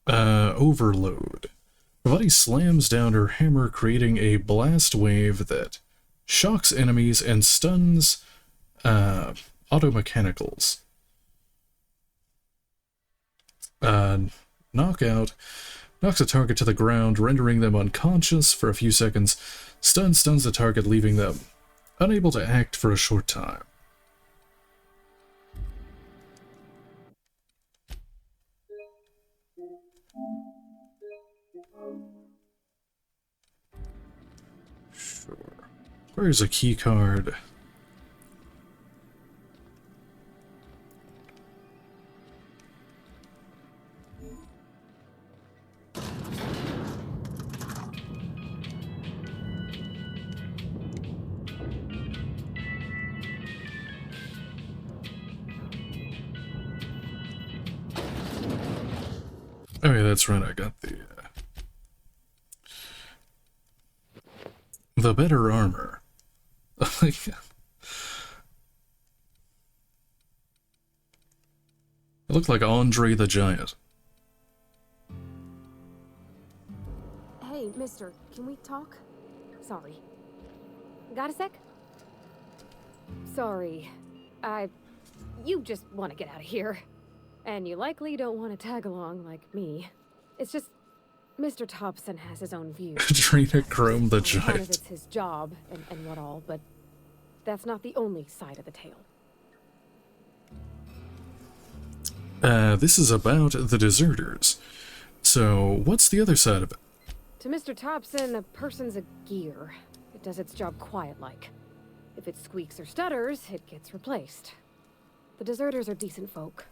Speaker 1: Overload. Her body slams down her hammer, creating a blast wave that shocks enemies and stuns automechanicals. Knockout. Knocks a target to the ground, rendering them unconscious for a few seconds. Stuns the target, leaving them unable to act for a short time. Where's a key card? Oh yeah, that's right, I got the better armor. It looked like Andre the Giant.
Speaker 15: Hey, mister, can we talk? Sorry. Got a sec? Sorry. You just want to get out of here. And you likely don't want to tag along like me. It's just, Mr. Thompson has his own views.
Speaker 1: Adrenochrome the
Speaker 15: Part of
Speaker 1: Giant.
Speaker 15: it's his job and what all, but that's not the only side of the tale.
Speaker 1: This is about the deserters. So, what's the other side of it?
Speaker 15: To Mr. Thompson, a person's a gear. It does its job quiet-like. If it squeaks or stutters, it gets replaced. The deserters are decent folk.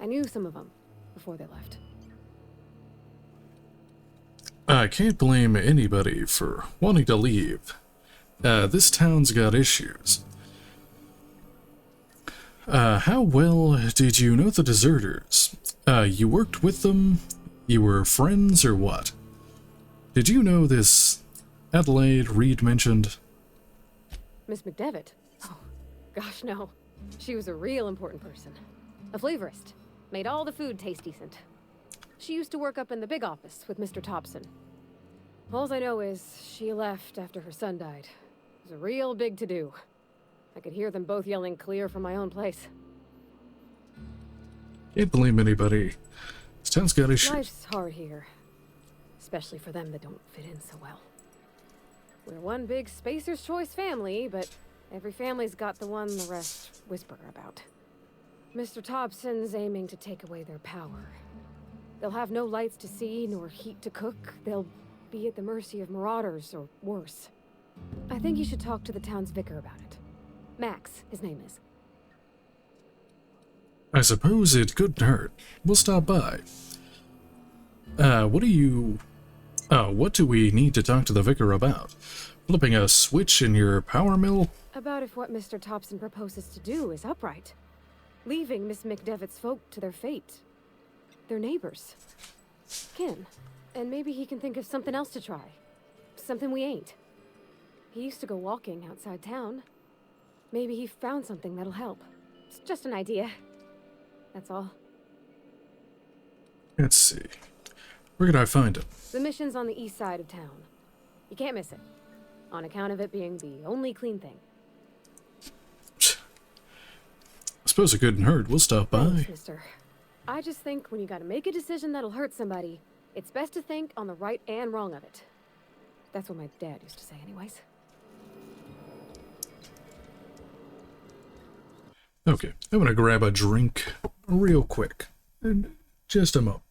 Speaker 15: I knew some of them before they left.
Speaker 1: I can't blame anybody for wanting to leave. This town's got issues. How well did you know the deserters? You worked with them? You were friends or what? Did you know this Adelaide Reed mentioned?
Speaker 15: Miss McDevitt? Oh, gosh, no. She was a real important person. A flavorist. Made all the food taste decent. She used to work up in the big office with Mr. Thompson. All I know is she left after her son died. It was a real big to-do. I could hear them both yelling clear from my own place.
Speaker 1: Can't blame anybody. This town's got issues.
Speaker 15: Life's hard here. Especially for them that don't fit in so well. We're one big Spacer's Choice family, but every family's got the one the rest whisper about. Mr. Thompson's aiming to take away their power. They'll have no lights to see, nor heat to cook. They'll be at the mercy of marauders, or worse. I think you should talk to the town's vicar about it. Max, his name is.
Speaker 1: I suppose it couldn't hurt. We'll stop by. What do we need to talk to the vicar about? Flipping a switch in your power mill?
Speaker 15: About if what Mr. Thompson proposes to do is upright. Leaving Miss McDevitt's folk to their fate. Their neighbors. Kin. And maybe he can think of something else to try. Something we ain't. He used to go walking outside town. Maybe he found something that'll help. It's just an idea. That's all.
Speaker 1: Let's see. Where could I find him?
Speaker 15: The mission's on the east side of town. You can't miss it. On account of it being the only clean thing.
Speaker 1: I suppose it couldn't hurt. We'll stop by.
Speaker 15: Thanks, mister. I just think when you gotta make a decision that'll hurt somebody, it's best to think on the right and wrong of it. That's what my dad used to say anyways.
Speaker 1: Okay, I'm gonna grab a drink real quick. In just a moment.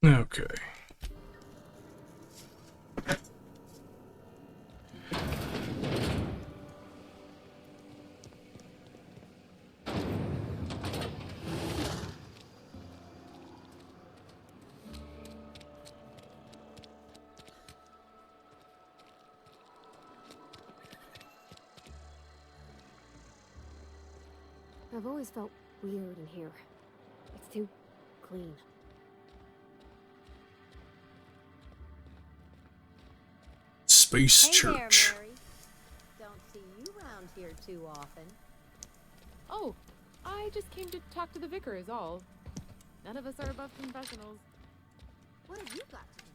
Speaker 1: Okay.
Speaker 15: I've always felt weird in here. It's too clean.
Speaker 1: Space
Speaker 16: Hey
Speaker 1: Church.
Speaker 16: there, Mary. Don't see you around here too often.
Speaker 11: Oh, I just came to talk to the vicar is all. None of us are above confessionals.
Speaker 16: What have you got to confess?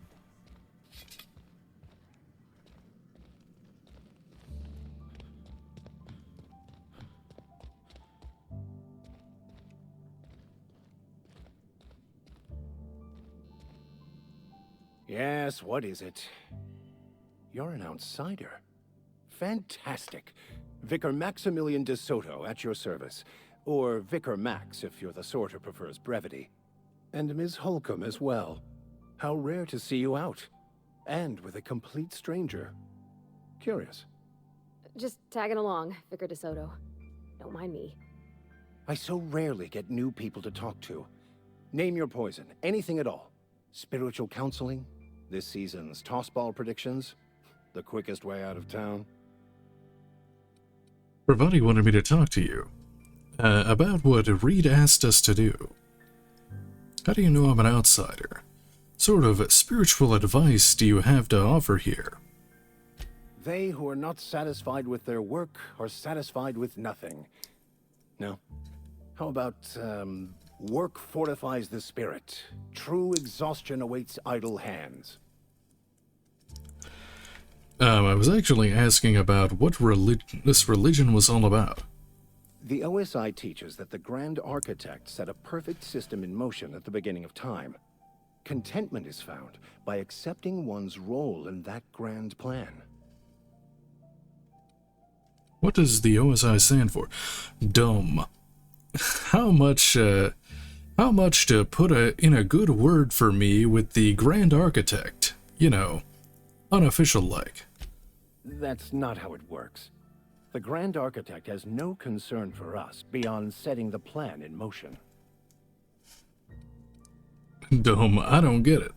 Speaker 17: Yes, what is it? You're an outsider. Fantastic. Vicar Maximilian de Soto at your service. Or Vicar Max, if you're the sort who prefers brevity. And Ms. Holcomb as well. How rare to see you out. And with a complete stranger. Curious.
Speaker 15: Just tagging along, Vicar de Soto. Don't mind me.
Speaker 17: I so rarely get new people to talk to. Name your poison, anything at all. Spiritual counseling, this season's tossball predictions, the quickest way out of town.
Speaker 1: Parvati wanted me to talk to you about what Reed asked us to do. How do you know I'm an outsider? Sort of spiritual advice do you have to offer here?
Speaker 17: They who are not satisfied with their work are satisfied with nothing. No? How about, work fortifies the spirit. True exhaustion awaits idle hands.
Speaker 1: I was actually asking about what this religion was all about.
Speaker 17: The OSI teaches that the Grand Architect set a perfect system in motion at the beginning of time. Contentment is found by accepting one's role in that grand plan.
Speaker 1: What does the OSI stand for? Dumb. How much to put in a good word for me with the Grand Architect? You know, unofficial-like.
Speaker 17: That's not how it works. The Grand Architect has no concern for us beyond setting the plan in motion.
Speaker 1: Dumb, I don't get it.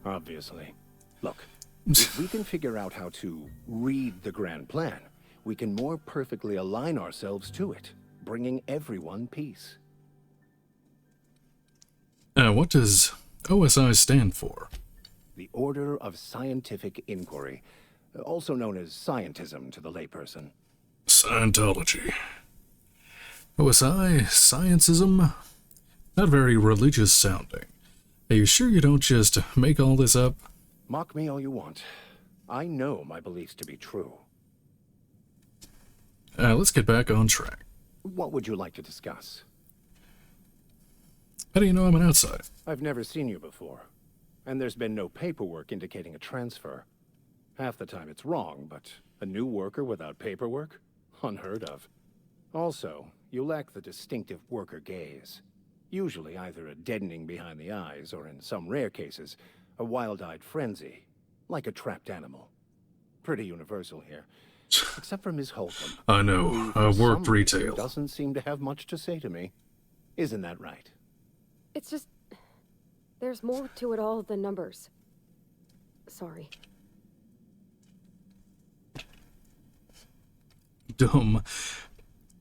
Speaker 17: Obviously. Look, if we can figure out how to read the grand plan, we can more perfectly align ourselves to it, bringing everyone peace.
Speaker 1: What does OSI stand for?
Speaker 17: The Order of Scientific Inquiry, also known as scientism to the layperson.
Speaker 1: Scientology. OSI, scientism? Not very religious sounding. Are you sure you don't just make all this up?
Speaker 17: Mock me all you want. I know my beliefs to be true.
Speaker 1: Let's get back on track.
Speaker 17: What would you like to discuss?
Speaker 1: How do you know I'm an outsider?
Speaker 17: I've never seen you before, and there's been no paperwork indicating a transfer. Half the time it's wrong, but a new worker without paperwork? Unheard of. Also, you lack the distinctive worker gaze. Usually either a deadening behind the eyes, or in some rare cases, a wild-eyed frenzy, like a trapped animal. Pretty universal here. Except for Ms. Holcomb.
Speaker 1: I know, I worked retail.
Speaker 17: Doesn't seem to have much to say to me. Isn't that right?
Speaker 15: It's just... there's more to it all than numbers. Sorry.
Speaker 1: Dumb.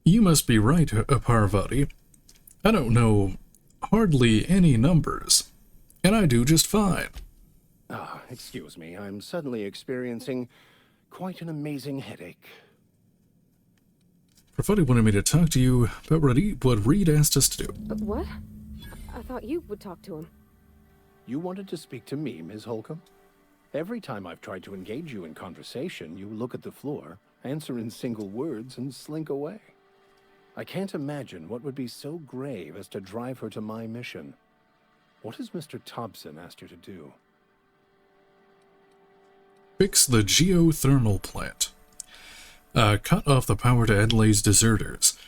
Speaker 1: You must be right, Parvati. I don't know hardly any numbers, and I do just fine.
Speaker 17: Excuse me, I'm suddenly experiencing quite an amazing headache.
Speaker 1: Parvati wanted me to talk to you about what Reed asked us to do.
Speaker 15: What? I thought you would talk to him.
Speaker 17: You wanted to speak to me, Ms. Holcomb? Every time I've tried to engage you in conversation, you look at the floor, answer in single words, and slink away. I can't imagine what would be so grave as to drive her to my mission. What has Mr. Thompson asked you to do?
Speaker 1: Fix the geothermal plant. Cut off the power to Adelaide's deserters.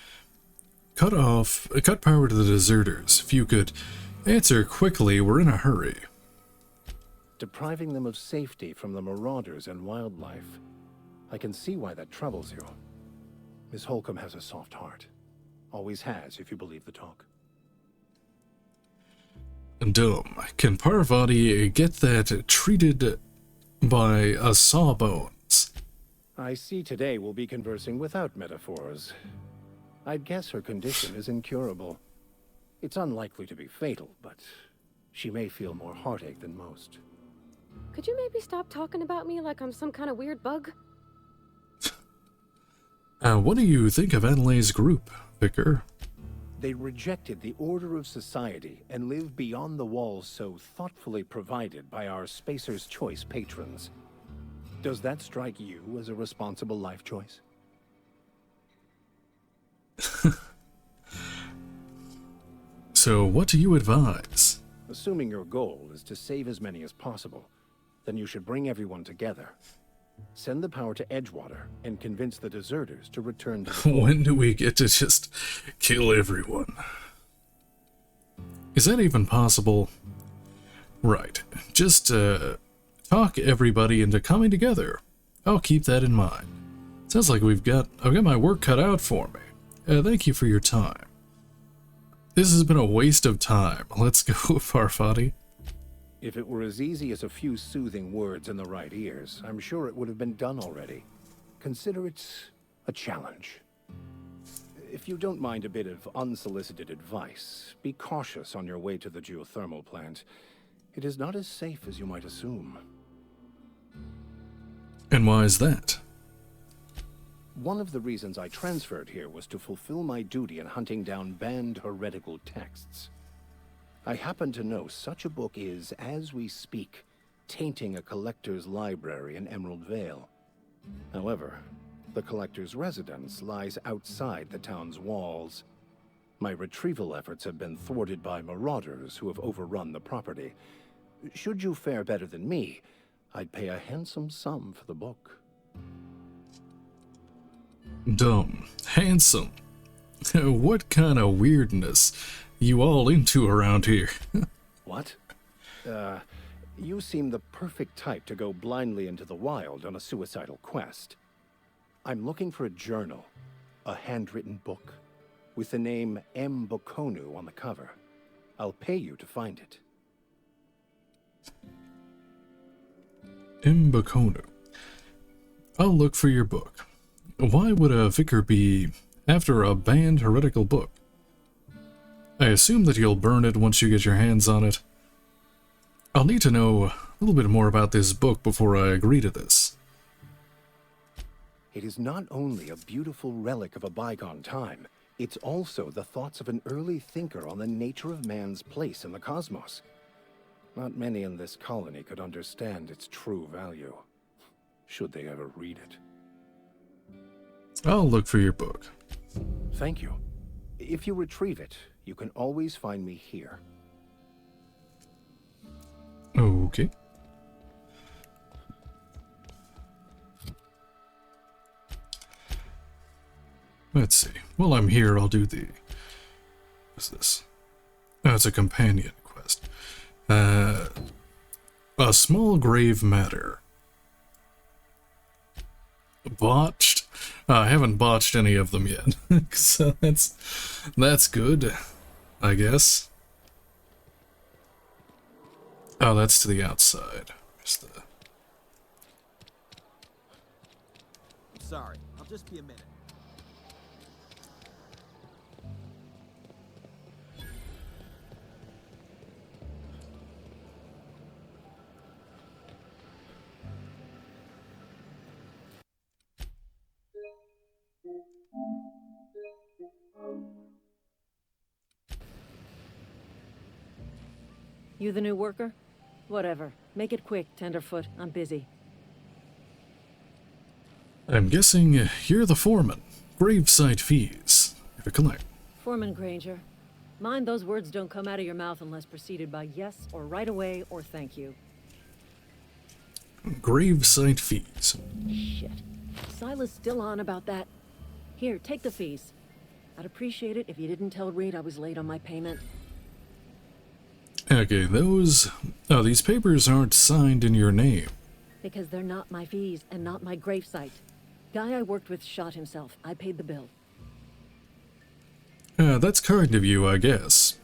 Speaker 1: Cut power to the deserters. If you could answer quickly, we're in a hurry.
Speaker 17: Depriving them of safety from the marauders and wildlife. I can see why that troubles you. Miss Holcomb has a soft heart. Always has, if you believe the talk.
Speaker 1: Dumb. Can Parvati get that treated by a sawbones?
Speaker 17: I see today we'll be conversing without metaphors. I'd guess her condition is incurable. It's unlikely to be fatal, but she may feel more heartache than most.
Speaker 15: Could you maybe stop talking about me like I'm some kind of weird bug?
Speaker 1: What do you think of Adelaide's group, Vicar?
Speaker 17: They rejected the order of society and live beyond the walls so thoughtfully provided by our Spacer's Choice patrons. Does that strike you as a responsible life choice?
Speaker 1: So what do you advise?
Speaker 17: Assuming your goal is to save as many as possible, then you should bring everyone together. Send the power to Edgewater and convince the deserters to return to the fold.
Speaker 1: When do we get to just kill everyone? Is that even possible? Right. Just talk everybody into coming together. I'll keep that in mind. Sounds like I've got my work cut out for me. Thank you for your time. This has been a waste of time. Let's go, Farfadi.
Speaker 17: If it were as easy as a few soothing words in the right ears, I'm sure it would have been done already. Consider it a challenge. If you don't mind a bit of unsolicited advice, be cautious on your way to the geothermal plant. It is not as safe as you might assume.
Speaker 1: And why is that?
Speaker 17: One of the reasons I transferred here was to fulfill my duty in hunting down banned heretical texts. I happen to know such a book is, as we speak, tainting a collector's library in Emerald Vale. However, the collector's residence lies outside the town's walls. My retrieval efforts have been thwarted by marauders who have overrun the property. Should you fare better than me, I'd pay a handsome sum for the book.
Speaker 1: Dumb. Handsome. What kind of weirdness you all into around here?
Speaker 17: What? You seem the perfect type to go blindly into the wild on a suicidal quest. I'm looking for a journal, a handwritten book, with the name M. Bokonu on the cover. I'll pay you to find it.
Speaker 1: M. Bokonu. I'll look for your book. Why would a vicar be after a banned heretical book? I assume that you'll burn it once you get your hands on it. I'll need to know a little bit more about this book before I agree to this.
Speaker 17: It is not only a beautiful relic of a bygone time, it's also the thoughts of an early thinker on the nature of man's place in the cosmos. Not many in this colony could understand its true value, should they ever read it.
Speaker 1: I'll look for your book.
Speaker 17: Thank you. If you retrieve it, you can always find me here.
Speaker 1: Okay. Let's see. While I'm here, I'll do the... What's this? Oh, it's a companion quest. A small grave matter. Botched? I haven't botched any of them yet. So that's good, I guess. Oh, that's to the outside. Where's the...
Speaker 18: Sorry, I'll just be a minute.
Speaker 7: You the new worker? Whatever. Make it quick, Tenderfoot. I'm busy.
Speaker 1: I'm guessing you're the foreman. Gravesite fees. To collect.
Speaker 7: Foreman Granger. Mind those words don't come out of your mouth unless preceded by yes or right away or thank you.
Speaker 1: Gravesite fees.
Speaker 7: Shit. Silas still on about that. Here, take the fees. I'd appreciate it if you didn't tell Reed I was late on my payment.
Speaker 1: Okay, those... Oh, these papers aren't signed in your name.
Speaker 7: Because they're not my fees and not my gravesite. Guy I worked with shot himself. I paid the bill.
Speaker 1: That's kind of you, I guess.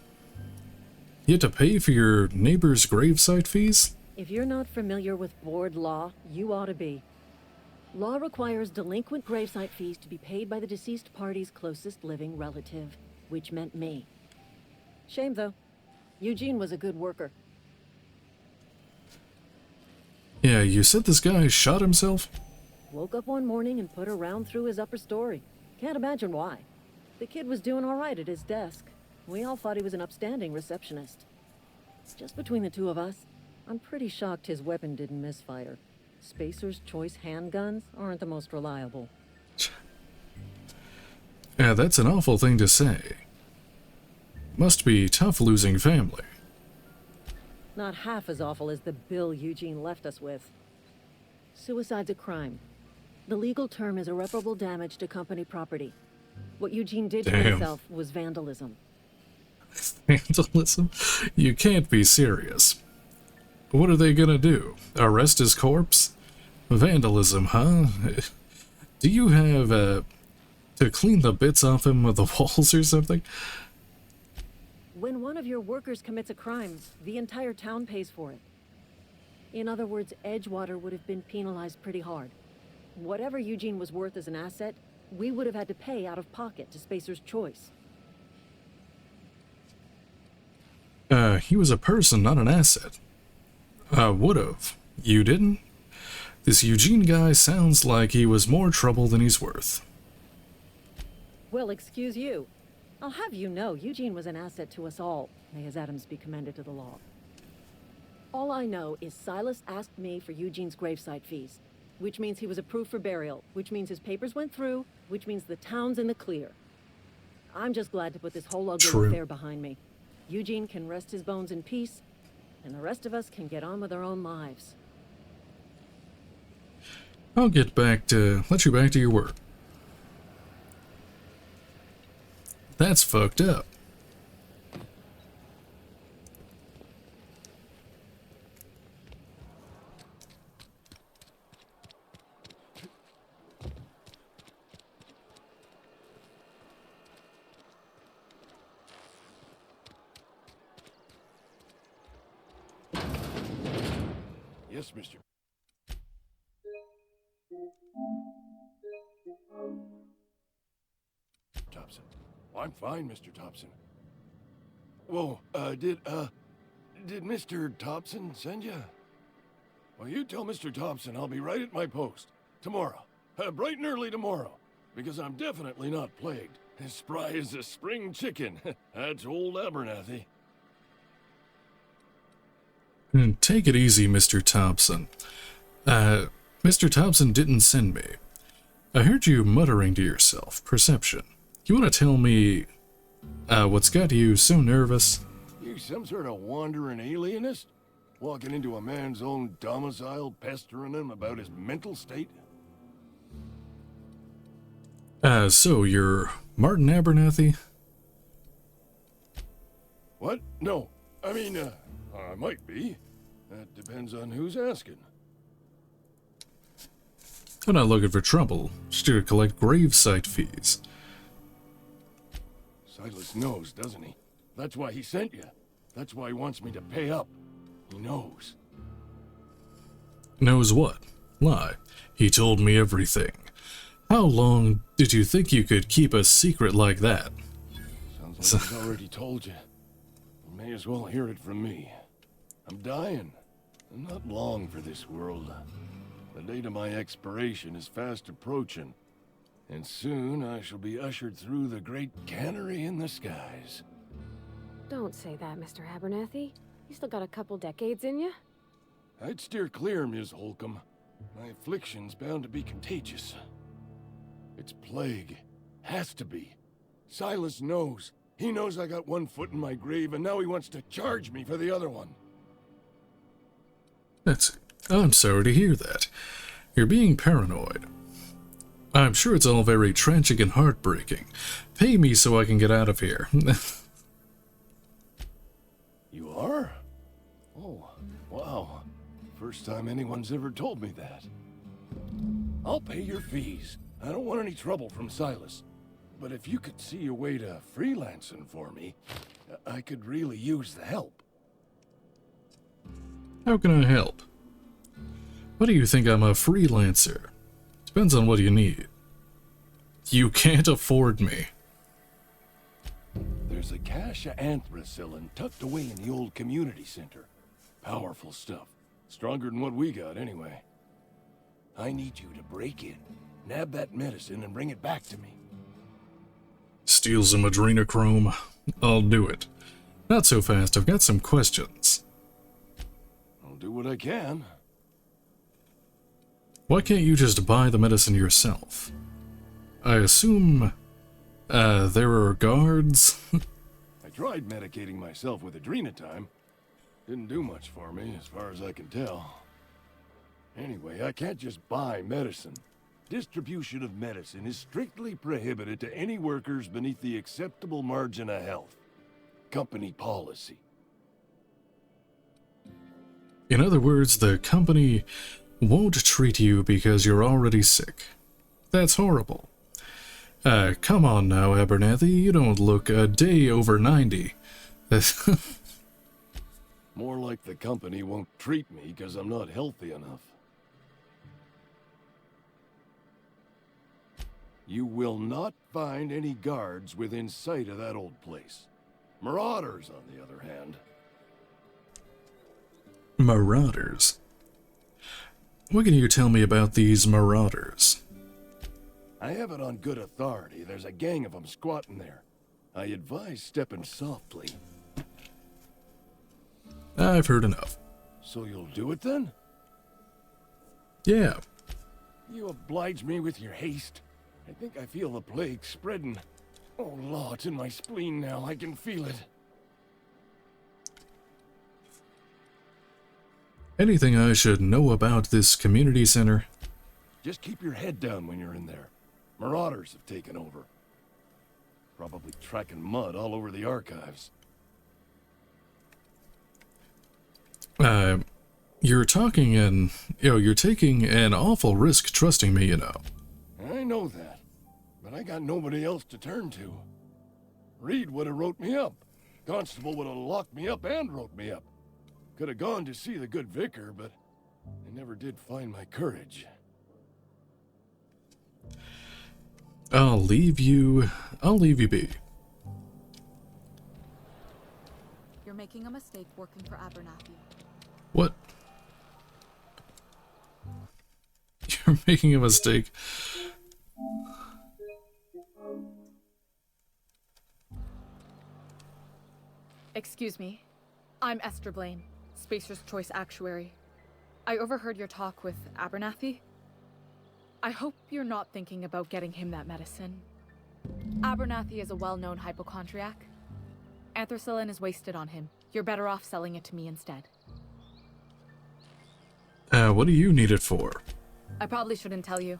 Speaker 1: You had to pay for your neighbor's gravesite fees?
Speaker 7: If you're not familiar with board law, you ought to be. Law requires delinquent gravesite fees to be paid by the deceased party's closest living relative, which meant me. Shame, though. Eugene was a good worker.
Speaker 1: Yeah, you said this guy shot himself?
Speaker 7: Woke up one morning and put a round through his upper story. Can't imagine why. The kid was doing all right at his desk. We all thought he was an upstanding receptionist. Just between the two of us, I'm pretty shocked his weapon didn't misfire. Spacer's Choice handguns aren't the most reliable.
Speaker 1: Yeah, that's an awful thing to say. Must be tough losing family.
Speaker 7: Not half as awful as the bill Eugene left us with. Suicide's a crime. The legal term is irreparable damage to company property. What Eugene did to himself was vandalism.
Speaker 1: Vandalism? You can't be serious. What are they gonna do? Arrest his corpse? Vandalism, huh? Do you have, to clean the bits off him with the walls or something?
Speaker 7: When one of your workers commits a crime, the entire town pays for it. In other words, Edgewater would have been penalized pretty hard. Whatever Eugene was worth as an asset, we would have had to pay out of pocket to Spacer's Choice.
Speaker 1: He was a person, not an asset. Would've. You didn't? This Eugene guy sounds like he was more trouble than he's worth.
Speaker 7: Well, excuse you. I'll have you know, Eugene was an asset to us all. May his atoms be commended to the law. All I know is Silas asked me for Eugene's gravesite fees, which means he was approved for burial, which means his papers went through, which means the town's in the clear. I'm just glad to put this whole ugly affair behind me. Eugene can rest his bones in peace, and the rest of us can get on with our own lives.
Speaker 1: I'll let you back to your work. That's fucked up.
Speaker 4: Yes, Mr. Thompson. I'm fine, Mr. Thompson. Whoa, did Mr. Thompson send you? Well, you tell Mr. Thompson I'll be right at my post. Tomorrow. Bright and early tomorrow. Because I'm definitely not plagued. As spry as a spring chicken. That's old Abernathy.
Speaker 1: Take it easy, Mr. Thompson. Mr. Thompson didn't send me. I heard you muttering to yourself. Perception. You want to tell me, what's got you so nervous?
Speaker 4: You some sort of wandering alienist? Walking into a man's own domicile, pestering him about his mental state?
Speaker 1: So you're Martin Abernathy?
Speaker 4: What? No. I mean, I might be. That depends on who's asking.
Speaker 1: I'm not looking for trouble, just to collect gravesite fees.
Speaker 4: Silas knows, doesn't he? That's why he sent you. That's why he wants me to pay up. He knows.
Speaker 1: Knows what? Lie. He told me everything. How long did you think you could keep a secret like that?
Speaker 4: Sounds like he's already told you. You may as well hear it from me. I'm dying. I'm not long for this world. The date of my expiration is fast approaching. And soon I shall be ushered through the great cannery in the skies.
Speaker 15: Don't say that, Mr. Abernathy. You still got a couple decades in you.
Speaker 4: I'd steer clear, Ms. Holcomb. My affliction's bound to be contagious. It's plague. Has to be. Silas knows. He knows I got one foot in my grave, and now he wants to charge me for the other one.
Speaker 1: I'm sorry to hear that. You're being paranoid. I'm sure it's all very tragic and heartbreaking. Pay me so I can get out of here.
Speaker 4: You are? Oh, wow. First time anyone's ever told me that. I'll pay your fees. I don't want any trouble from Silas. But if you could see a way to freelancing for me, I could really use the help.
Speaker 1: How can I help? What do you think I'm a freelancer? Depends on what you need. You can't afford me.
Speaker 4: There's a cache of anthracillin tucked away in the old community center. Powerful stuff. Stronger than what we got, anyway. I need you to break in, nab that medicine, and bring it back to me.
Speaker 1: Steal some adrenochrome. I'll do it. Not so fast, I've got some questions.
Speaker 4: I'll do what I can.
Speaker 1: Why can't you just buy the medicine yourself? I assume, there are guards?
Speaker 4: I tried medicating myself with adrenotime. Didn't do much for me, as far as I can tell. Anyway, I can't just buy medicine. Distribution of medicine is strictly prohibited to any workers beneath the acceptable margin of health. Company policy.
Speaker 1: In other words, the company won't treat you because you're already sick. That's horrible. Come on now, Abernathy, you don't look a day over 90.
Speaker 4: More like the company won't treat me because I'm not healthy enough. You will not find any guards within sight of that old place. Marauders, on the other hand.
Speaker 1: Marauders? What can you tell me about these marauders?
Speaker 4: I have it on good authority. There's a gang of them squatting there. I advise stepping softly.
Speaker 1: I've heard enough.
Speaker 4: So you'll do it then?
Speaker 1: Yeah.
Speaker 4: You oblige me with your haste. I think I feel the plague spreading. Oh, Lord, it's in my spleen now. I can feel it.
Speaker 1: Anything I should know about this community center?
Speaker 4: Just keep your head down when you're in there. Marauders have taken over. Probably tracking mud all over the archives.
Speaker 1: You're taking an awful risk trusting me, you know.
Speaker 4: I know that, but I got nobody else to turn to. Reed would have wrote me up. Constable would have locked me up and wrote me up. Could have gone to see the good vicar, but I never did find my courage.
Speaker 1: I'll leave you be.
Speaker 16: You're making a mistake working for Abernathy.
Speaker 1: What? You're making a mistake.
Speaker 19: Excuse me. I'm Esther Blaine, Spacer's Choice Actuary. I overheard your talk with Abernathy. I hope you're not thinking about getting him that medicine. Abernathy is a well-known hypochondriac. Anthracillin is wasted on him. You're better off selling it to me instead.
Speaker 1: What do you need it for?
Speaker 19: I probably shouldn't tell you.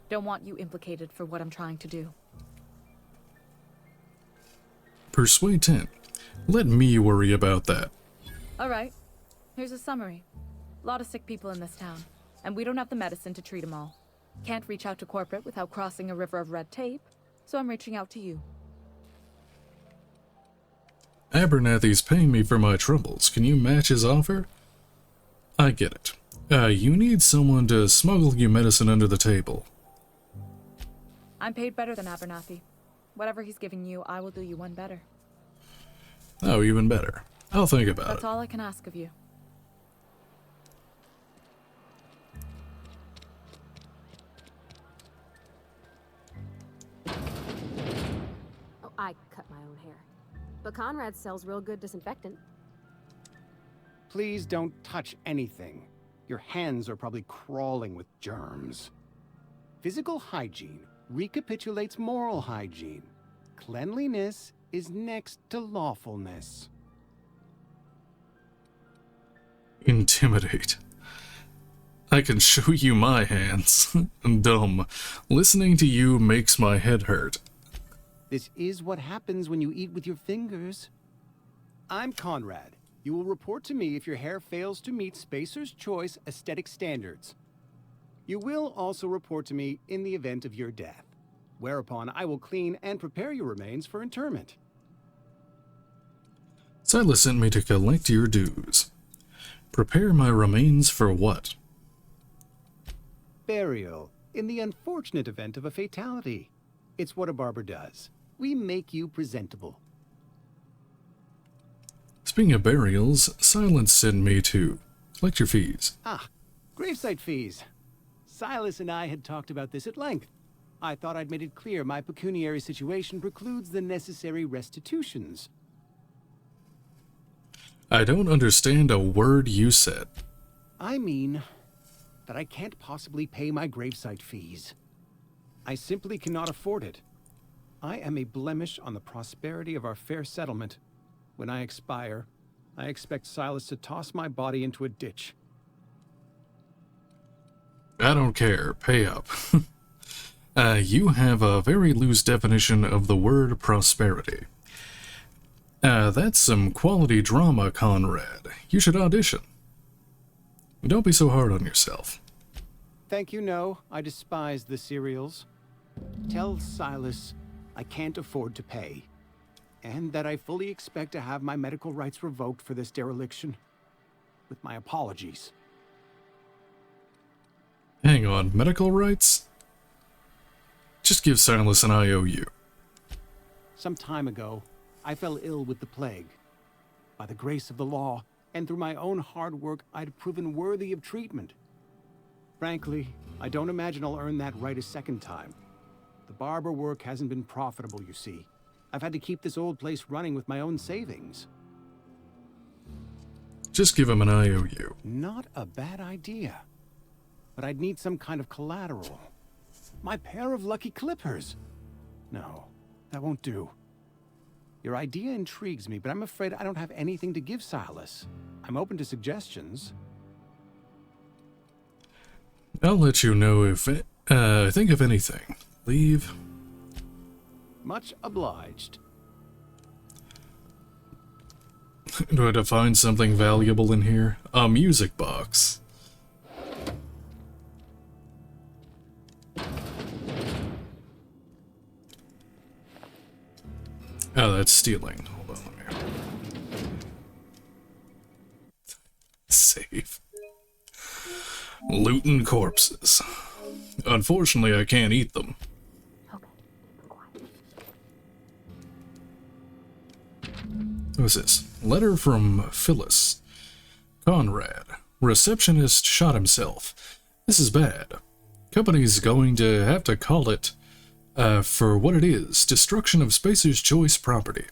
Speaker 19: Don't want you implicated for what I'm trying to do.
Speaker 1: Persuade 10. Let me worry about that.
Speaker 19: Alright. Here's a summary. A lot of sick people in this town, and we don't have the medicine to treat them all. Can't reach out to corporate without crossing a river of red tape, so I'm reaching out to you.
Speaker 1: Abernathy's paying me for my troubles. Can you match his offer? I get it. You need someone to smuggle you medicine under the table.
Speaker 19: I'm paid better than Abernathy. Whatever he's giving you, I will do you one better.
Speaker 1: Oh, even better. I'll think about it.
Speaker 19: That's all I can ask of you.
Speaker 15: Oh, I cut my own hair. But Conrad sells real good disinfectant.
Speaker 17: Please don't touch anything. Your hands are probably crawling with germs. Physical hygiene recapitulates moral hygiene. Cleanliness is next to lawfulness.
Speaker 1: Intimidate. I can show you my hands. Dumb. Listening to you makes my head hurt.
Speaker 17: This is what happens when you eat with your fingers. I'm Conrad. You will report to me if your hair fails to meet Spacer's Choice aesthetic standards. You will also report to me in the event of your death, whereupon I will clean and prepare your remains for interment.
Speaker 1: Silas sent me to collect your dues. Prepare my remains for what?
Speaker 17: Burial
Speaker 20: in the unfortunate event of a fatality. It's what a barber does. We make you presentable.
Speaker 1: Speaking of burials, Silence sent me to collect your fees.
Speaker 20: Ah, gravesite fees. Silas and I had talked about this at length. I thought I'd made it clear my pecuniary situation precludes the necessary restitutions.
Speaker 1: I don't understand a word you said.
Speaker 20: I mean that I can't possibly pay my gravesite fees. I simply cannot afford it. I am a blemish on the prosperity of our fair settlement. When I expire, I expect Silas to toss my body into a ditch.
Speaker 1: I don't care. Pay up. You have a very loose definition of the word prosperity. That's some quality drama, Conrad. You should audition. Don't be so hard on yourself.
Speaker 20: Thank you, no. I despise the serials. Tell Silas I can't afford to pay, and that I fully expect to have my medical rights revoked for this dereliction. With my apologies.
Speaker 1: Hang on, medical rights? Just give Silas an IOU.
Speaker 20: Some time ago, I fell ill with the plague. By the grace of the law, and through my own hard work, I'd proven worthy of treatment. Frankly, I don't imagine I'll earn that right a second time. The barber work hasn't been profitable, you see. I've had to keep this old place running with my own savings.
Speaker 1: Just give him an IOU.
Speaker 20: Not a bad idea. But I'd need some kind of collateral. My pair of lucky clippers. No, that won't do. Your idea intrigues me, but I'm afraid I don't have anything to give Silas. I'm open to suggestions.
Speaker 1: I'll let you know if I think of anything. Leave.
Speaker 20: Much obliged.
Speaker 1: Do I have to find something valuable in here? A music box. Oh, that's stealing. Hold on, let me... Save. Looting corpses. Unfortunately, I can't eat them. What's this? Letter from Phyllis. Conrad. Receptionist shot himself. This is bad. Company's going to have to call it for what it is, destruction of Spacer's Choice property.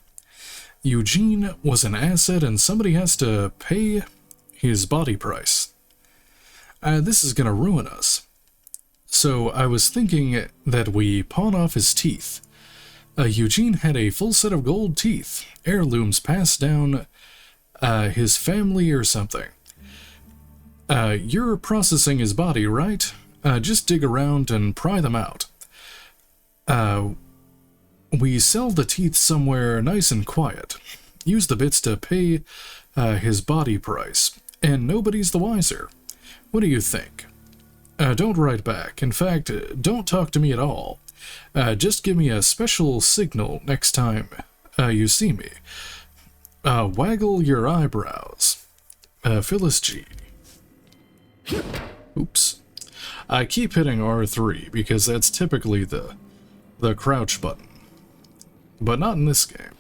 Speaker 1: Eugene was an asset and somebody has to pay his body price. This is gonna ruin us. So I was thinking that we pawn off his teeth. Eugene had a full set of gold teeth, heirlooms passed down his family or something. You're processing his body, right? Just dig around and pry them out. We sell the teeth somewhere nice and quiet. Use the bits to pay his body price, and nobody's the wiser. What do you think? Don't write back. In fact, don't talk to me at all. Just give me a special signal next time you see me. Waggle your eyebrows. Phyllis G. Oops. I keep hitting R3 because that's typically the crouch button. But not in this game.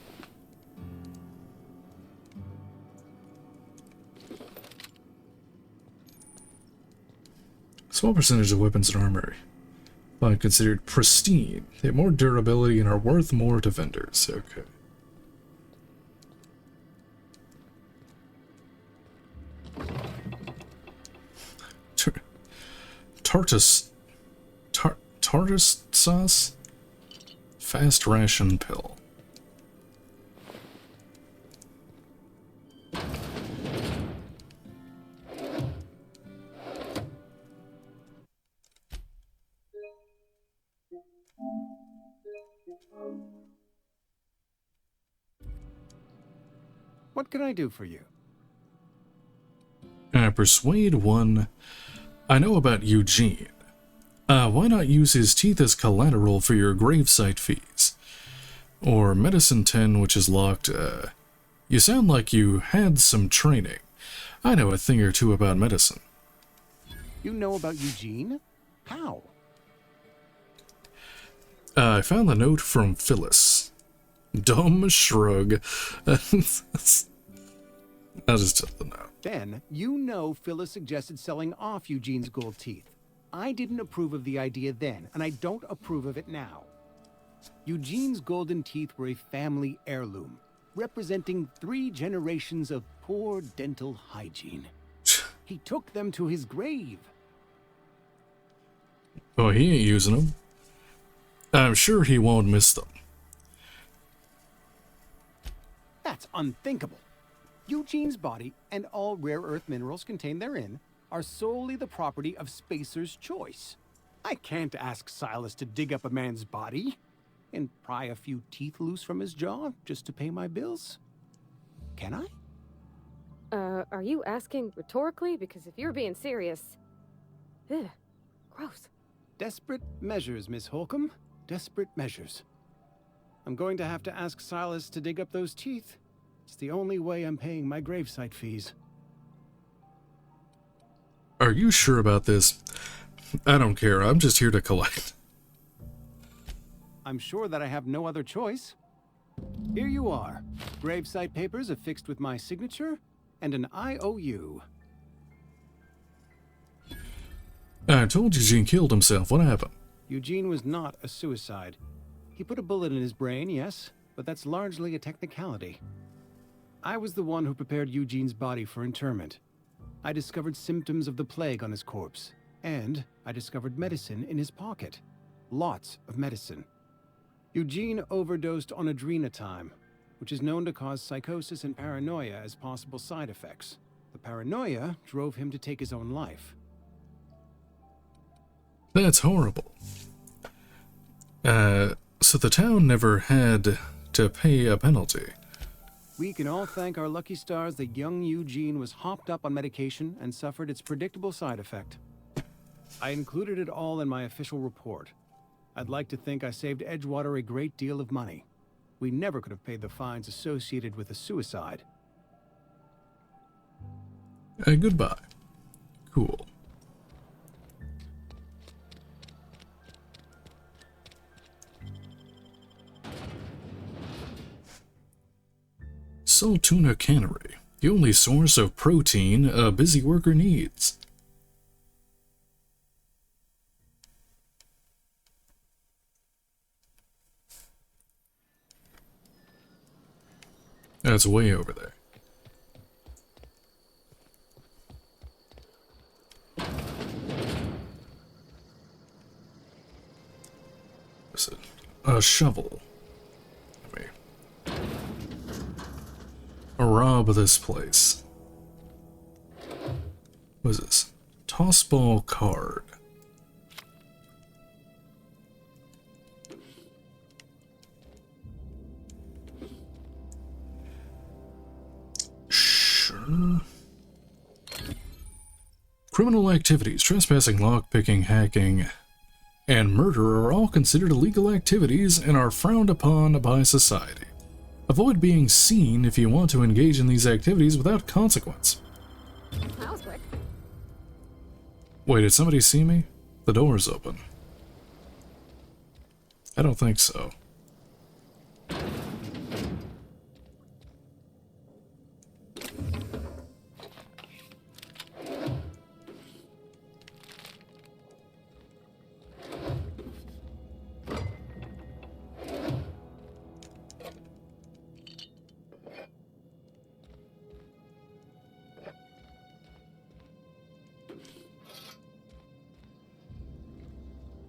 Speaker 1: Small percentage of weapons and armor are considered pristine. They have more durability and are worth more to vendors. Okay. Tartar sauce? Fast ration pill.
Speaker 20: What can I do for you?
Speaker 1: Persuade one. I know about Eugene. Why not use his teeth as collateral for your gravesite fees? Or Medicine 10, which is locked. You sound like you had some training. I know a thing or two about medicine.
Speaker 20: You know about Eugene? How?
Speaker 1: I found the note from Phyllis. Dumb shrug. I'll just tell the note.
Speaker 20: Then, you know Phyllis suggested selling off Eugene's gold teeth. I didn't approve of the idea then, and I don't approve of it now. Eugene's golden teeth were a family heirloom, representing 3 generations of poor dental hygiene. He took them to his grave.
Speaker 1: Oh, he ain't using them. I'm sure he won't miss them.
Speaker 20: That's unthinkable. Eugene's body and all rare earth minerals contained therein are solely the property of Spacer's choice. I can't ask Silas to dig up a man's body and pry a few teeth loose from his jaw just to pay my bills. Can I?
Speaker 15: Are you asking rhetorically? Because if you're being serious... Ugh, gross.
Speaker 20: Desperate measures, Miss Holcomb. Desperate measures. I'm going to have to ask Silas to dig up those teeth. It's the only way I'm paying my gravesite fees.
Speaker 1: Are you sure about this? I don't care. I'm just here to collect.
Speaker 20: I'm sure that I have no other choice. Here you are. Gravesite papers affixed with my signature and an IOU.
Speaker 1: I told Eugene killed himself. What happened?
Speaker 20: Eugene was not a suicide. He put a bullet in his brain, yes, but that's largely a technicality. I was the one who prepared Eugene's body for interment. I discovered symptoms of the plague on his corpse, and I discovered medicine in his pocket. Lots of medicine. Eugene overdosed on adrenatime, which is known to cause psychosis and paranoia as possible side effects. The paranoia drove him to take his own life.
Speaker 1: That's horrible. So the town never had to pay a penalty.
Speaker 20: We can all thank our lucky stars that young Eugene was hopped up on medication and suffered its predictable side effect. I included it all in my official report. I'd like to think I saved Edgewater a great deal of money. We never could have paid the fines associated with a suicide.
Speaker 1: Goodbye. Cool. Salt Tuna Cannery, the only source of protein a busy worker needs. That's way over there. What's it? A shovel. Rob this place. What is this? Tossball card. Sure. Criminal activities, trespassing, lockpicking, hacking, and murder are all considered illegal activities and are frowned upon by society. Avoid being seen if you want to engage in these activities without consequence.
Speaker 15: That was quick.
Speaker 1: Wait, did somebody see me? The door's open. I don't think so.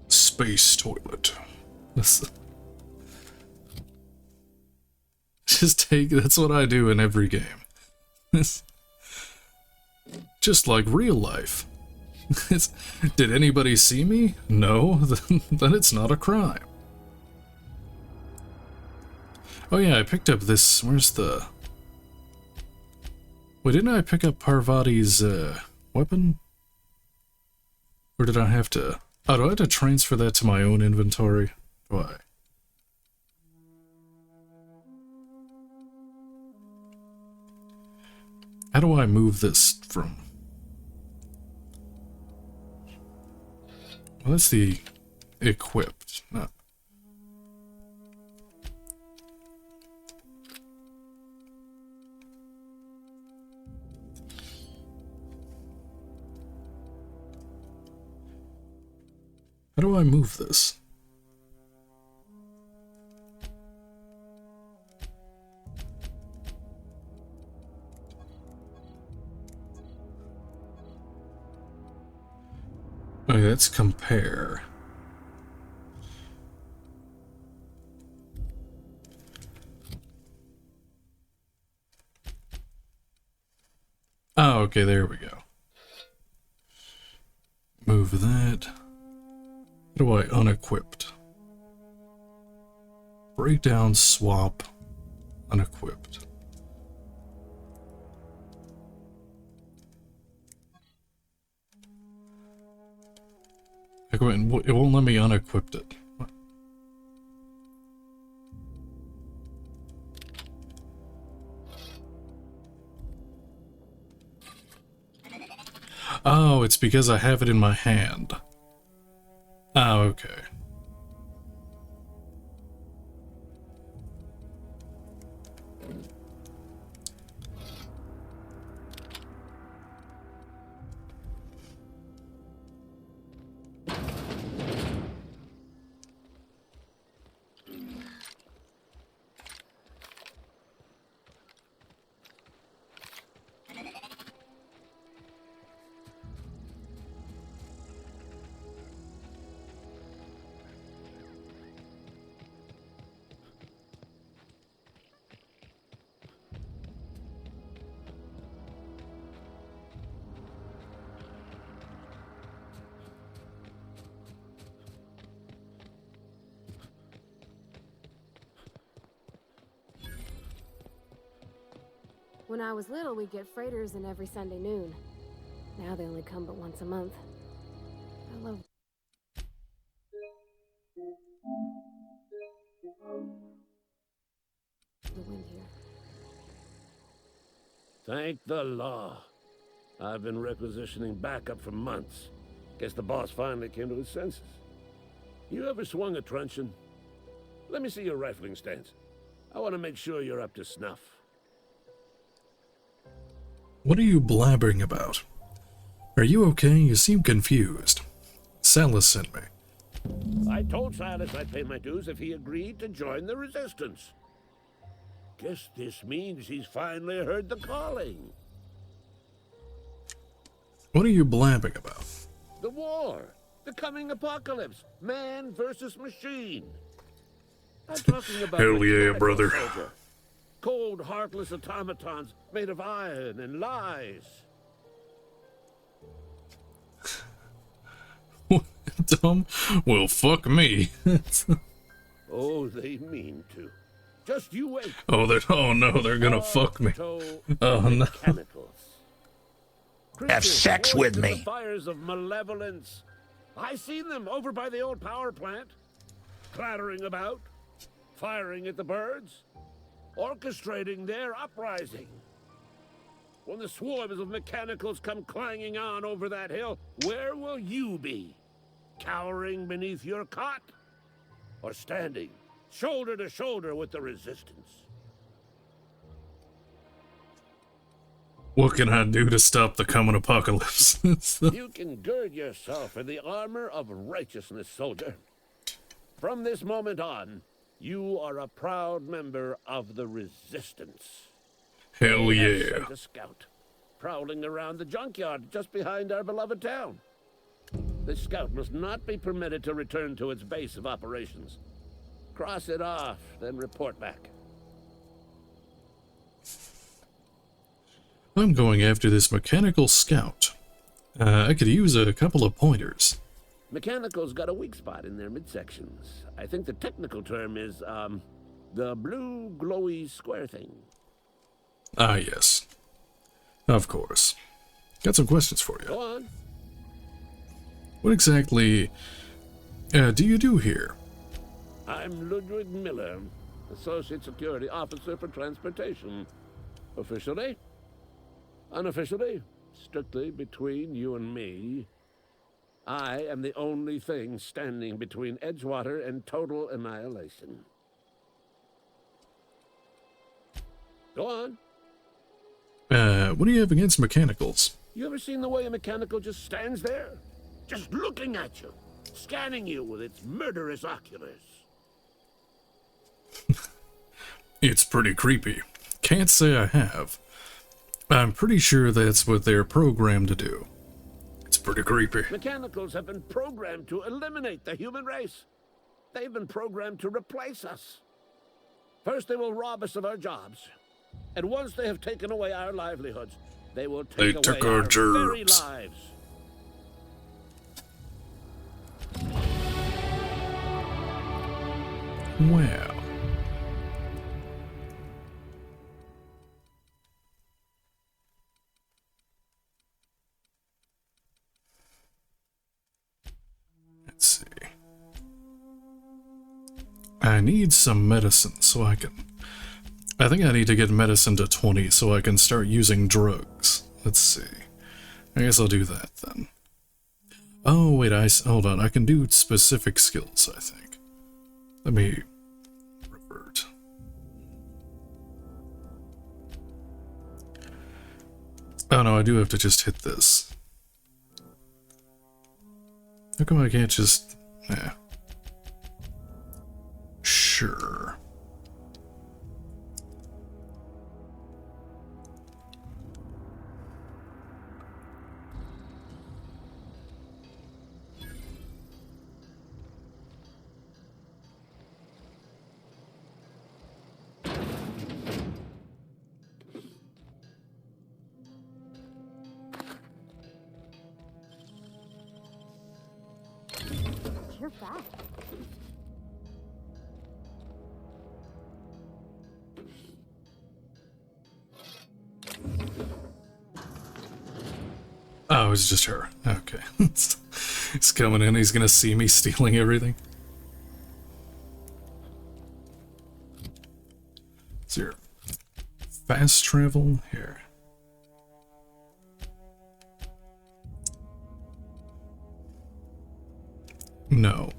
Speaker 1: Space toilet. Just take, that's what I do in every game. Just like real life. Did anybody see me? No, then it's not a crime. Oh yeah, I picked up this, where's the... Wait, didn't I pick up Parvati's weapon? Or did I have to... Oh, do I have to transfer that to my own inventory? Why? How do I move this from... Well, that's the equipped. No. How do I move this? Okay, let's compare. Oh, okay, there we go. Move that. How do I unequipped? Breakdown, swap, unequipped. It won't let me unequip it. Oh, it's because I have it in my hand. Oh, okay.
Speaker 15: When I was little, we'd get freighters in every Sunday noon. Now they only come but once a month. I love... the wind here.
Speaker 21: Thank the law. I've been requisitioning backup for months. Guess the boss finally came to his senses. You ever swung a truncheon? Let me see your rifling stance. I want to make sure you're up to snuff.
Speaker 1: What are you blabbering about? Are you okay? You seem confused. Silas sent me.
Speaker 21: I told Silas I'd pay my dues if he agreed to join the resistance. Guess this means he's finally heard the calling.
Speaker 1: What are you blabbing about?
Speaker 21: The war. The coming apocalypse. Man versus machine. I'm talking about
Speaker 1: Hell yeah, brother.
Speaker 21: Soldier. Cold, heartless automatons made of iron and lies.
Speaker 1: Dumb? Well, fuck me.
Speaker 21: Oh, they mean to. Just you wait.
Speaker 1: Oh, no, they're gonna fuck me. Oh, no.
Speaker 21: Have sex with me. The fires of malevolence. I seen them over by the old power plant, clattering about, firing at the birds, orchestrating their uprising. When the swarms of mechanicals come clanging on over that hill, where will you be? Cowering beneath your cot? Or standing shoulder to shoulder with the resistance?
Speaker 1: What can I do to stop the coming apocalypse?
Speaker 21: You can gird yourself in the armor of righteousness, soldier. From this moment on, you are a proud member of the resistance.
Speaker 1: Hell
Speaker 21: They have
Speaker 1: yeah.
Speaker 21: sent a scout, prowling around the junkyard just behind our beloved town. This scout must not be permitted to return to its base of operations. Cross it off, then report back.
Speaker 1: I'm going after this mechanical scout. I could use a couple of pointers.
Speaker 21: Mechanical's got a weak spot in their midsections. I think the technical term is, the blue glowy square thing.
Speaker 1: Ah, yes. Of course. Got some questions for you.
Speaker 21: Go on.
Speaker 1: What exactly do you do here?
Speaker 21: I'm Ludwig Miller, Associate Security Officer for Transportation. Officially? Unofficially? Strictly between you and me. I am the only thing standing between Edgewater and total annihilation. Go on.
Speaker 1: What do you have against mechanicals?
Speaker 21: You ever seen the way a mechanical just stands there? Just looking at you. scanning you with its murderous oculus.
Speaker 1: It's pretty creepy. Can't say I have. I'm pretty sure that's what they're programmed to do. It's pretty creepy.
Speaker 21: Mechanicals have been programmed to eliminate the human race. They've been programmed to replace us. First, they will rob us of our jobs. And once they have taken away our livelihoods, they will take away
Speaker 1: our
Speaker 21: our very
Speaker 1: jobs.
Speaker 21: lives.
Speaker 1: Well. Let's see. I need some medicine so I can... I think I need to get medicine to 20 so I can start using drugs. Let's see. I guess I'll do that then. Oh, wait, hold on. I can do specific skills, I think. Let me revert. Oh no, I do have to just hit this. How come I can't just... Yeah. Sure.
Speaker 15: You're back.
Speaker 1: Oh, it's just her. Okay. He's coming in, he's gonna see me stealing everything. Is there fast travel here? No.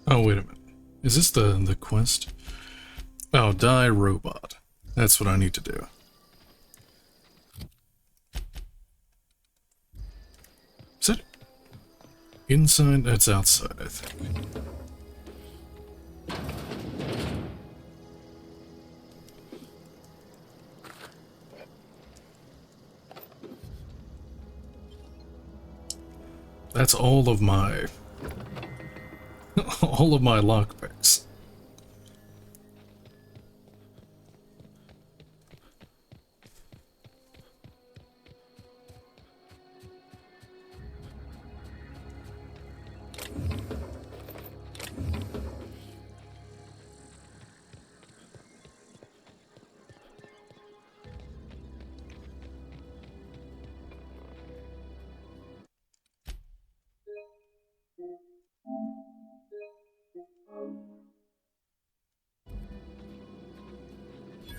Speaker 1: Oh, wait a minute. Is this the quest? Oh, die robot. That's what I need to do. Is it inside? That's outside, I think. That's all of my lockpicks.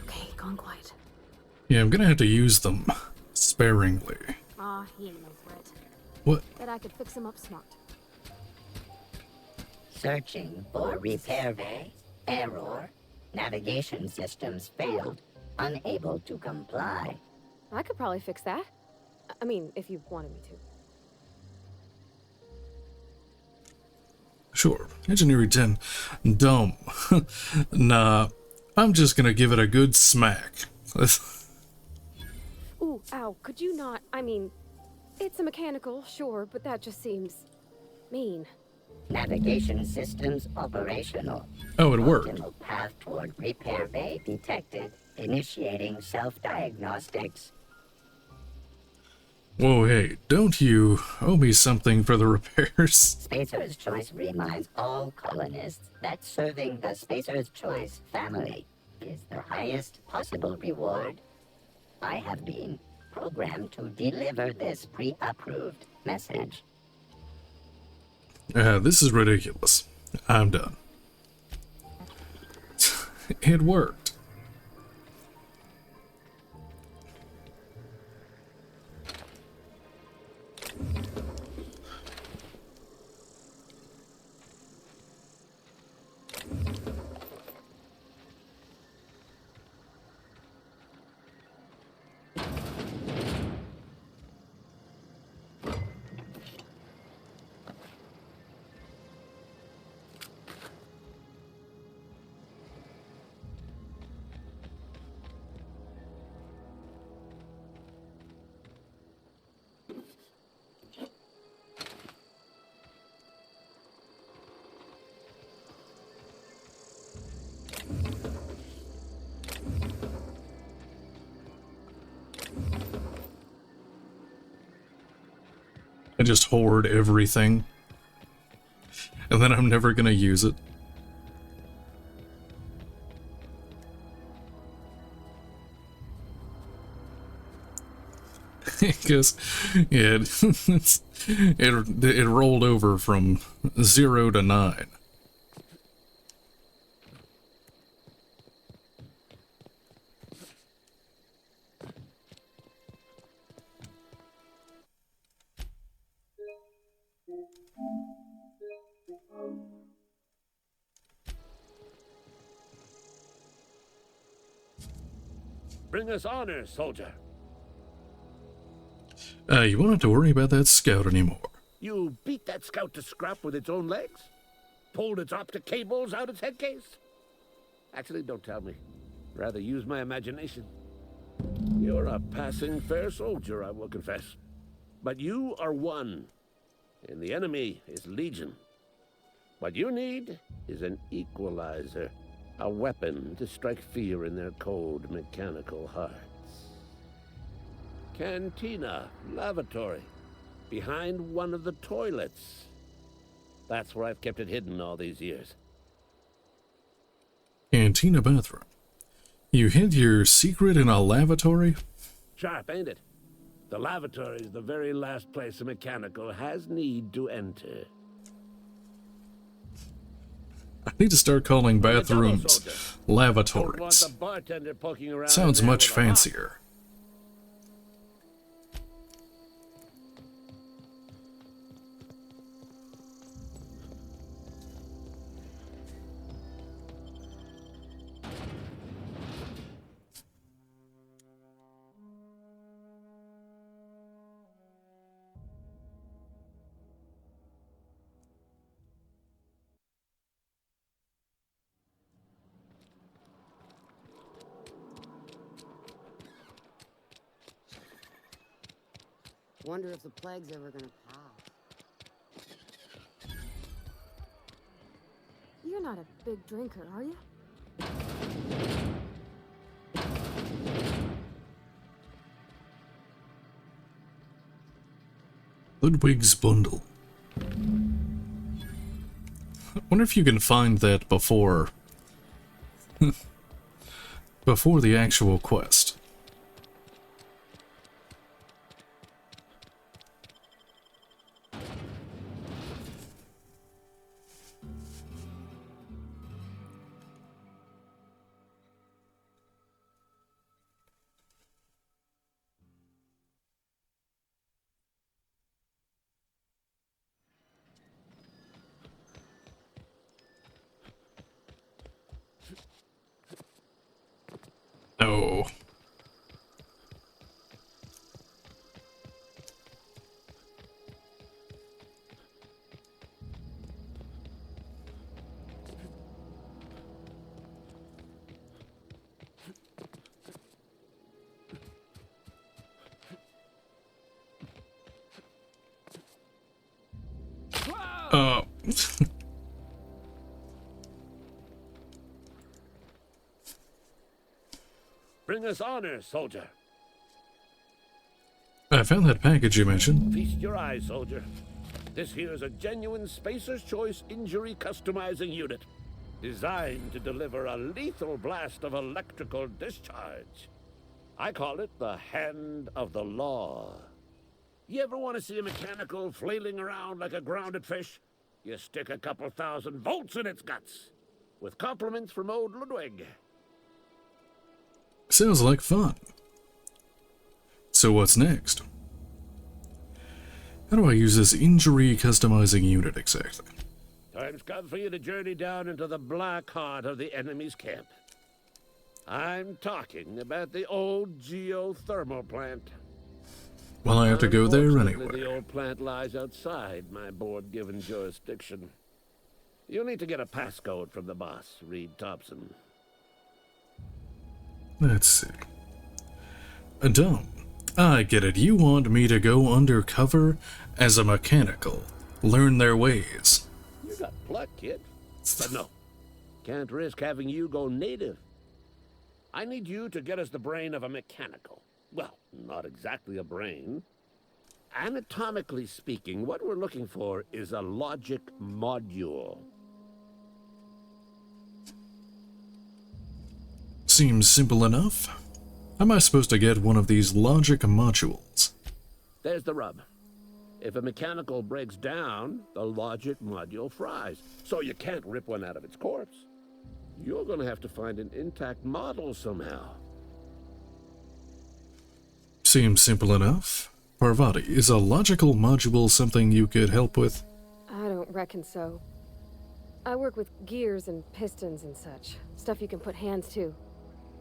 Speaker 15: Okay, gone quiet.
Speaker 1: Yeah, I'm gonna have to use them sparingly.
Speaker 15: Ah, he ain't no threat.
Speaker 1: What?
Speaker 15: Bet I could fix him up smart.
Speaker 3: Searching for repair bay. Error. Navigation systems failed. Unable to comply.
Speaker 15: I could probably fix that. I mean, if you wanted me to.
Speaker 1: Sure. Engineering 10. Dumb. Nah. I'm just gonna give it a good smack.
Speaker 15: Ooh, ow, could you not? I mean, it's a mechanical, sure, but that just seems mean.
Speaker 3: Navigation systems operational.
Speaker 1: Oh, it worked.
Speaker 3: Optimal path toward repair bay detected. Initiating self-diagnostics.
Speaker 1: Whoa, hey, don't you owe me something for the repairs?
Speaker 3: Spacer's Choice reminds all colonists that serving the Spacer's Choice family is the highest possible reward. I have been programmed to deliver this pre-approved message.
Speaker 1: This is ridiculous. I'm done. It worked. just hoard everything. And then I'm never gonna use it. Because, yeah, it rolled over from 0 to 9.
Speaker 21: Bring us honor, soldier.
Speaker 1: You won't have to worry about that scout anymore.
Speaker 21: You beat that scout to scrap with its own legs? Pulled its optic cables out its head case? Actually, don't tell me. Rather use my imagination. You're a passing fair soldier, I will confess. But you are one, and the enemy is legion. What you need is an equalizer, a weapon to strike fear in their cold, mechanical hearts. Cantina, lavatory, behind one of the toilets. That's where I've kept it hidden all these years.
Speaker 1: Cantina bathroom. You hid your secret in a lavatory?
Speaker 21: Sharp, ain't it? The lavatory is the very last place a mechanical has need to enter.
Speaker 1: I need to start calling bathrooms lavatories. Sounds much fancier.
Speaker 2: Wonder if the plague's ever gonna pass.
Speaker 15: You're not a big drinker, are you?
Speaker 1: Ludwig's bundle. I wonder if you can find that before... before the actual quest. Oh.
Speaker 21: Bring us honor, soldier.
Speaker 1: I found that package you mentioned.
Speaker 21: Feast your eyes, soldier. This here's a genuine Spacer's Choice injury customizing unit, designed to deliver a lethal blast of electrical discharge. I call it the Hand of the Law. You ever want to see a mechanical flailing around like a grounded fish? You stick a couple thousand volts in its guts. With compliments from old Ludwig.
Speaker 1: Sounds like fun. So what's next? How do I use this injury customizing unit exactly?
Speaker 21: Time's come for you to journey down into the black heart of the enemy's camp. I'm talking about the old geothermal plant.
Speaker 1: Well, I have to go there anyway.
Speaker 21: The old plant lies outside my board-given jurisdiction. You'll need to get a passcode from the boss, Reed Thompson.
Speaker 1: Let's see. Dumb. I get it. You want me to go undercover as a mechanical, learn their ways.
Speaker 21: You got pluck, kid. But no, can't risk having you go native. I need you to get us the brain of a mechanical. Well, not exactly a brain. anatomically speaking, what we're looking for is a logic module.
Speaker 1: Seems simple enough. How am I supposed to get one of these logic modules?
Speaker 21: There's the rub. If a mechanical breaks down, the logic module fries. So you can't rip one out of its corpse. You're gonna have to find an intact model somehow.
Speaker 1: Seems simple enough. Parvati, is a logical module something you could help with?
Speaker 15: I don't reckon so. I work with gears and pistons and such. Stuff you can put hands to.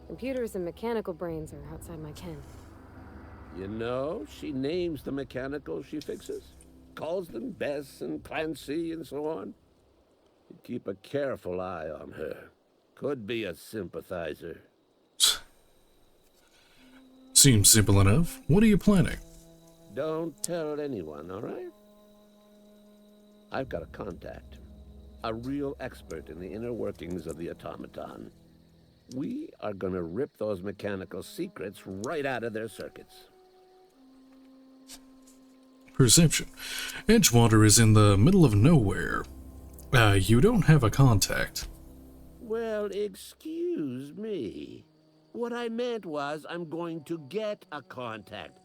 Speaker 15: Computers and mechanical brains are outside my ken.
Speaker 21: You know, she names the mechanicals she fixes. Calls them Bess and Clancy and so on. You keep a careful eye on her. Could be a sympathizer.
Speaker 1: Seems simple enough. What are you planning?
Speaker 21: Don't tell anyone, all right? I've got a contact. A real expert in the inner workings of the automaton. We are gonna rip those mechanical secrets right out of their circuits.
Speaker 1: Perception. Edgewater is in the middle of nowhere. You don't have a contact.
Speaker 21: Well, excuse me. What I meant was I'm going to get a contact.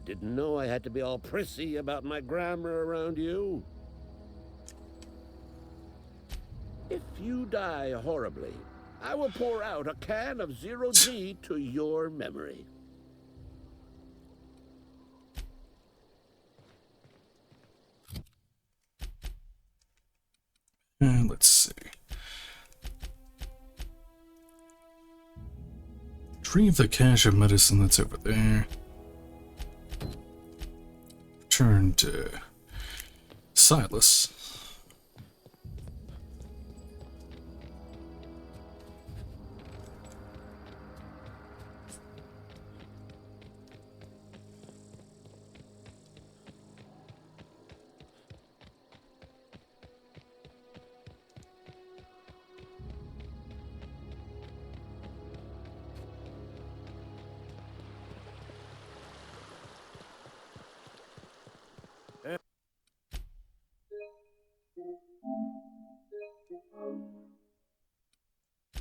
Speaker 21: Didn't know I had to be all prissy about my grammar around you. If you die horribly, I will pour out a can of 0G to your memory.
Speaker 1: Let's see. Retrieve the cache of medicine that's over there. Return to Silas.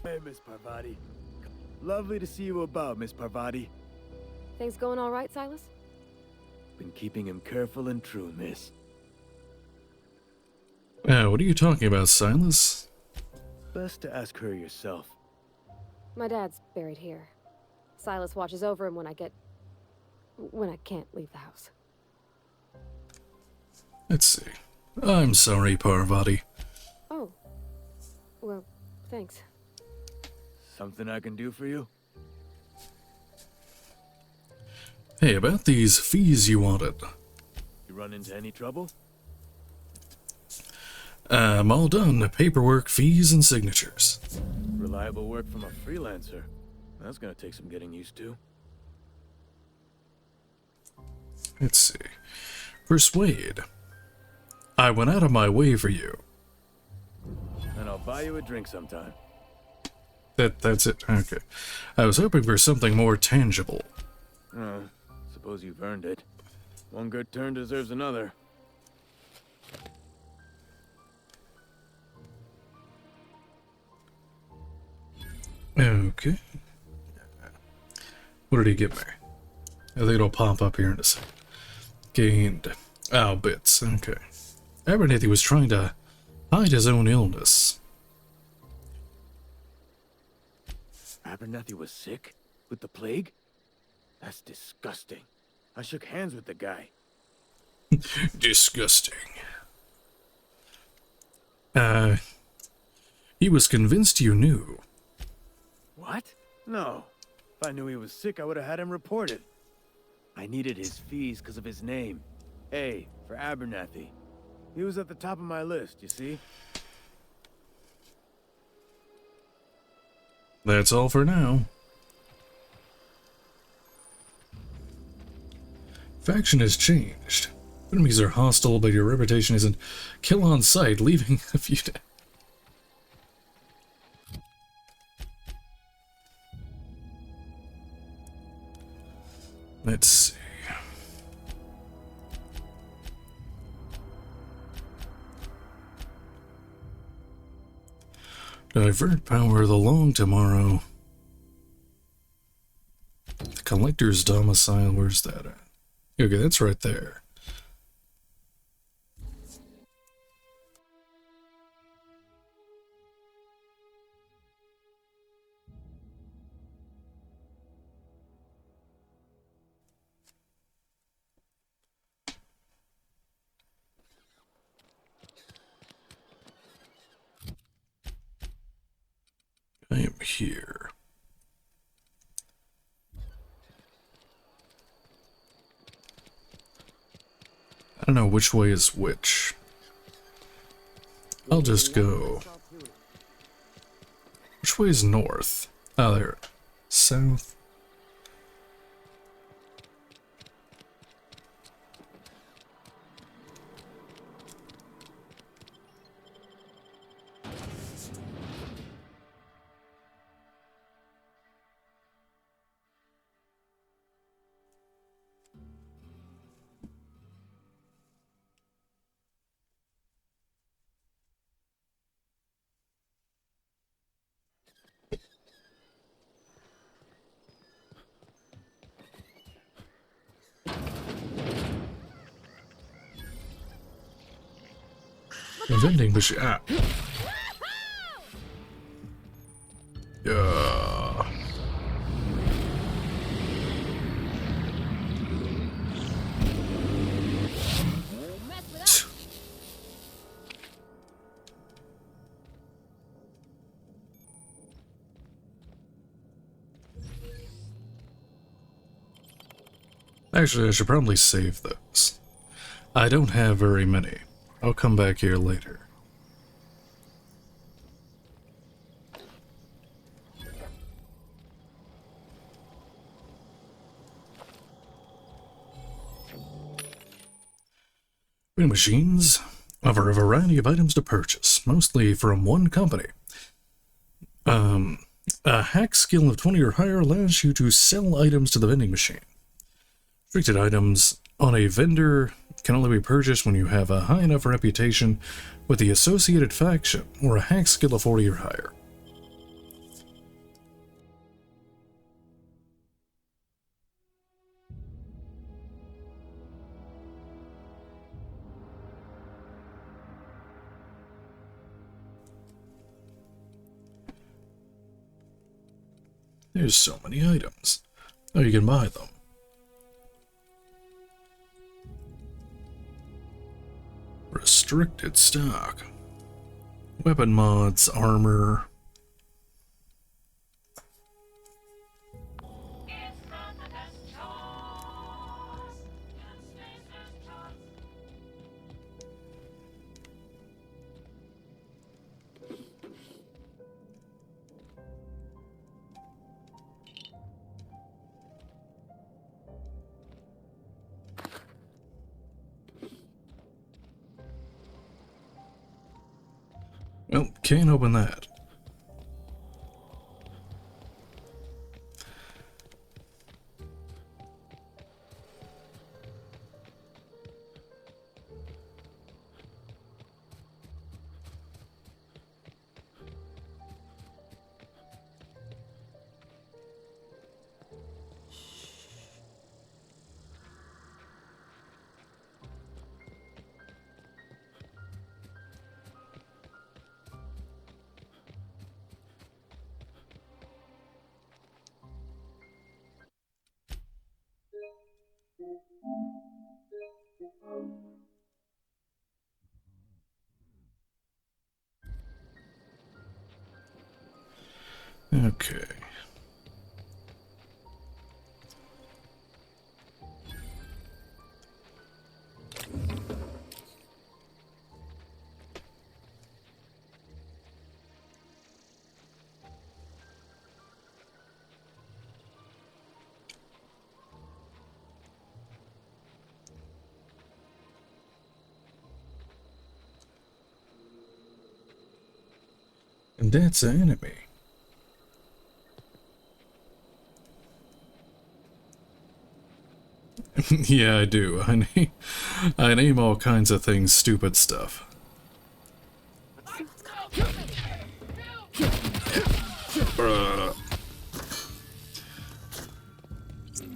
Speaker 10: Hey, Miss Parvati. Lovely to see you about, Miss Parvati.
Speaker 15: Things going all right, Silas?
Speaker 10: Been keeping him careful and true, miss.
Speaker 1: What are you talking about, Silas?
Speaker 10: Best to ask her yourself.
Speaker 15: My dad's buried here. Silas watches over him when I can't leave the house.
Speaker 1: Let's see. I'm sorry, Parvati.
Speaker 15: Oh. Well, thanks.
Speaker 10: Something I can do for you?
Speaker 1: Hey, about these fees you wanted.
Speaker 10: You run into any trouble?
Speaker 1: I'm all done. Paperwork, fees, and signatures.
Speaker 10: Reliable work from a freelancer. That's gonna take some getting used to.
Speaker 1: Let's see. Persuade. I went out of my way for you.
Speaker 10: And I'll buy you a drink sometime.
Speaker 1: That's it. Okay. I was hoping for something more tangible.
Speaker 10: Oh, suppose you've earned it. One good turn deserves another.
Speaker 1: Okay. What did he give me? I think it'll pop up here in a second. Gained. Oh, bits. Okay. Abernathy was trying to hide his own illness.
Speaker 10: Abernathy was sick? With the plague? That's disgusting. I shook hands with the guy.
Speaker 1: Disgusting. He was convinced you knew.
Speaker 10: What? No. If I knew he was sick, I would have had him reported. I needed his fees because of his name. A, for Abernathy. He was at the top of my list, you see?
Speaker 1: That's all for now. Faction has changed. Enemies are hostile, but your reputation isn't kill on sight, leaving a few days. Let's see. Divert power along tomorrow. The collector's domicile, where's that at? Okay, that's right there. I am here. I don't know which way is which. I'll just go. Which way is north? Oh, there. South. The vending machine. Ah. Yeah. Actually, I should probably save those. I don't have very many. I'll come back here later. Vending machines offer a variety of items to purchase, mostly from one company. A hack skill of 20 or higher allows you to sell items to the vending machine. Restricted items on a vendor can only be purchased when you have a high enough reputation with the associated faction or a hack skill of 40 or higher. There's so many items. Oh, you can buy them. Restricted stock. Weapon mods, armor. Well, can't open that. Okay. And that's an enemy. Yeah, I do. I name all kinds of things stupid stuff.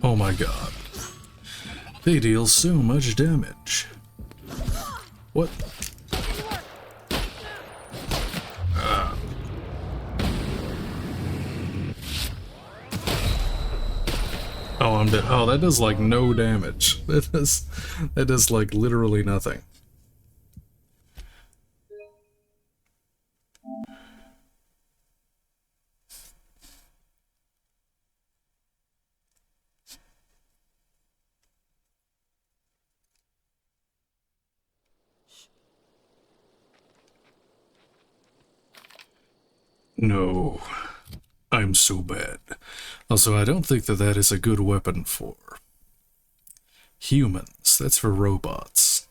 Speaker 1: Oh my god. They deal so much damage. What? Oh, I'm dead. Oh, that does like no damage. That does like literally nothing. No, I'm so bad. Also, I don't think that that is a good weapon for humans. That's for robots.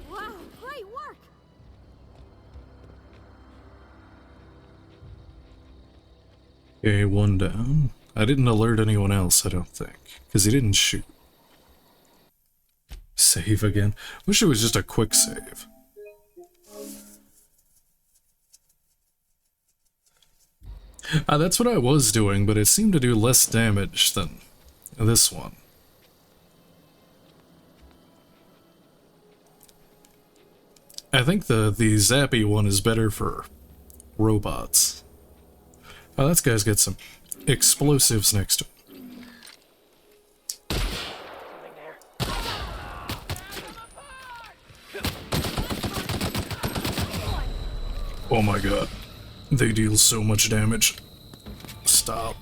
Speaker 16: Wow, great work!
Speaker 1: Okay, one down. I didn't alert anyone else, I don't think, because he didn't shoot. Save again. Wish it was just a quick save. That's what I was doing, but it seemed to do less damage than this one. I think the zappy one is better for robots. Oh, that guy's got some explosives next to him. Oh my god. They deal so much damage. Stop.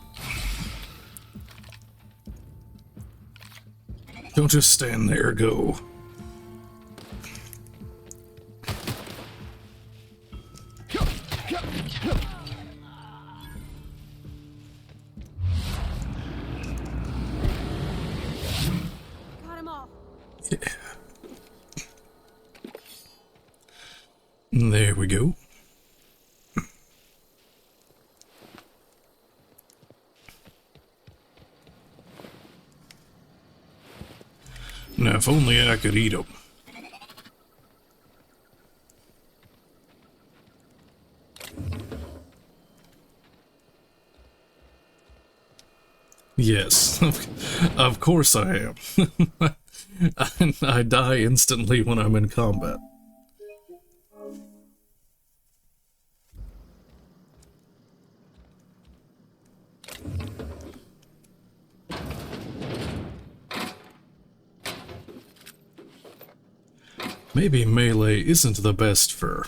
Speaker 1: Don't just stand there, go.
Speaker 16: Got him all.
Speaker 1: Yeah. There we go. Now, if only I could eat them. Yes, of course I am. I die instantly when I'm in combat. Maybe melee isn't the best for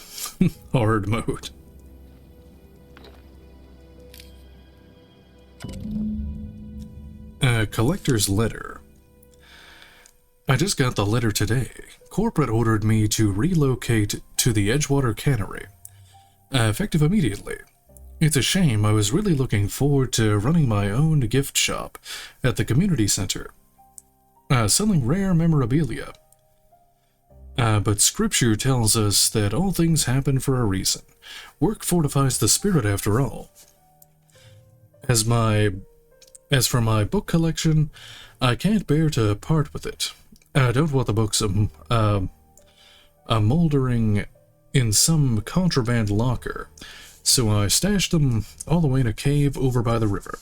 Speaker 1: hard mode. Collector's letter. I just got the letter today. Corporate ordered me to relocate to the Edgewater Cannery. Effective immediately. It's a shame, I was really looking forward to running my own gift shop at the community center. Selling rare memorabilia. But scripture tells us that all things happen for a reason. Work fortifies the spirit after all. As for my book collection, I can't bear to part with it. I don't want the books moldering in some contraband locker, so I stashed them all the way in a cave over by the river.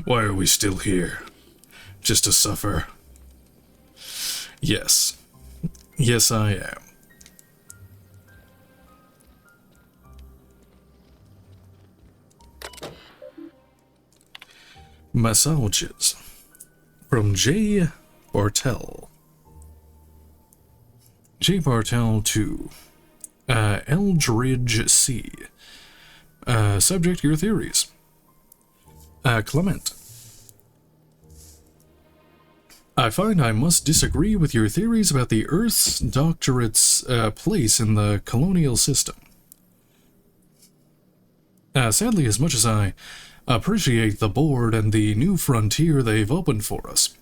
Speaker 1: Why are we still here? Just to suffer? Yes. Yes, I am. Massages. From J. Bartel. J. Bartel to Eldridge C. Subject, your theories. Clement. I find I must disagree with your theories about the Earth's doctorate's place in the colonial system. Sadly, as much as I appreciate the board and the new frontier they've opened for us,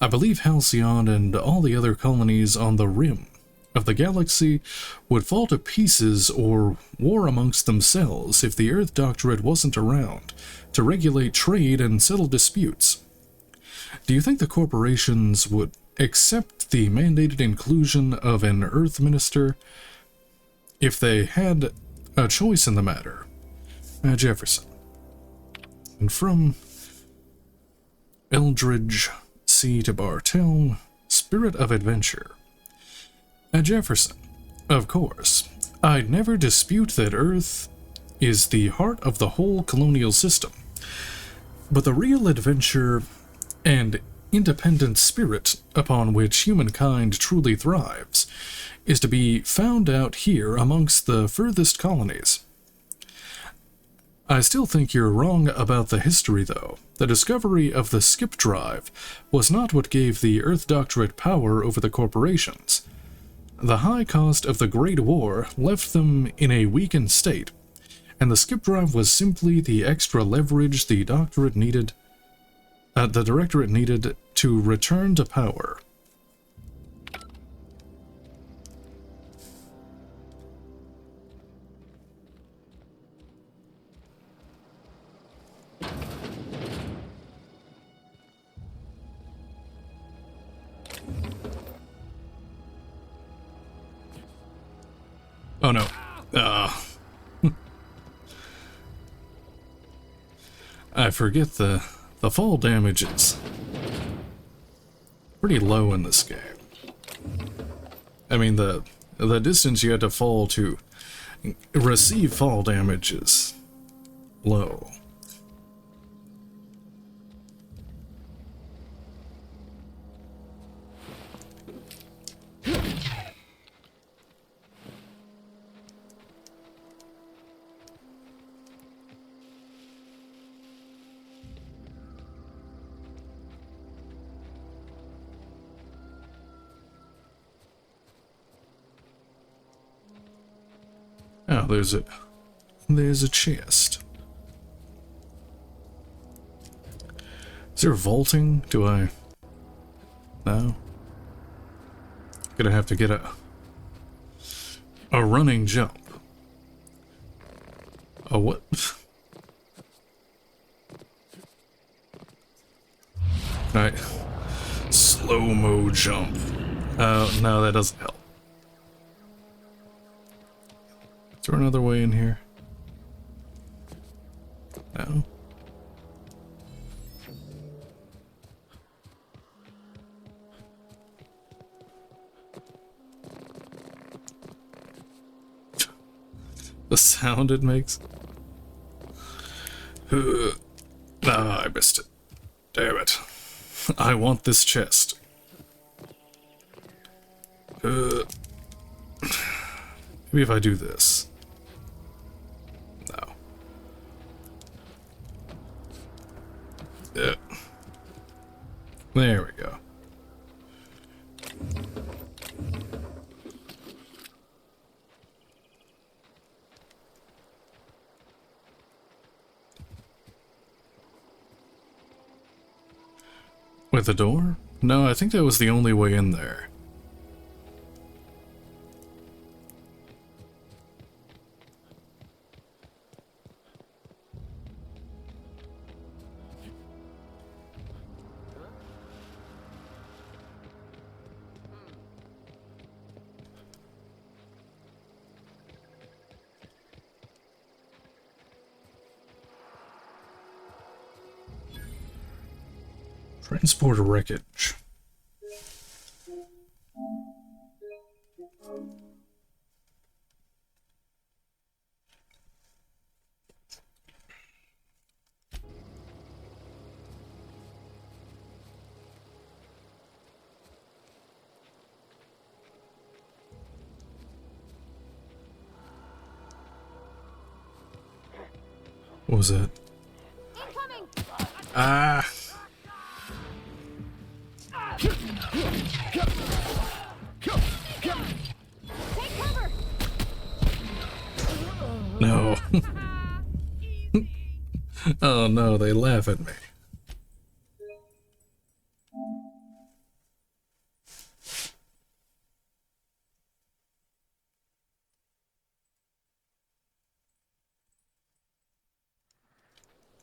Speaker 1: I believe Halcyon and all the other colonies on the rim of the galaxy would fall to pieces or war amongst themselves if the Earth Doctorate wasn't around to regulate trade and settle disputes. Do you think the corporations would accept the mandated inclusion of an Earth Minister if they had a choice in the matter? Jefferson. And from Eldridge C. to Bartell, Spirit of Adventure. Jefferson. Of course, I'd never dispute that Earth is the heart of the whole colonial system. But the real adventure and independent spirit upon which humankind truly thrives is to be found out here amongst the furthest colonies. I still think you're wrong about the history, though. The discovery of the skip drive was not what gave the Earth Doctorate power over the corporations. The high cost of the Great War left them in a weakened state, and the skip drive was simply the extra leverage the Doctorate needed, the Directorate needed to return to power. Oh no. I forget the fall damage is pretty low in this game. I mean, the distance you had to fall to receive fall damage is low. Oh, there's a chest. Is there vaulting? Do I? No. Gonna have to get a running jump. A what? Right. Slow-mo jump. No, that doesn't help. Is there another way in here? No. The sound it makes. I missed it. Damn it. I want this chest. Maybe if I do this. No. Yeah. There we go. With the door? No, I think that was the only way in there. Transport wreckage. What was that? Ah! No. Oh no, they laugh at me.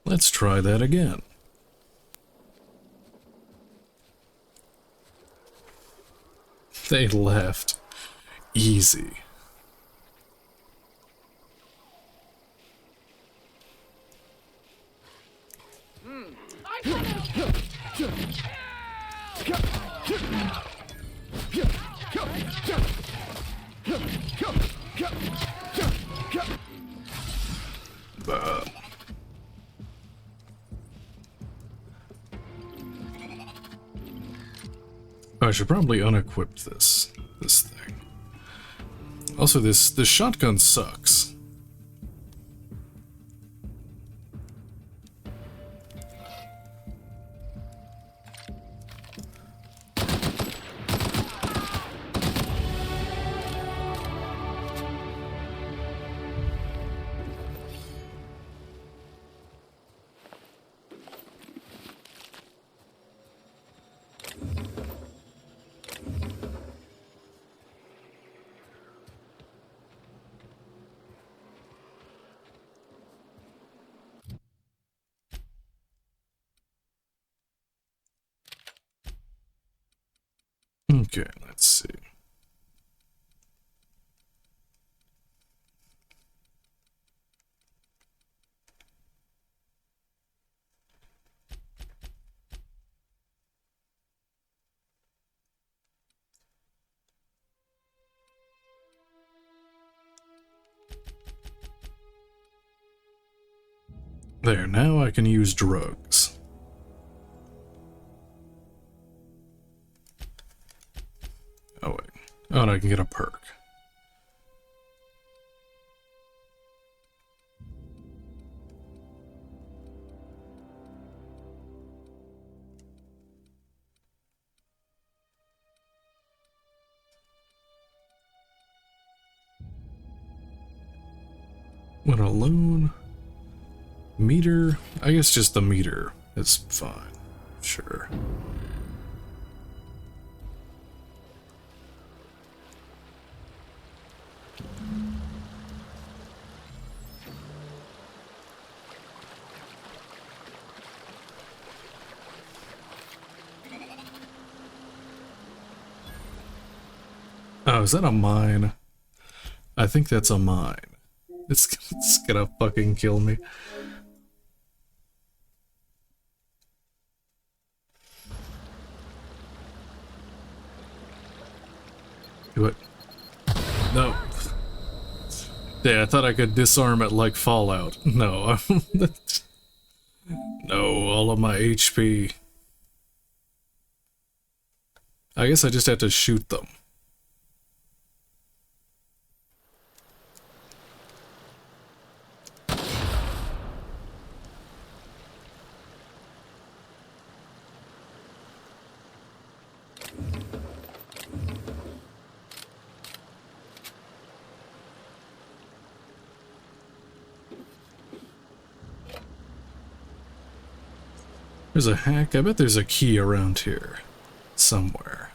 Speaker 1: Let's try that again. They laughed. Easy. I should probably unequip this thing. Also, this shotgun sucks. Okay, let's see. There, now I can use drugs. Oh wait. Oh, and I can get a perk. What alone? Meter? I guess just the meter is fine. Sure. Oh, is that a mine? I think that's a mine. It's gonna fucking kill me. Do it. No. Yeah, I thought I could disarm it like Fallout. No. No, all of my HP. I guess I just have to shoot them. There's a hack. I bet there's a key around here. Somewhere.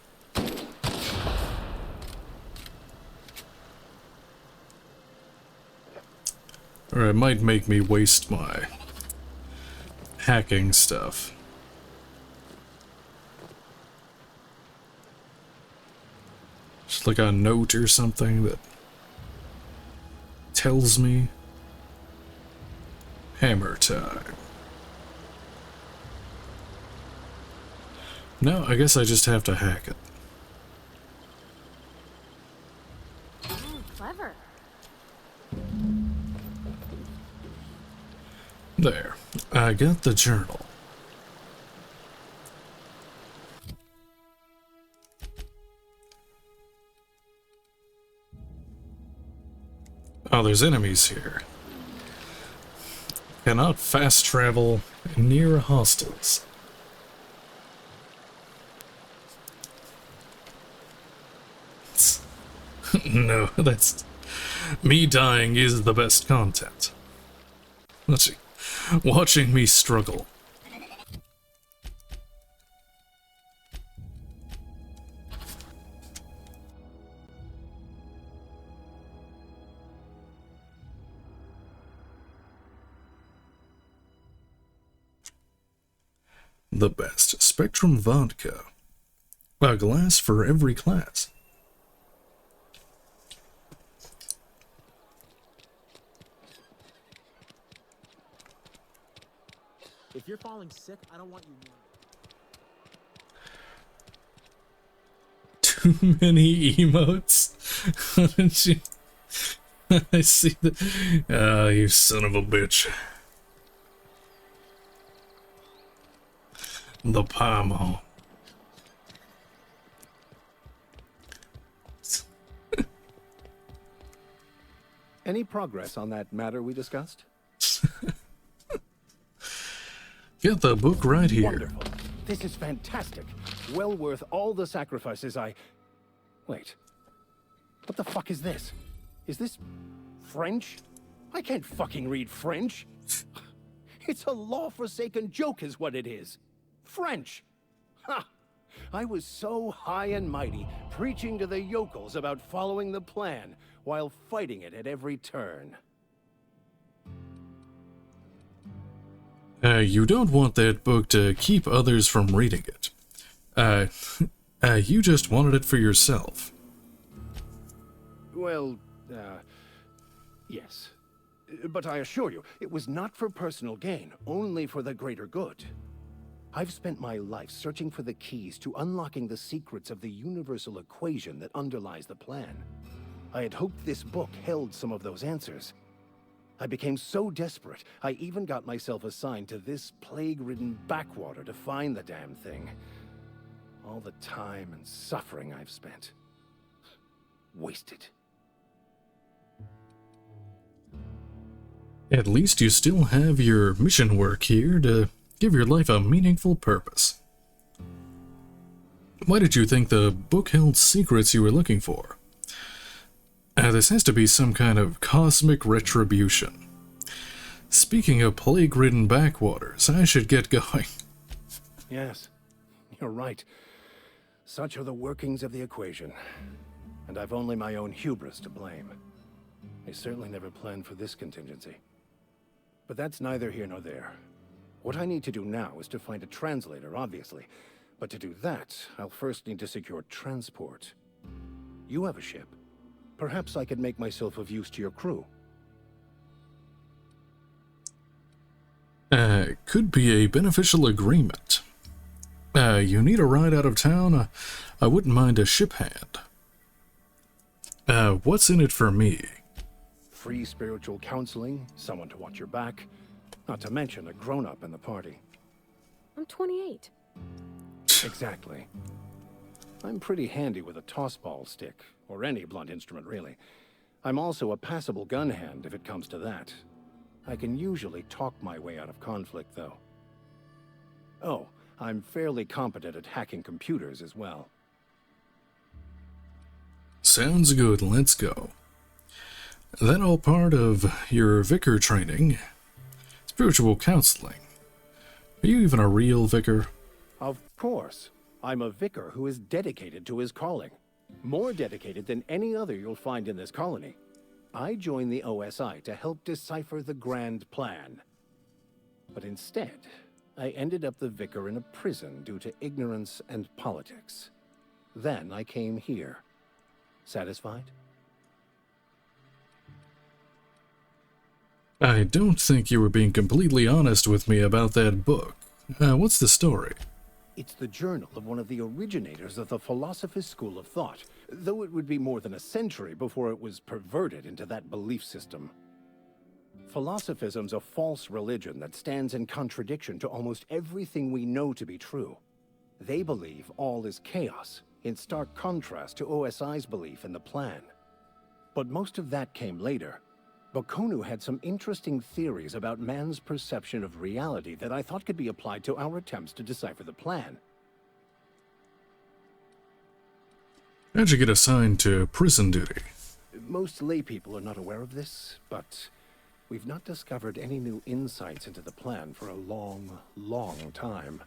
Speaker 1: Or it might make me waste my hacking stuff. Just like a note or something that tells me hammer time. No, I guess I just have to hack it.
Speaker 15: Clever.
Speaker 1: There. I got the journal. Oh, there's enemies here. Cannot fast travel near hostiles. No, that's... Me dying is the best content. Let's see. Watching me struggle. The best Spectrum vodka. A glass for every class.
Speaker 18: If you're falling sick, I don't want you near
Speaker 1: Too many emotes? Haven't you? I see that. Ah, you son of a bitch. The pommel.
Speaker 17: Any progress on that matter we discussed?
Speaker 1: Get the book right here.
Speaker 17: Wonderful. This is fantastic. Well worth all the sacrifices I... Wait. What the fuck is this? Is this French? I can't fucking read French. It's a law-forsaken joke is what it is. French. Ha! I was so high and mighty, preaching to the yokels about following the plan, while fighting it at every turn.
Speaker 1: You don't want that book to keep others from reading it. You just wanted it for yourself.
Speaker 17: Well, yes. But I assure you, it was not for personal gain, only for the greater good. I've spent my life searching for the keys to unlocking the secrets of the universal equation that underlies the plan. I had hoped this book held some of those answers. I became so desperate, I even got myself assigned to this plague-ridden backwater to find the damn thing. All the time and suffering I've spent. Wasted.
Speaker 1: At least you still have your mission work here to give your life a meaningful purpose. Why did you think the book held secrets you were looking for? This has to be some kind of cosmic retribution. Speaking of plague-ridden backwaters, I should get going.
Speaker 17: Yes, you're right. Such are the workings of the equation. And I've only my own hubris to blame. I certainly never planned for this contingency. But that's neither here nor there. What I need to do now is to find a translator, obviously. But to do that, I'll first need to secure transport. You have a ship. Perhaps I could make myself of use to your crew.
Speaker 1: Could be a beneficial agreement. You need a ride out of town? I wouldn't mind a ship hand. What's in it for me?
Speaker 17: Free spiritual counseling, someone to watch your back, not to mention a grown-up in the party.
Speaker 15: I'm 28.
Speaker 17: Exactly. I'm pretty handy with a tossball stick, or any blunt instrument, really. I'm also a passable gun hand, if it comes to that. I can usually talk my way out of conflict, though. Oh, I'm fairly competent at hacking computers as well.
Speaker 1: Sounds good, let's go. That all part of your vicar training? Spiritual counseling. Are you even a real vicar?
Speaker 17: Of course. I'm a vicar who is dedicated to his calling. More dedicated than any other you'll find in this colony. I joined the OSI to help decipher the grand plan. But instead, I ended up the vicar in a prison due to ignorance and politics. Then I came here. Satisfied?
Speaker 1: I don't think you were being completely honest with me about that book. What's the story?
Speaker 17: It's the journal of one of the originators of the Philosopher's School of Thought, though it would be more than a century before it was perverted into that belief system. Philosophism's a false religion that stands in contradiction to almost everything we know to be true. They believe all is chaos, in stark contrast to OSI's belief in the plan. But most of that came later. Bakonu had some interesting theories about man's perception of reality that I thought could be applied to our attempts to decipher the plan.
Speaker 1: How'd you get assigned to prison duty?
Speaker 17: Most laypeople are not aware of this, but we've not discovered any new insights into the plan for a long, long time.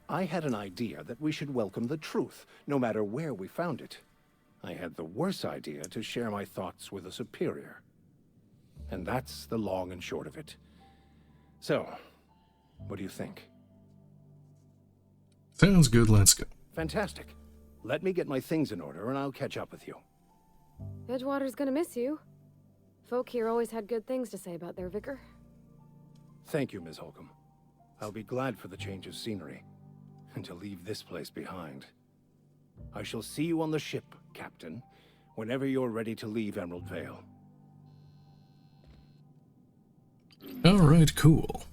Speaker 17: I had an idea that we should welcome the truth, no matter where we found it. I had the worse idea to share my thoughts with a superior. And that's the long and short of it. So, what do you think?
Speaker 1: Sounds good, let's go.
Speaker 17: Fantastic. Let me get my things in order and I'll catch up with you.
Speaker 15: Edgewater's gonna miss you. Folk here always had good things to say about their vicar.
Speaker 17: Thank you, Ms. Holcomb. I'll be glad for the change of scenery, and to leave this place behind. I shall see you on the ship, Captain, whenever you're ready to leave Emerald Vale.
Speaker 1: Alright, cool.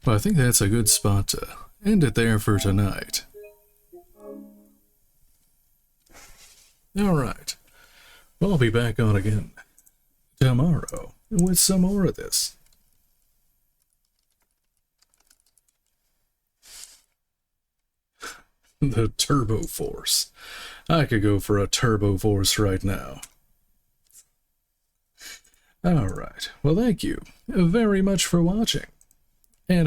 Speaker 1: Well, I think that's a good spot to end it there for tonight. Alright. Well, I'll be back on again tomorrow with some more of this. The Turbo Force. I could go for a Turbo Force right now. Alright, well thank you very much for watching.